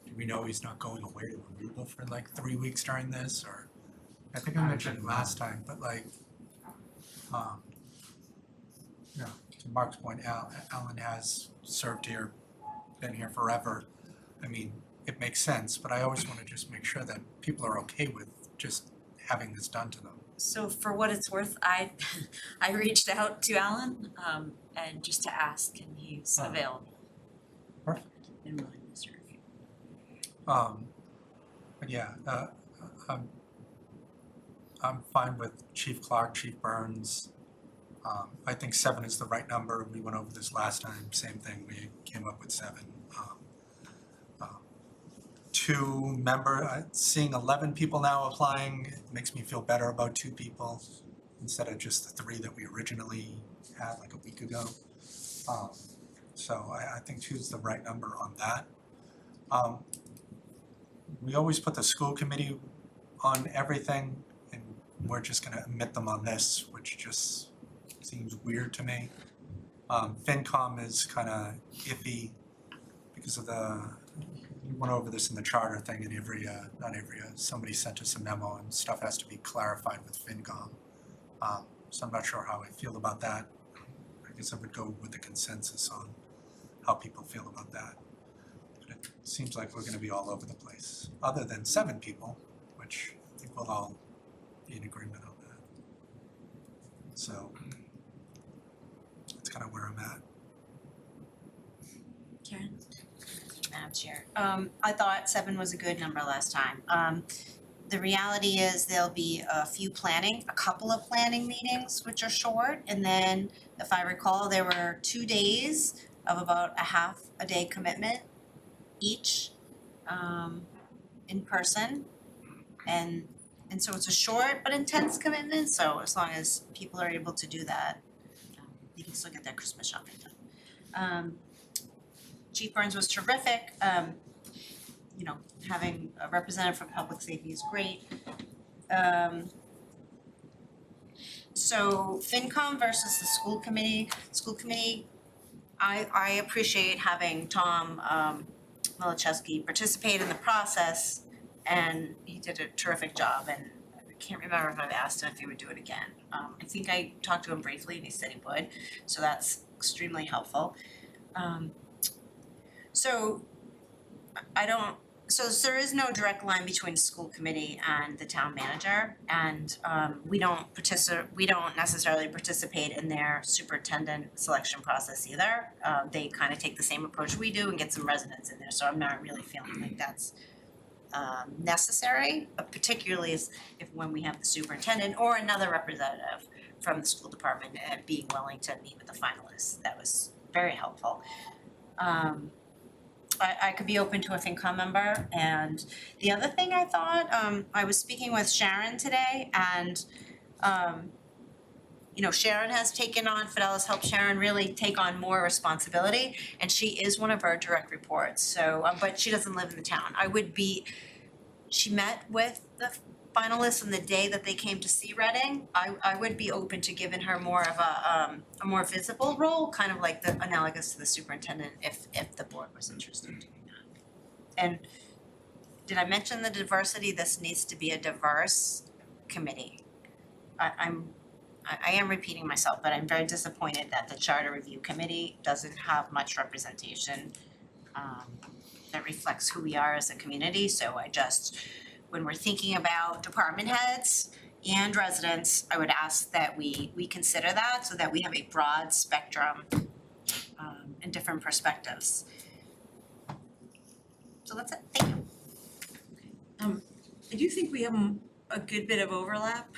do we know he's not going away to Aruba for like 3 weeks during this, or? I think I mentioned it last time, but like, to Mark's point, Alan has served here, been here forever. I mean, it makes sense, but I always want to just make sure that people are okay with just having this done to them. So for what it's worth, I reached out to Alan, and just to ask, and he's available. Perfect. And willing to serve you. But yeah, I'm fine with Chief Clark, Chief Burns. I think 7 is the right number. We went over this last time, same thing, we came up with 7. 2 member, seeing 11 people now applying, it makes me feel better about 2 people instead of just the 3 that we originally had like a week ago. So I think 2 is the right number on that. We always put the school committee on everything, and we're just gonna omit them on this, which just seems weird to me. FinCom is kinda iffy because of we went over this in the charter thing, and somebody sent us a memo and stuff has to be clarified with FinCom. So I'm not sure how I feel about that. I guess I would go with the consensus on how people feel about that. But it seems like we're gonna be all over the place, other than 7 people, which I think we'll all be in agreement on that. So that's kind of where I'm at. Karen? Madam Chair. I thought 7 was a good number last time. The reality is there'll be a couple of planning meetings which are short, and then if I recall, there were 2 days of about a half a day commitment each, in person. And so it's a short but intense commitment, so as long as people are able to do that, you can still get their Christmas shopping done. Chief Burns was terrific. Having a representative from public safety is great. So FinCom versus the school committee. I appreciate having Tom Malachewski participate in the process, and he did a terrific job, and I can't remember if I've asked him if he would do it again. I think I talked to him briefly and he said he would, so that's extremely helpful. So So there is no direct line between the school committee and the town manager, and we don't necessarily participate in their superintendent selection process either. They kind of take the same approach we do and get some residents in there, so I'm not really feeling like that's necessary, particularly if when we have the superintendent or another representative from the school department being willing to meet with the finalists. That was very helpful. I could be open to a FinCom member, and the other thing I thought, I was speaking with Sharon today, and you know, Sharon has taken on, Fidelis helped Sharon really take on more responsibility, and she is one of our direct reports, so, but she doesn't live in the town. She met with the finalists on the day that they came to see Reading. I would be open to giving her more of a more visible role, kind of like the analogous to the superintendent, if the board was interested in doing that. And did I mention the diversity? This needs to be a diverse committee. I am repeating myself, but I'm very disappointed that the Charter Review Committee doesn't have much representation that reflects who we are as a community. So when we're thinking about department heads and residents, I would ask that we consider that so that we have a broad spectrum and different perspectives. So that's it, thank you. I do think we have a good bit of overlap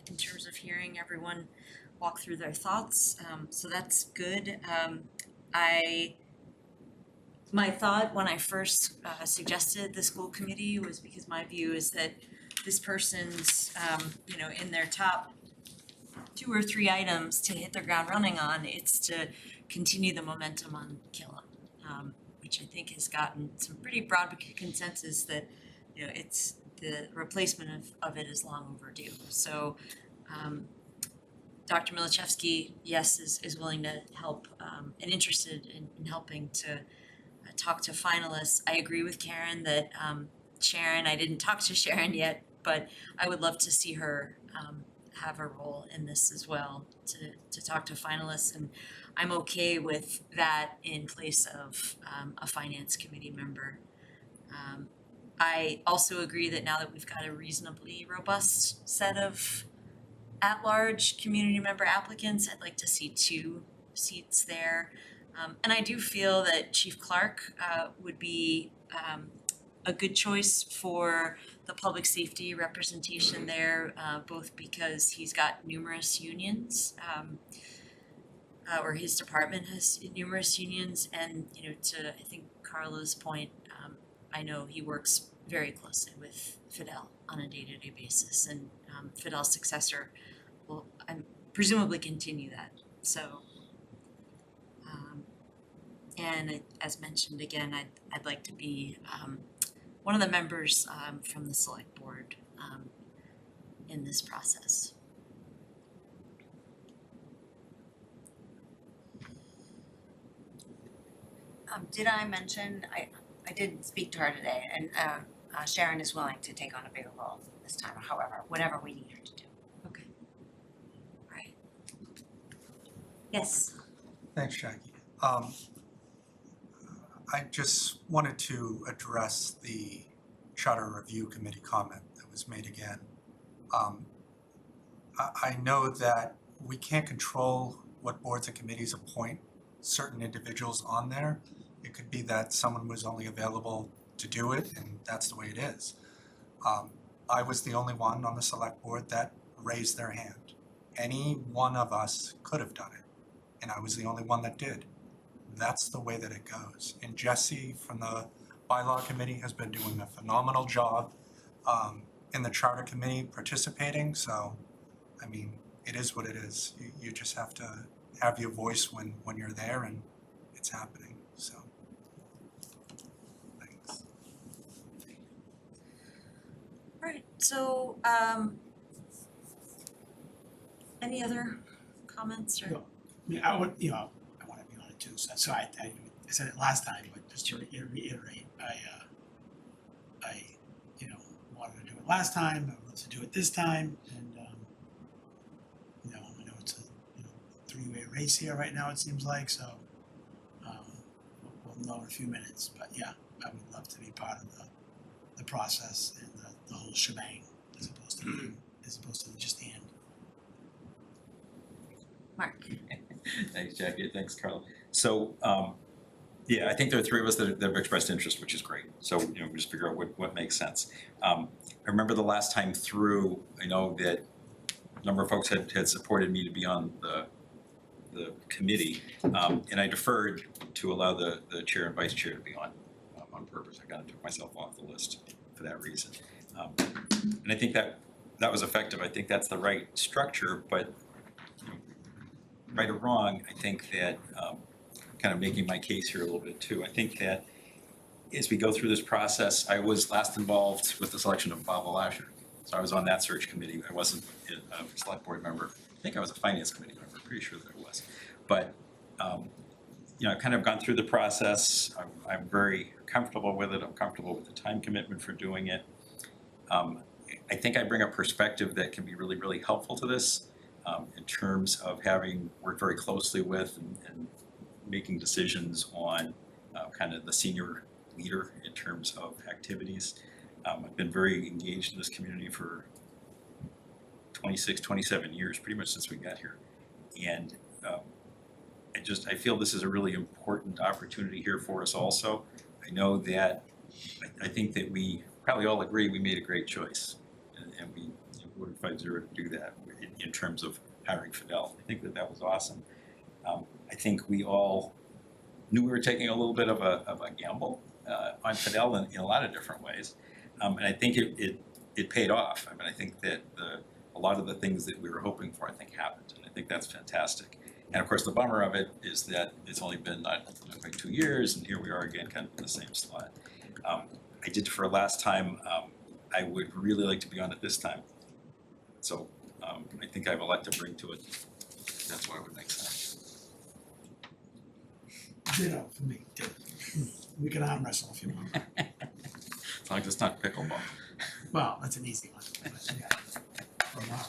in terms of hearing everyone walk through their thoughts, so that's good. My thought when I first suggested the school committee was because my view is that this person's, in their top 2 or 3 items to hit the ground running on, it's to continue the momentum on Killam, which I think has gotten some pretty broad consensus that, it's the replacement of it is long overdue. So Dr. Milichevsky, yes, is willing to help and interested in helping to talk to finalists. I agree with Karen that Sharon, I didn't talk to Sharon yet, but I would love to see her have a role in this as well, to talk to finalists, and I'm okay with that in place of a finance committee member. I also agree that now that we've got a reasonably robust set of at-large community member applicants, I'd like to see 2 seats there. And I do feel that Chief Clark would be a good choice for the public safety representation there, both because he's got numerous unions, or his department has numerous unions, and to I think Carla's point, I know he works very closely with Fidel on a day-to-day basis, and Fidel's successor will presumably continue that. So. And as mentioned again, I'd like to be one of the members from the select board in this process. Did I mention, I did speak to her today, and Sharon is willing to take on a bigger role this time, however, whatever we need her to do. Okay. All right. Yes. Thanks, Jackie. I just wanted to address the Charter Review Committee comment that was made again. I know that we can't control what boards and committees appoint certain individuals on there. It could be that someone was only available to do it, and that's the way it is. I was the only one on the select board that raised their hand. Any one of us could have done it, and I was the only one that did. That's the way that it goes. And Jesse from the bylaw committee has been doing a phenomenal job in the charter committee participating. So, I mean, it is what it is. You just have to have your voice when you're there, and it's happening. So, thanks. All right. So, any other comments or? Yeah. I mean, I would, I want to be on it too. So I said it last time, but just to reiterate, I wanted to do it last time. I wanted to do it this time, and I know it's a 3-way race here right now. It seems like so. We'll know in a few minutes, but yeah, I would love to be part of the process and the whole shebang as opposed to just the end. Mark? Thanks, Jackie, thanks, Carla. So, yeah, I think there are three of us that have expressed interest, which is great. So, we just figure out what makes sense. I remember the last time through, I know that a number of folks had supported me to be on the committee, and I deferred to allow the chair and vice chair to be on purpose. I kind of took myself off the list for that reason. And I think that was effective. I think that's the right structure, but right or wrong, I think that, kind of making my case here a little bit too, I think that as we go through this process, I was last involved with the selection of Bob Lasher. So I was on that search committee. I wasn't a select board member. I think I was a finance committee member, pretty sure that I was. But, I've kind of gone through the process. I'm very comfortable with it. I'm comfortable with the time commitment for doing it. I think I bring a perspective that can be really, really helpful to this in terms of having worked very closely with and making decisions on kind of the senior leader in terms of activities. I've been very engaged in this community for 26, 27 years, pretty much since we got here. And I feel this is a really important opportunity here for us also. I know that, I think that we probably all agree we made a great choice. And we voted 5-0 to do that in terms of hiring Fidel. I think that was awesome. I think we all knew we were taking a little bit of a gamble on Fidel in a lot of different ways. And I think it paid off. I mean, I think that a lot of the things that we were hoping for, I think, happened. And I think that's fantastic. And of course, the bummer of it is that it's only been not quite 2 years, and here we are again, kind of in the same slot. I did for last time. I would really like to be on it this time. So I think I have a lot to bring to it. That's why it would make sense. Ditto for me, ditto. We can arm wrestle if you want. As long as it's not pickleball. Well, that's an easy one. But, yeah. Oh, wow.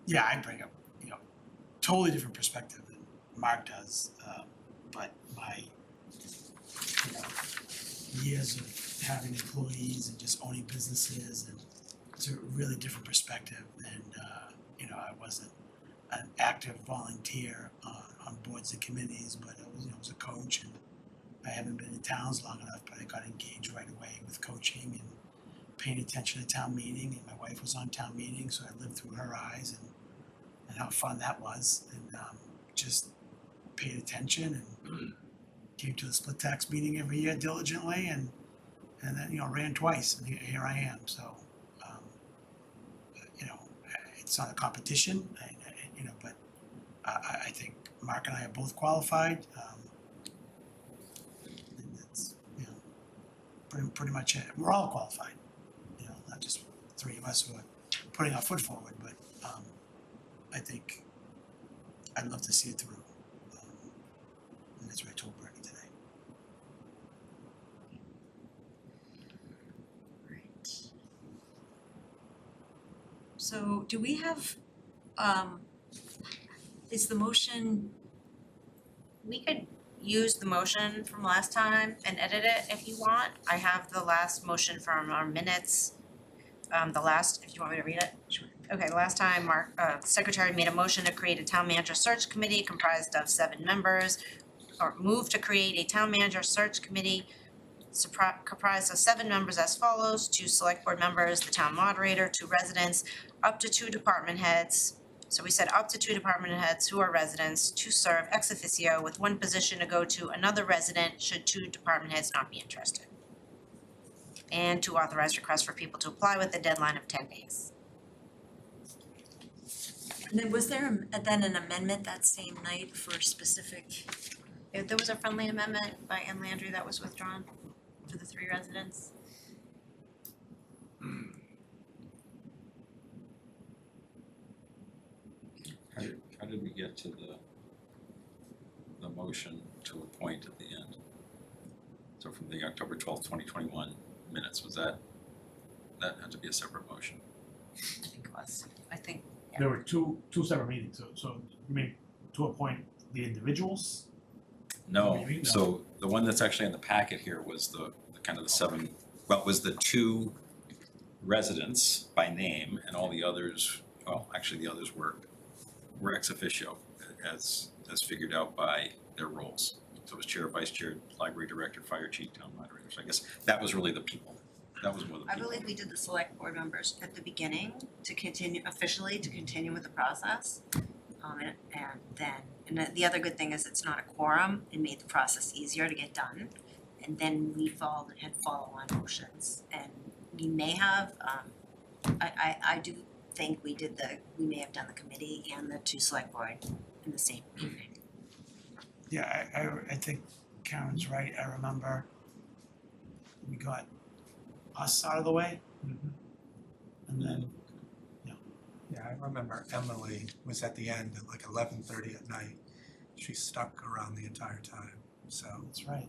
Yeah, I bring up, totally different perspective than Mark does, but my, years of having employees and just owning businesses, and it's a really different perspective. And I wasn't an active volunteer on boards and committees, but I was a coach, and I haven't been in towns long enough, but I got engaged right away with coaching and paying attention to town meeting. And my wife was on town meeting, so I lived through her eyes and how fun that was, and just paid attention and came to the split tax meeting every year diligently, and then ran twice, and here I am. So it's not a competition, but I think Mark and I are both qualified. And that's pretty much it. We're all qualified, not just three of us who are putting our foot forward, but I think I'd love to see it through. And that's what I told Bernie today. Great. So do we have, is the motion, We could use the motion from last time and edit it if you want. I have the last motion from our minutes. If you want me to read it? Sure. Okay, the last time the secretary made a motion to create a town manager search committee comprised of 7 members, or move to create a town manager search committee comprised of 7 members as follows: 2 select board members, the town moderator, 2 residents, up to 2 department heads. So we said up to 2 department heads who are residents to serve ex officio with 1 position to go to another resident should 2 department heads not be interested. And to authorize requests for people to apply with a deadline of 10 days. and then was there then an amendment that same night for specific? There was a friendly amendment by Ann Landry that was withdrawn for the 3 residents. How did we get to the motion to appoint at the end? So from the October 12th, 2021 minutes, that had to be a separate motion? I think it was. There were two separate meetings, so you mean to appoint the individuals? No, so the one that's actually in the packet here was the kind of the seven, well, it was the two residents by name and all the others, well, actually the others were ex officio as figured out by their roles. So it was chair, vice chair, library director, fire chief, town moderator. So I guess that was really the people. That was more the I people. believe we did the select board members at the beginning to continue with the process. And the other good thing is it's not a quorum, it made the process easier to get done. And then we had follow-on motions, and we may have, I do think we may have done the committee and the two select board in the same evening. Yeah, I think Karen's right. I remember we got us out of the way. And then, Yeah, I remember Emily was at the end at like 11:30 at night. She stuck around the entire time, so. that's right.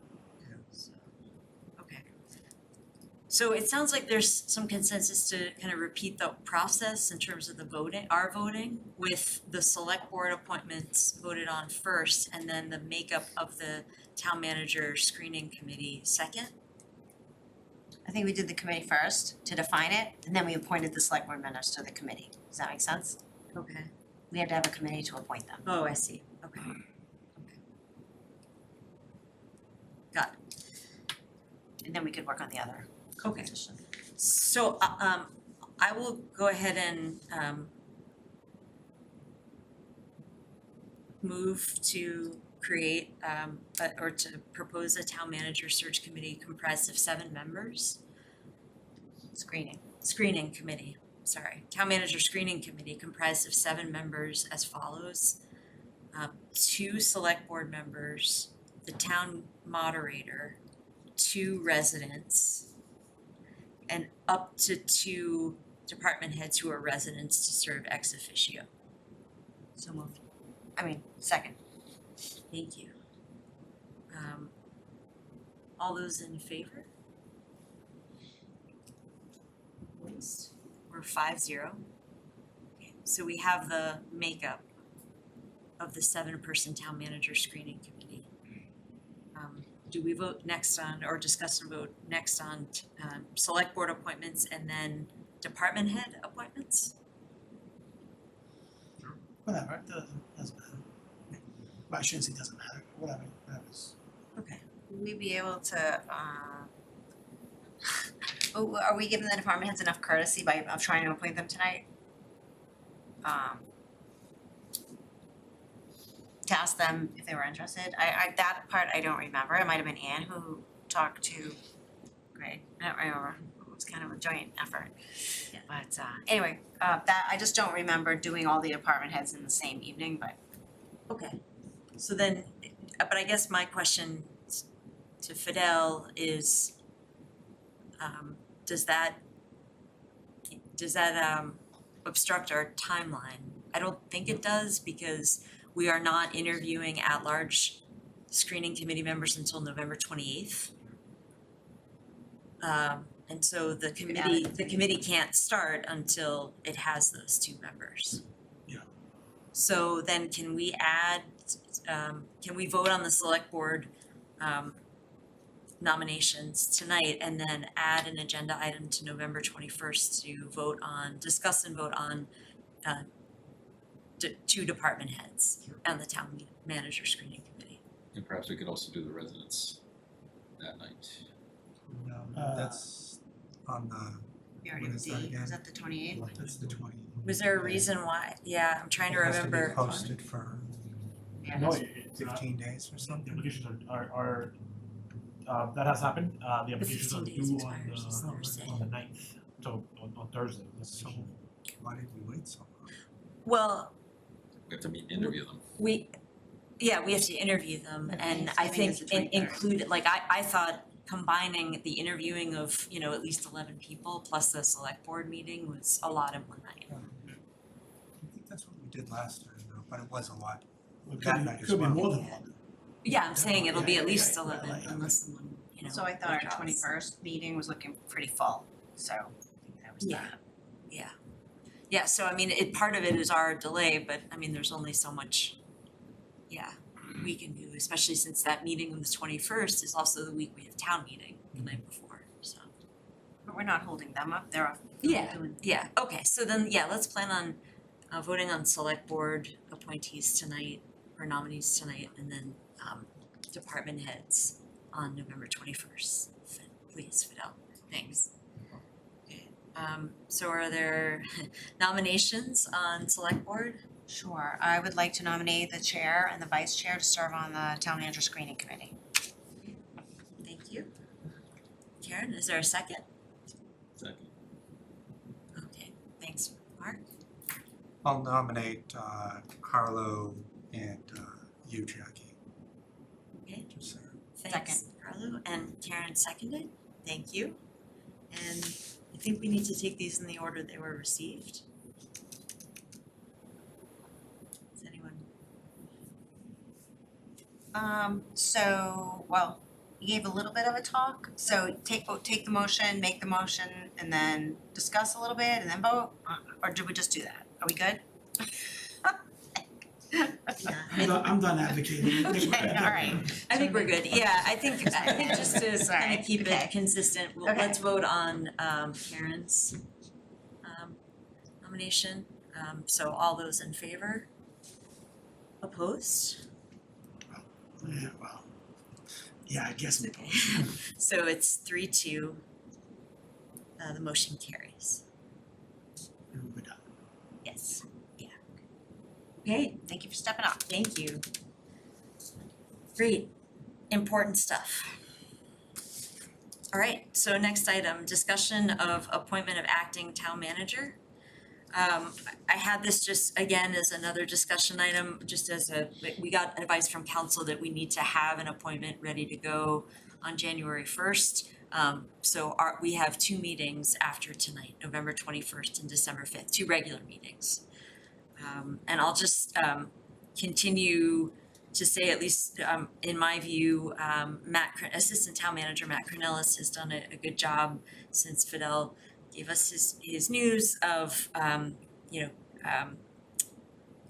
Okay. So it sounds like there's some consensus to kind of repeat the process in terms of the voting, our voting, with the select board appointments voted on first, and then the makeup of the town manager screening committee second. I think we did the committee first to define it, and then we appointed the select board members to the committee. Does that make sense? Okay. We had to have a committee to appoint them. Oh, I see. Okay. Got it. And then we could work on the other Okay. position. So, I will go ahead and, move to create, or to propose a town manager search committee comprised of 7 members. Screening committee, sorry. Town manager screening committee comprised of 7 members as follows. 2 select board members, the town moderator, 2 residents, and up to 2 department heads who are residents to serve ex officio. So moved. Second. Thank you. All those in favor? Opposed? We're 5-0. Okay, so we have the makeup of the 7-person town manager screening committee. Do we vote next on, or discuss and vote next on, select board appointments and then department head appointments? Whatever, it doesn't matter. Well, I shouldn't say doesn't matter, whatever's. Okay. Will we be able to, are we giving the department heads enough courtesy of trying to appoint them tonight? To ask them if they were interested. That part I don't remember. It might have been Anne who talked to Greg. I don't remember. It was kind of a joint effort. Yeah. But anyway, that, I just don't remember doing all the department heads in the same evening, but Okay, so then, but I guess my question to Fidel is, does that obstruct our timeline? I don't think it does, because we are not interviewing at-large screening committee members until November 28th. And so the committee can't start until it has those 2 members. Yeah. So then can we add, can we vote on the select board nominations tonight and then add an agenda item to November 21st to discuss and vote on 2 department heads on the town manager screening committee? And perhaps we could also do the residents that night. No, that's on the, we already When is that did. again? Was that the 28th? that's the 20. Was there a reason why? Yeah, I'm trying to It has remember. be posted for Yeah. No, that's- it's 15 days or the something. applications are that has happened. The applications are 15 days due expires this Thursday. on the 9th, so on Thursday. the So application. why did we wait so long? Well, We have to meet and interview them. we have to interview them, and I Thanksgiving is think the 23rd. include, like, I thought combining the interviewing of, at least 11 people plus the select board meeting was a lot in one night. I think that's what we did last time though, but it was a lot. It That could night be, as could be well. more than one. Yeah, I'm saying it'll be at least Right, 11 right, right. unless someone, So I thought our withdraws. 21st meeting was looking pretty full, so I think that was Yeah. that. Yeah, so I mean, part of it is our delay, but I mean, there's only so much, we can do, especially since that meeting on the 21st is also the week we have town meeting the night before, so. But we're not holding them up, they're off. Yeah, okay, so then, yeah, let's plan on voting on select board appointees tonight, or nominees tonight, and then department heads on November 21st. Please, Fidel, thanks. Okay, so are there nominations on select board? Sure, I would like to nominate the chair and the vice chair to serve on the town manager screening committee. Thank you. Karen, is there a second? Second. Okay, thanks, Mark. I'll nominate Carlo and you, Jackie. Okay. to serve. Thanks, Carlo, and Karen seconded, thank you. And I think we need to take these in the order they were received. Does anyone? Well, you gave a little bit of a talk, so take the motion, make the motion, and then discuss a little bit and then vote, or did we just do that? Are we good? I'm done advocating. I think we're Okay, good. all right. I think we're good, yeah, I think just to Sorry, kind of keep okay. it consistent, Okay. let's vote on Karen's nomination. So all those in favor? Opposed? Yeah, well, yeah, I guess. Okay, so it's 3-2. The motion carries, We're done. yes, yeah. Okay, Thank you for stepping up. thank you. Great, important stuff. All right, so next item, discussion of appointment of acting town manager. I had this just again as another discussion item, just as we got advice from council that we need to have an appointment ready to go on January 1st. So we have 2 meetings after tonight, November 21st and December 5th, 2 regular meetings. And I'll just continue to say, at least in my view, Assistant Town Manager Matt Cornelis has done a good job since Fidel gave us his news of kind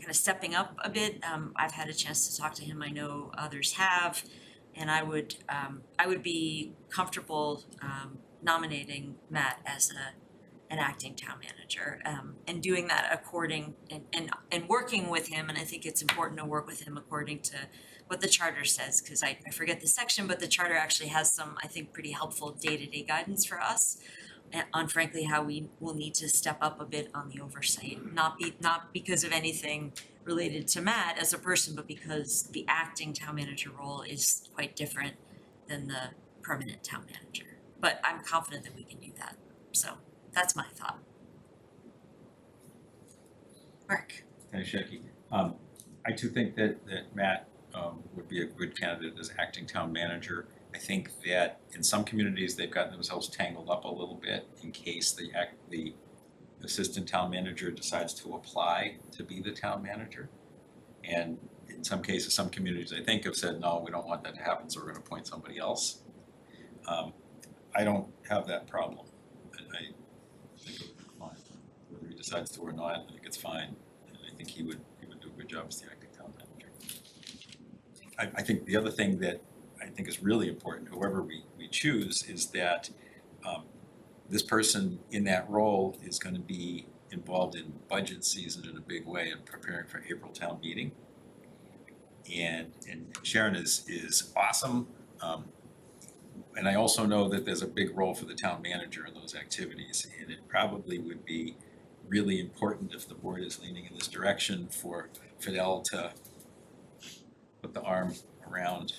of stepping up a bit. I've had a chance to talk to him, I know others have, and I would be comfortable nominating Matt as an acting town manager, and doing that according and working with him, and I think it's important to work with him according to what the charter says, because I forget the section, but the charter actually has some, I think, pretty helpful day-to-day guidance for us on frankly how we will need to step up a bit on the oversight, not because of anything related to Matt as a person, but because the acting town manager role is quite different than the permanent town manager. But I'm confident that we can do that, so that's my thought. Mark? Thanks, Jackie. I too think that Matt would be a good candidate as acting town manager. I think that in some communities, they've gotten themselves tangled up a little bit in case the assistant town manager decides to apply to be the town manager. And in some cases, some communities, I think, have said, no, we don't want that to happen, so we're gonna appoint somebody else. I don't have that problem. I think it would be fine, whether he decides to or not, I think it's fine. And I think he would do a good job as the acting town manager. I think the other thing that I think is really important, whoever we choose, is that this person in that role is gonna be involved in budget season in a big way and preparing for April town meeting. And Sharon is awesome. And I also know that there's a big role for the town manager in those activities, and it probably would be really important if the board is leaning in this direction for Fidel to put the arm around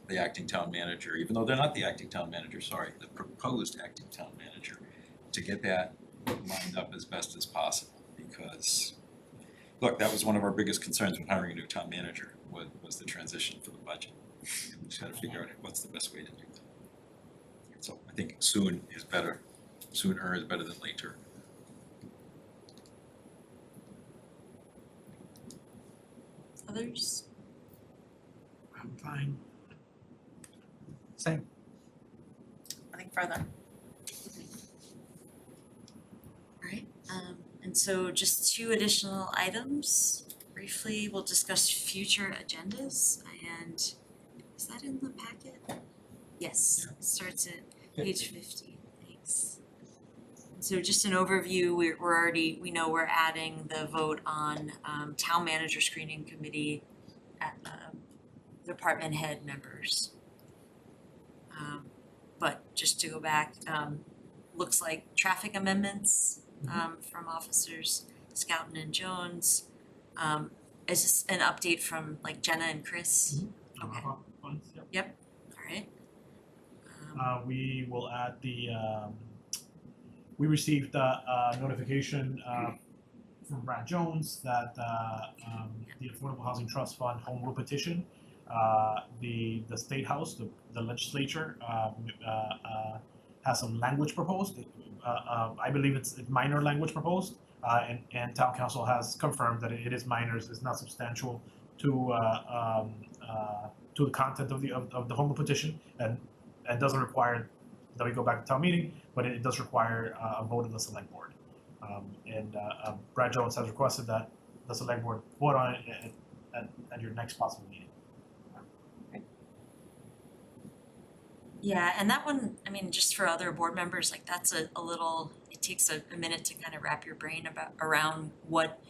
the acting town manager, even though they're not the acting town manager, the proposed acting town manager, to get that lined up as best as possible. Because, look, that was one of our biggest concerns when hiring a new town manager, was the transition for the budget. We just gotta figure out what's the best way to do that. So I think soon is better, sooner is better than later. Others? I'm fine. Same. Nothing further. Alright, and so just 2 additional items for briefly, we'll discuss future agendas, and is that in the packet? Yes, it starts at page 50, thanks. So just an overview, we know we're adding the vote on town manager screening committee at department head members. But just to go back, looks like traffic amendments from officers Scouten and Jones. Is this an update from like Jenna and Chris? Okay, Yep. alright. We will add we received a notification from Brad Jones that the Affordable Housing Trust Fund home rule petition, the State House, the legislature has some language proposed. I believe it's minor language proposed, and town council has confirmed that it is minor, it's not substantial to the content of the home rule petition, and doesn't require that we go back to town meeting, but it does require a vote of the select board. Brad Jones has requested that the select board vote on it at your next possible meeting. Yeah, and that one, I mean, just for other board members, like that's a little, it takes a minute to kind of wrap your brain around what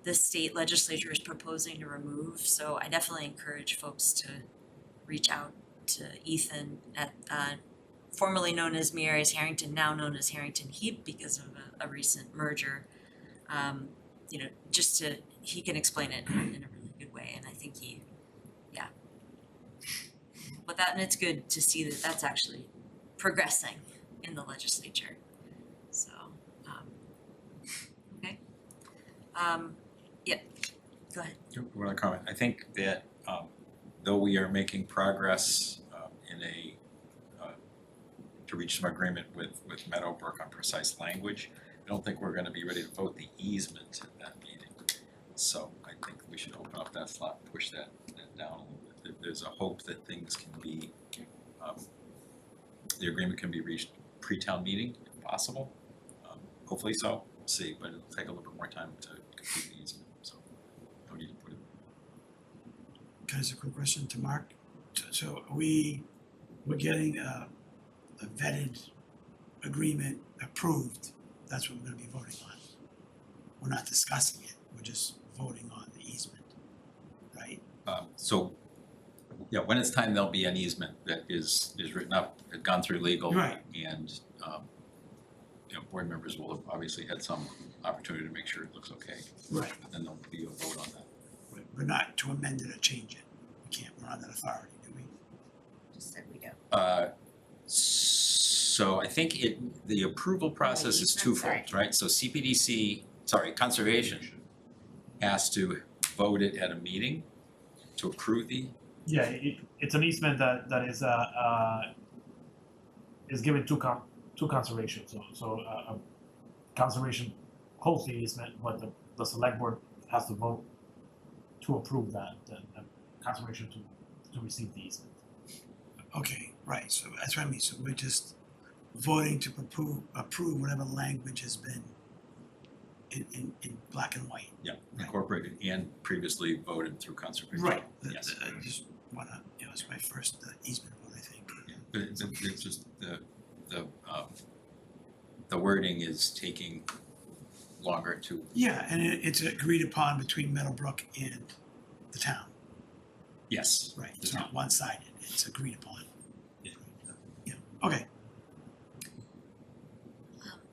the state legislature is proposing to remove. So I definitely encourage folks to reach out to Ethan at formerly known as Mieres Harrington, now known as Harrington Heap because of a recent merger. Just he can explain it in a really good way, and I think but and it's good to see that that's actually progressing in the legislature. So, okay. Yeah, go ahead. One comment. I think that though we are making progress to reach some agreement with Meadowbrook on precise language, I don't think we're gonna be ready to vote the easement at that meeting. So I think we should open up that slot, push that down a little bit. There's a hope that things can be, the agreement can be reached pre-town meeting if possible. Hopefully so, we'll see, but it'll take a little bit more time to complete the easement, so no need to put it. Can I ask a quick question to Mark? So we're getting a vetted agreement approved, that's what we're gonna be voting on. We're not discussing it, we're just voting on the easement, right? Yeah, when it's time, there'll be an easement that is written up, had gone through legal. Right. And, board members will have obviously had some opportunity to make sure it looks okay. Right. But then there'll be a vote on that. We're not to amend it or change it, we can't, we're on that authority, do we? Just said we do. So I think the approval process is easement, twofold, right? So Conservation has to vote it at a meeting to approve the. Yeah, it's an easement that is given to conservation. So conservation holds the easement, but the select board has to vote to approve that, the conservation to receive the easement. Okay, right, so that's what I mean, so we're just voting to approve whatever language has been in black and white. Yeah, incorporated and previously voted through conservation. Right, Yes. I just wanna, it's my first easement vote, I think. Yeah, but it's just the wording is taking longer to. Yeah, and it's agreed upon between Meadowbrook and the town, Yes. right, it's not one-sided, it's agreed upon. Yeah. Yeah, okay.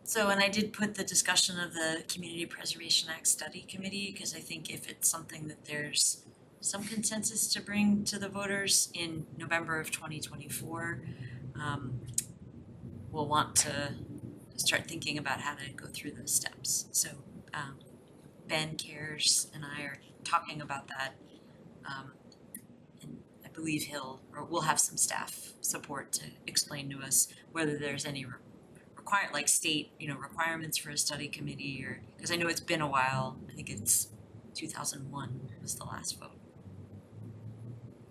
So, and I did put the discussion of the Community Preservation Act Study Committee, because I think if it's something that there's some consensus to bring to the voters in November of 2024, we'll want to start thinking about how to go through those steps. So, Ben Cares and I are talking about that, and I believe we'll have some staff support to explain to us whether there's any state, requirements for a study committee, or, because I know it's been a while, I think it's 2001 was the last vote.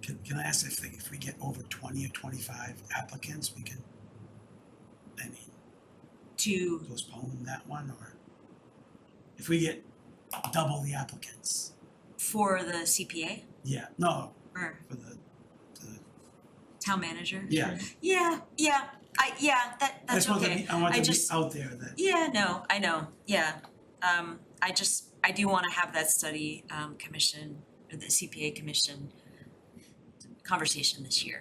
Can I ask if we get over 20 or 25 applicants, we can, To, postpone that one, or if we get double the applicants? For the CPA Yeah, no, or for the, town manager? yeah. That's I just want to okay. be, I want I to be just- out there that, Yeah, no, I know, yeah. I do wanna have that study commission, or the CPA commission conversation this year.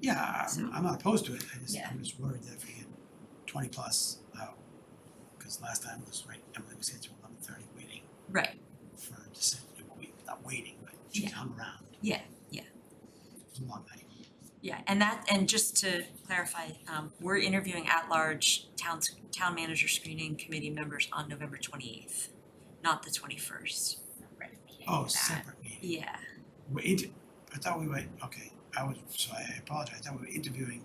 yeah, I'm not opposed to it, Yeah. I'm just worried that if we get 20 plus out, because last time was right, Emily was here till 11:30 waiting Right, for a decision, not waiting, but she Yeah. hung around. yeah. It was a long night. Yeah, and just to clarify, we're interviewing at-large town manager screening committee members on November 28th, not the 21st. Oh, separate meeting. Yeah, I thought we were, okay, I apologize, I thought we were interviewing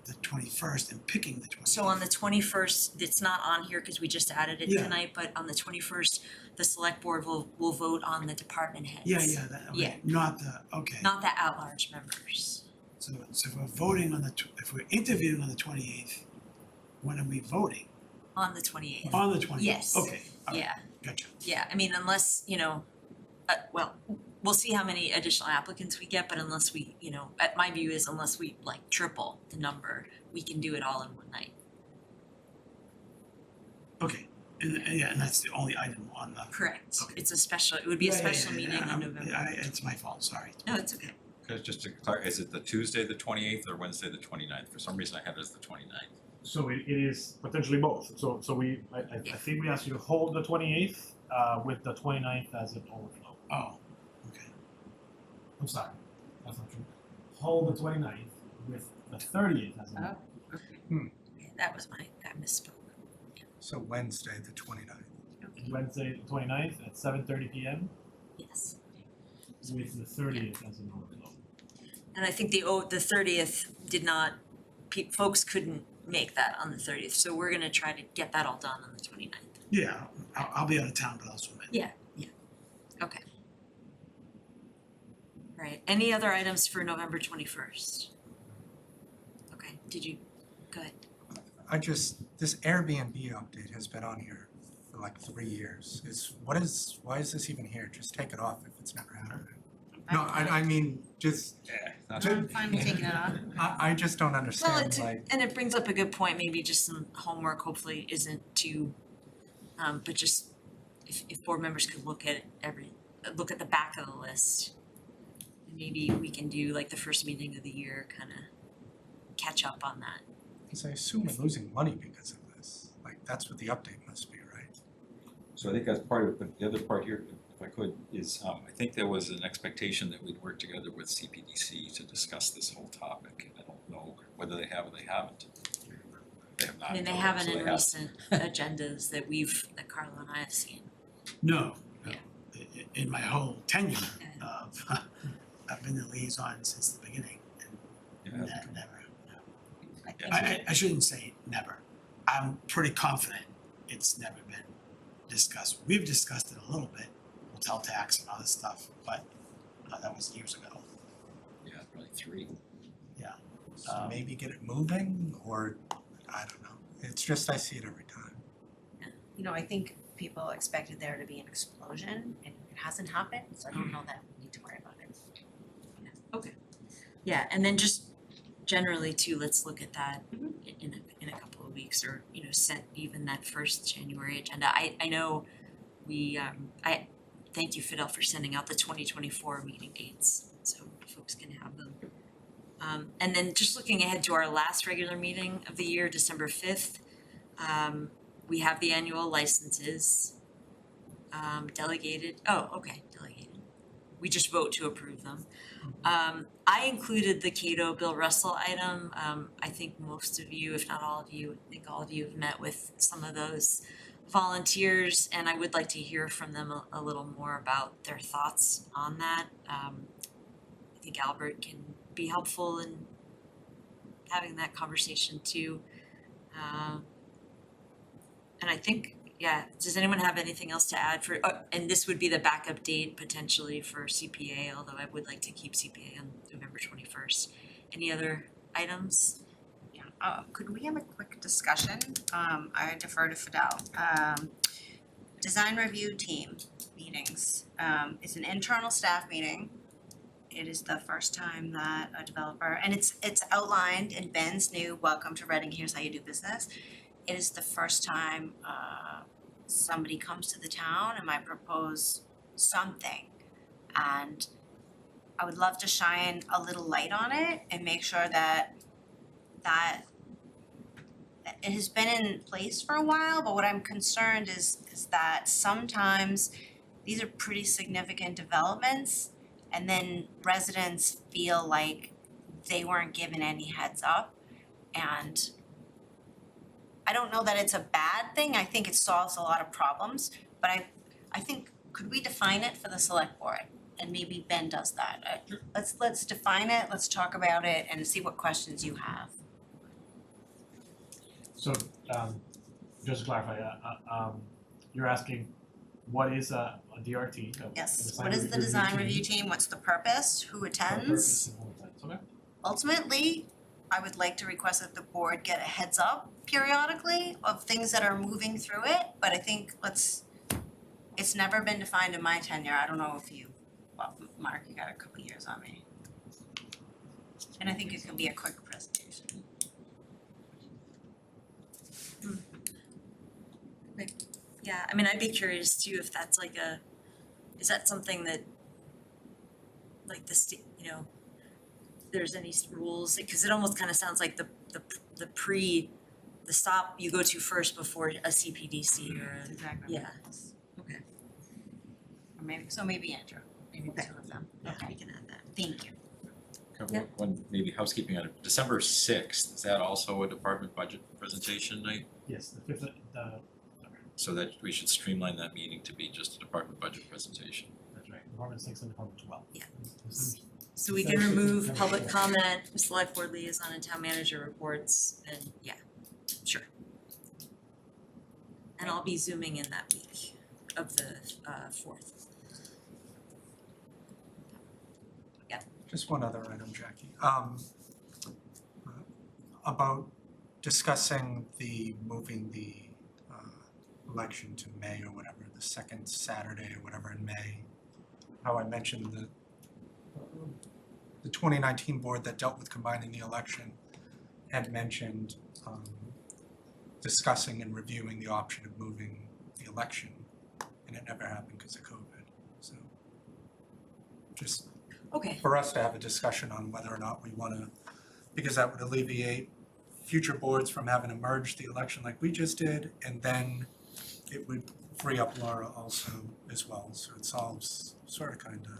the 21st and picking the 21st. so on the 21st, it's not on here because we just added it Yeah. tonight, but on the 21st, the select board will vote on the department heads. Yeah, Yeah. okay, not the, okay. Not the at-large members. So if we're voting on if we're interviewing on the 28th, when are we voting? On the 28th. On the 28th? Yes. Okay, all right, Yeah, gotcha. yeah, I mean, unless, well, we'll see how many additional applicants we get, but unless we, my view is unless we like triple the number, we can do it all in one night. Okay, and that's the only item on the. Correct. Okay. It would be a special meeting in November. It's my fault, sorry. No, it's okay. Because just to clarify, is it the Tuesday, the 28th, or Wednesday, the 29th? For some reason I had it as the 29th. So it is potentially both. So I think we asked you to hold the 28th with the 29th as an overflow. Oh, okay. I'm sorry, that's not true. Hold the 29th with the 30th as an overflow. Yeah, that was I misspoke. So Wednesday, the 29th. Wednesday, the 29th at 7:30 p.m. Yes. with the 30th as an overflow. And I think the 30th did not, folks couldn't make that on the 30th, so we're gonna try to get that all done on the 29th. Yeah, I'll be out of town, but I'll swim in. Yeah. Okay. Right, any other items for November 21st? Okay, go ahead. This Airbnb update has been on here for like 3 years. Why is this even here? Just take it off if it's never happened. No, I mean, just, I'm fine with taking it off. I just don't Well, understand, and it brings up a good point, maybe just some homework hopefully isn't too, but just if board members could look at the back of the list. Maybe we can do like the first meeting of the year, kinda catch up on that. because I assume we're losing money because of this. Like, that's what the update must be, right? So I think that's part of it, but the other part here, if I could, is I think there was an expectation that we'd work together with CPDC to discuss this whole topic. I don't know whether they have or they haven't. They have not. I mean, they Okay, haven't so in they have. recent agendas that Carla and I have seen. No, Yeah. in my whole tenure of, I've been the liaison since the beginning and Yeah. never, no. Yeah. I shouldn't say never. I'm pretty confident it's never been discussed. We've discussed it a little bit, hotel tax and other stuff, but that was years ago. Yeah, probably 3. So maybe get it moving, or, I don't know. It's just, I see it every time. I think people expected there to be an explosion and it hasn't happened, so I don't know that we need to worry about it. Okay. Yeah, and then just generally too, let's look at that in a couple of weeks, or set even that first January agenda. I know I thank you, Fidel, for sending out the 2024 meeting dates, so folks can have them. And then just looking ahead to our last regular meeting of the year, December 5th, we have the annual licenses, delegated. We just vote to approve them. I included the Cato Bill Russell item. I think most of you, if not all of you, I think all of you have met with some of those volunteers, and I would like to hear from them a little more about their thoughts on that. I think Albert can be helpful in having that conversation too. And I think, does anyone have anything else to add and this would be the backup date potentially for CPA, although I would like to keep CPA on November 21st. Any other items? Could we have a quick discussion? I defer to Fidel. design review team meetings. It's an internal staff meeting. It is the first time that a developer, and it's outlined in Ben's new Welcome to Reading, Here's How You Do Business. It is the first time somebody comes to the town and might propose something. And I would love to shine a little light on it and make sure that it has been in place for a while, but what I'm concerned is that sometimes these are pretty significant developments, and then residents feel like they weren't given any heads up. And I don't know that it's a bad thing, I think it solves a lot of problems, but I think, could we define it for the select board? And maybe Ben does that. Let's define it, let's talk about it and see what questions you have. So, just to clarify, you're asking what is a DRT? Yes, what is the design review team, what's the purpose, who attends? Okay. Ultimately, I would like to request that the board get a heads up periodically of things that are moving through it, but I think it's never been defined in my tenure, I don't know if you, well, Mark, you got a couple years on me. And I think it can be a quick presentation. Yeah, I mean, I'd be curious too if that's like is that something that, like there's any rules, because it almost kind of sounds like the stop you go to first before a CPDC or That's exactly. yeah. Okay. Or maybe Andrew, maybe the two of them. Yeah, Okay, we can add that. thank you. One maybe housekeeping on it. December 6th, is that also a department budget presentation night? Yes, the fifth, So that we should streamline that meeting to be just a department budget presentation. that's right, Department 6 and Department 12. Yeah. So we can remove public comment, select board liaison and town manager reports, and yeah, sure. And I'll be zooming in that week of the 4th. Just one other item, Jackie. About discussing moving the election to May or whatever, the second Saturday or whatever in May. How I mentioned the 2019 board that dealt with combining the election had mentioned discussing and reviewing the option of moving the election, and it never happened because of COVID. So just Okay. for us to have a discussion on whether or not we wanna, because that would alleviate future boards from having to merge the election like we just did, and then it would free up Laura also as well, so it solves sort of kinda.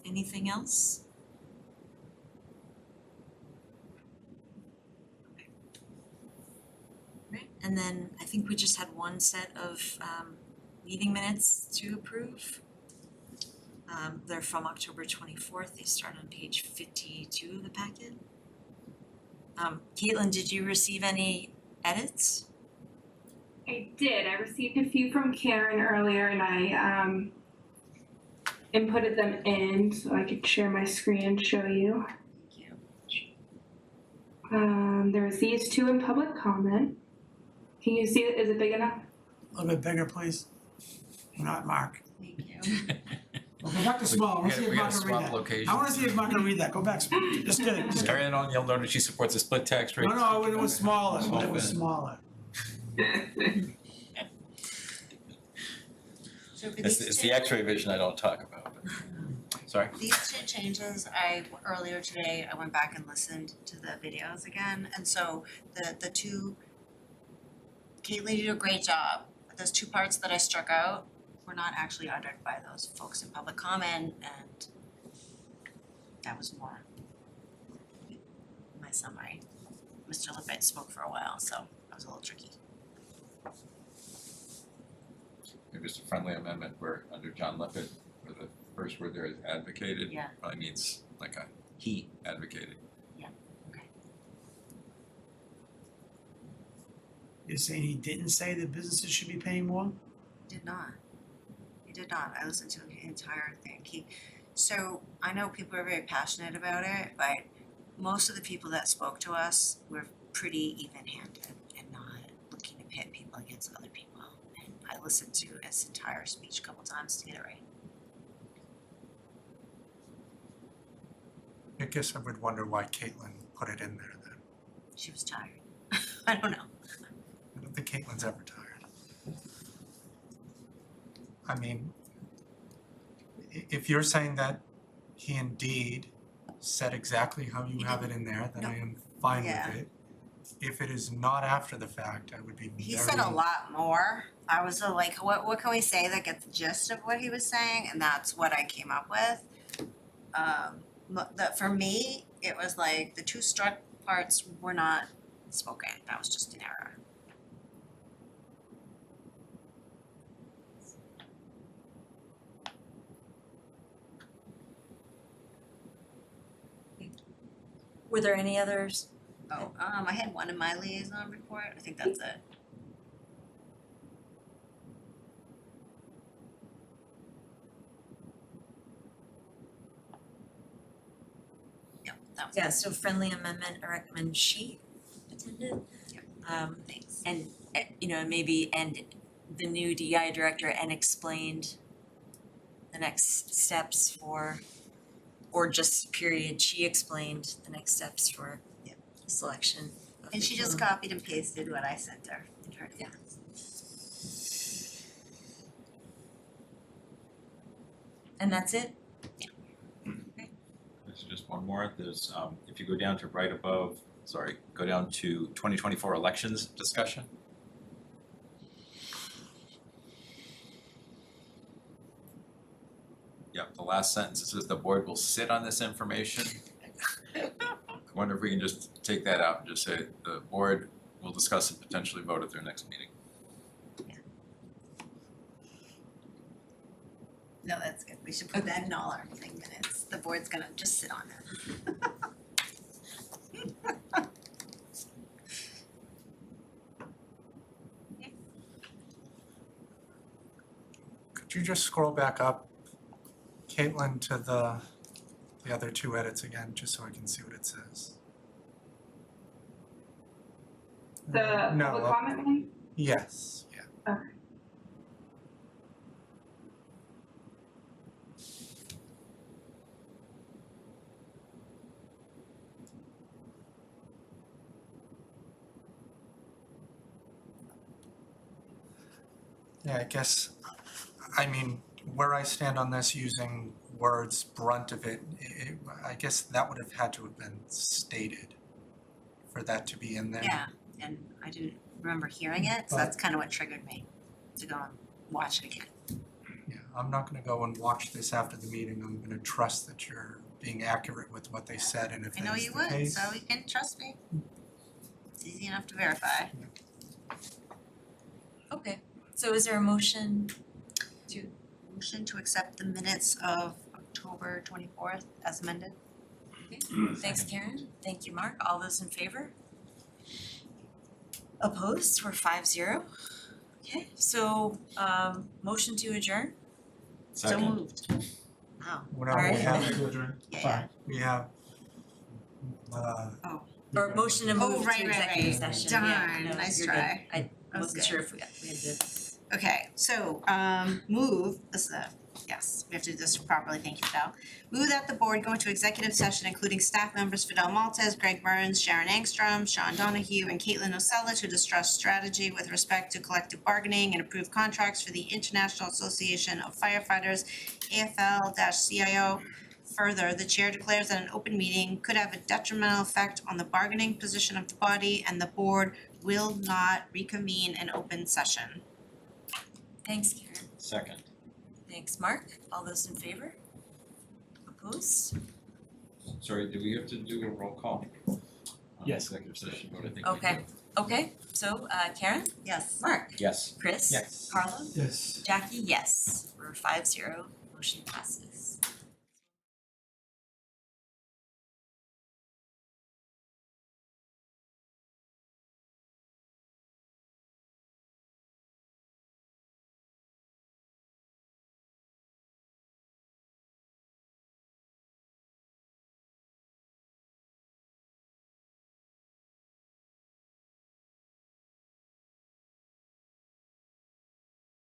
Anything else? Right, and then I think we just had one set of meeting minutes to approve. They're from October 24th, they start on page 52 of the packet. Caitlin, did you receive any edits? I did. I received a few from Karen earlier and I inputted them in so I could share my screen and show you. Thank you. There was these two in public comment. Can you see it? Is it big enough? A little bit bigger, please. Not Mark. Thank you. Well, go back to small, I wanna see We if gotta Mark can read swap that. locations. I wanna see if Mark can read that, go back, just kidding, just kidding. And then you'll notice she supports a split tax rate. No, no, it was smaller, Small it was bit. smaller. So for It's these it's two- the X-ray vision I don't talk about. Sorry? These two changes, earlier today, I went back and listened to the videos again, and so the two, Caitlin, you did a great job. Those two parts that I struck out were not actually uttered by those folks in public comment, and that was more my summary. Mr. Lippett spoke for a while, so that was a little tricky. Maybe just a friendly amendment where under John Lippett, where the first word there is advocated, Yeah. probably means like he advocated. You're saying he didn't say that businesses should be paying more? Did not. He did not. I listened to the entire thing. So I know people are very passionate about it, but most of the people that spoke to us were pretty even-handed and not looking to pit people against other people. And I listened to his entire speech a couple times to get it right. I guess I would wonder why Caitlin put it in there then. She was tired. I don't know. I don't think Caitlin's ever tired. I mean, if you're saying that he indeed said exactly how you have it in there, then I am fine Yeah. with it. If it is not after the fact, I would be very. He said a lot more. I was like, what can we say that gets the gist of what he was saying? And that's what I came up with. For me, it was like the two struck parts were not spoken. That was just an error. Were there any others? Oh, I had one in my liaison report. I think that's it. Yep, that was Yeah, so friendly amendment, I recommend she attended. thanks. And, you know, maybe, and the new DEI director and explained the next steps for, or just period, she explained the next steps for Yep. selection. of And the she just team. copied and pasted what I sent her in her Yeah. And that's it? There's just one more. There's, if you go down to right above, go down to 2024 elections discussion. Yep, the last sentence, it says the board will sit on this information. I wonder if we can just take that out and just say the board will discuss and potentially vote at their next meeting. No, that's good. We should put that in all our thing minutes. The board's gonna just sit on it. Could you just scroll back up, Caitlin, to the other two edits again, just so I can see what it says? The No, public comment one? Yes, yeah. Okay. Yeah, I guess, I mean, where I stand on this using words brunt of it, I guess that would have had to have been stated for that to be in there. Yeah, and I didn't remember hearing it, so that's kind of what triggered me to go and watch it again. Yeah, I'm not gonna go and watch this after the meeting, I'm gonna trust that you're being accurate with what they said, and if I know that's you the would, case. so you can trust me. It's easy enough to verify. Okay, so is there a motion to, Motion to accept the minutes of October 24th as amended. thanks Karen, thank you Mark, all those in favor? Opposed, we're 5-0. Okay, so, motion to adjourn? So Second. moved. Wow, Whatever Alright. we have, yeah. we have, Or motion to move right, to right, executive right. session, yeah, Darn, no, nice you're good. try. I That was wasn't good. sure if we had to. Okay, so move, this is yes, we have to do this properly, thank you, Fidel. Move that the board go into executive session, including staff members Fidel Maltez, Greg Burns, Sharon Angstrom, Sean Donahue, and Caitlin Osella to discuss strategy with respect to collective bargaining and approve contracts for the International Association of Firefighters, AFL-CIO. Further, the chair declares that an open meeting could have a detrimental effect on the bargaining position of the body, and the board will not reconvene an open session. Thanks Karen, Second. thanks Mark, all those in favor? Opposed? Sorry, do we have to do a roll call? On Yes. Executive session vote, I think we do. Okay, so Karen, Yes. Mark, Yes. Chris, yes. Carla, Yes. Jackie, yes, we're 5-0, motion passes.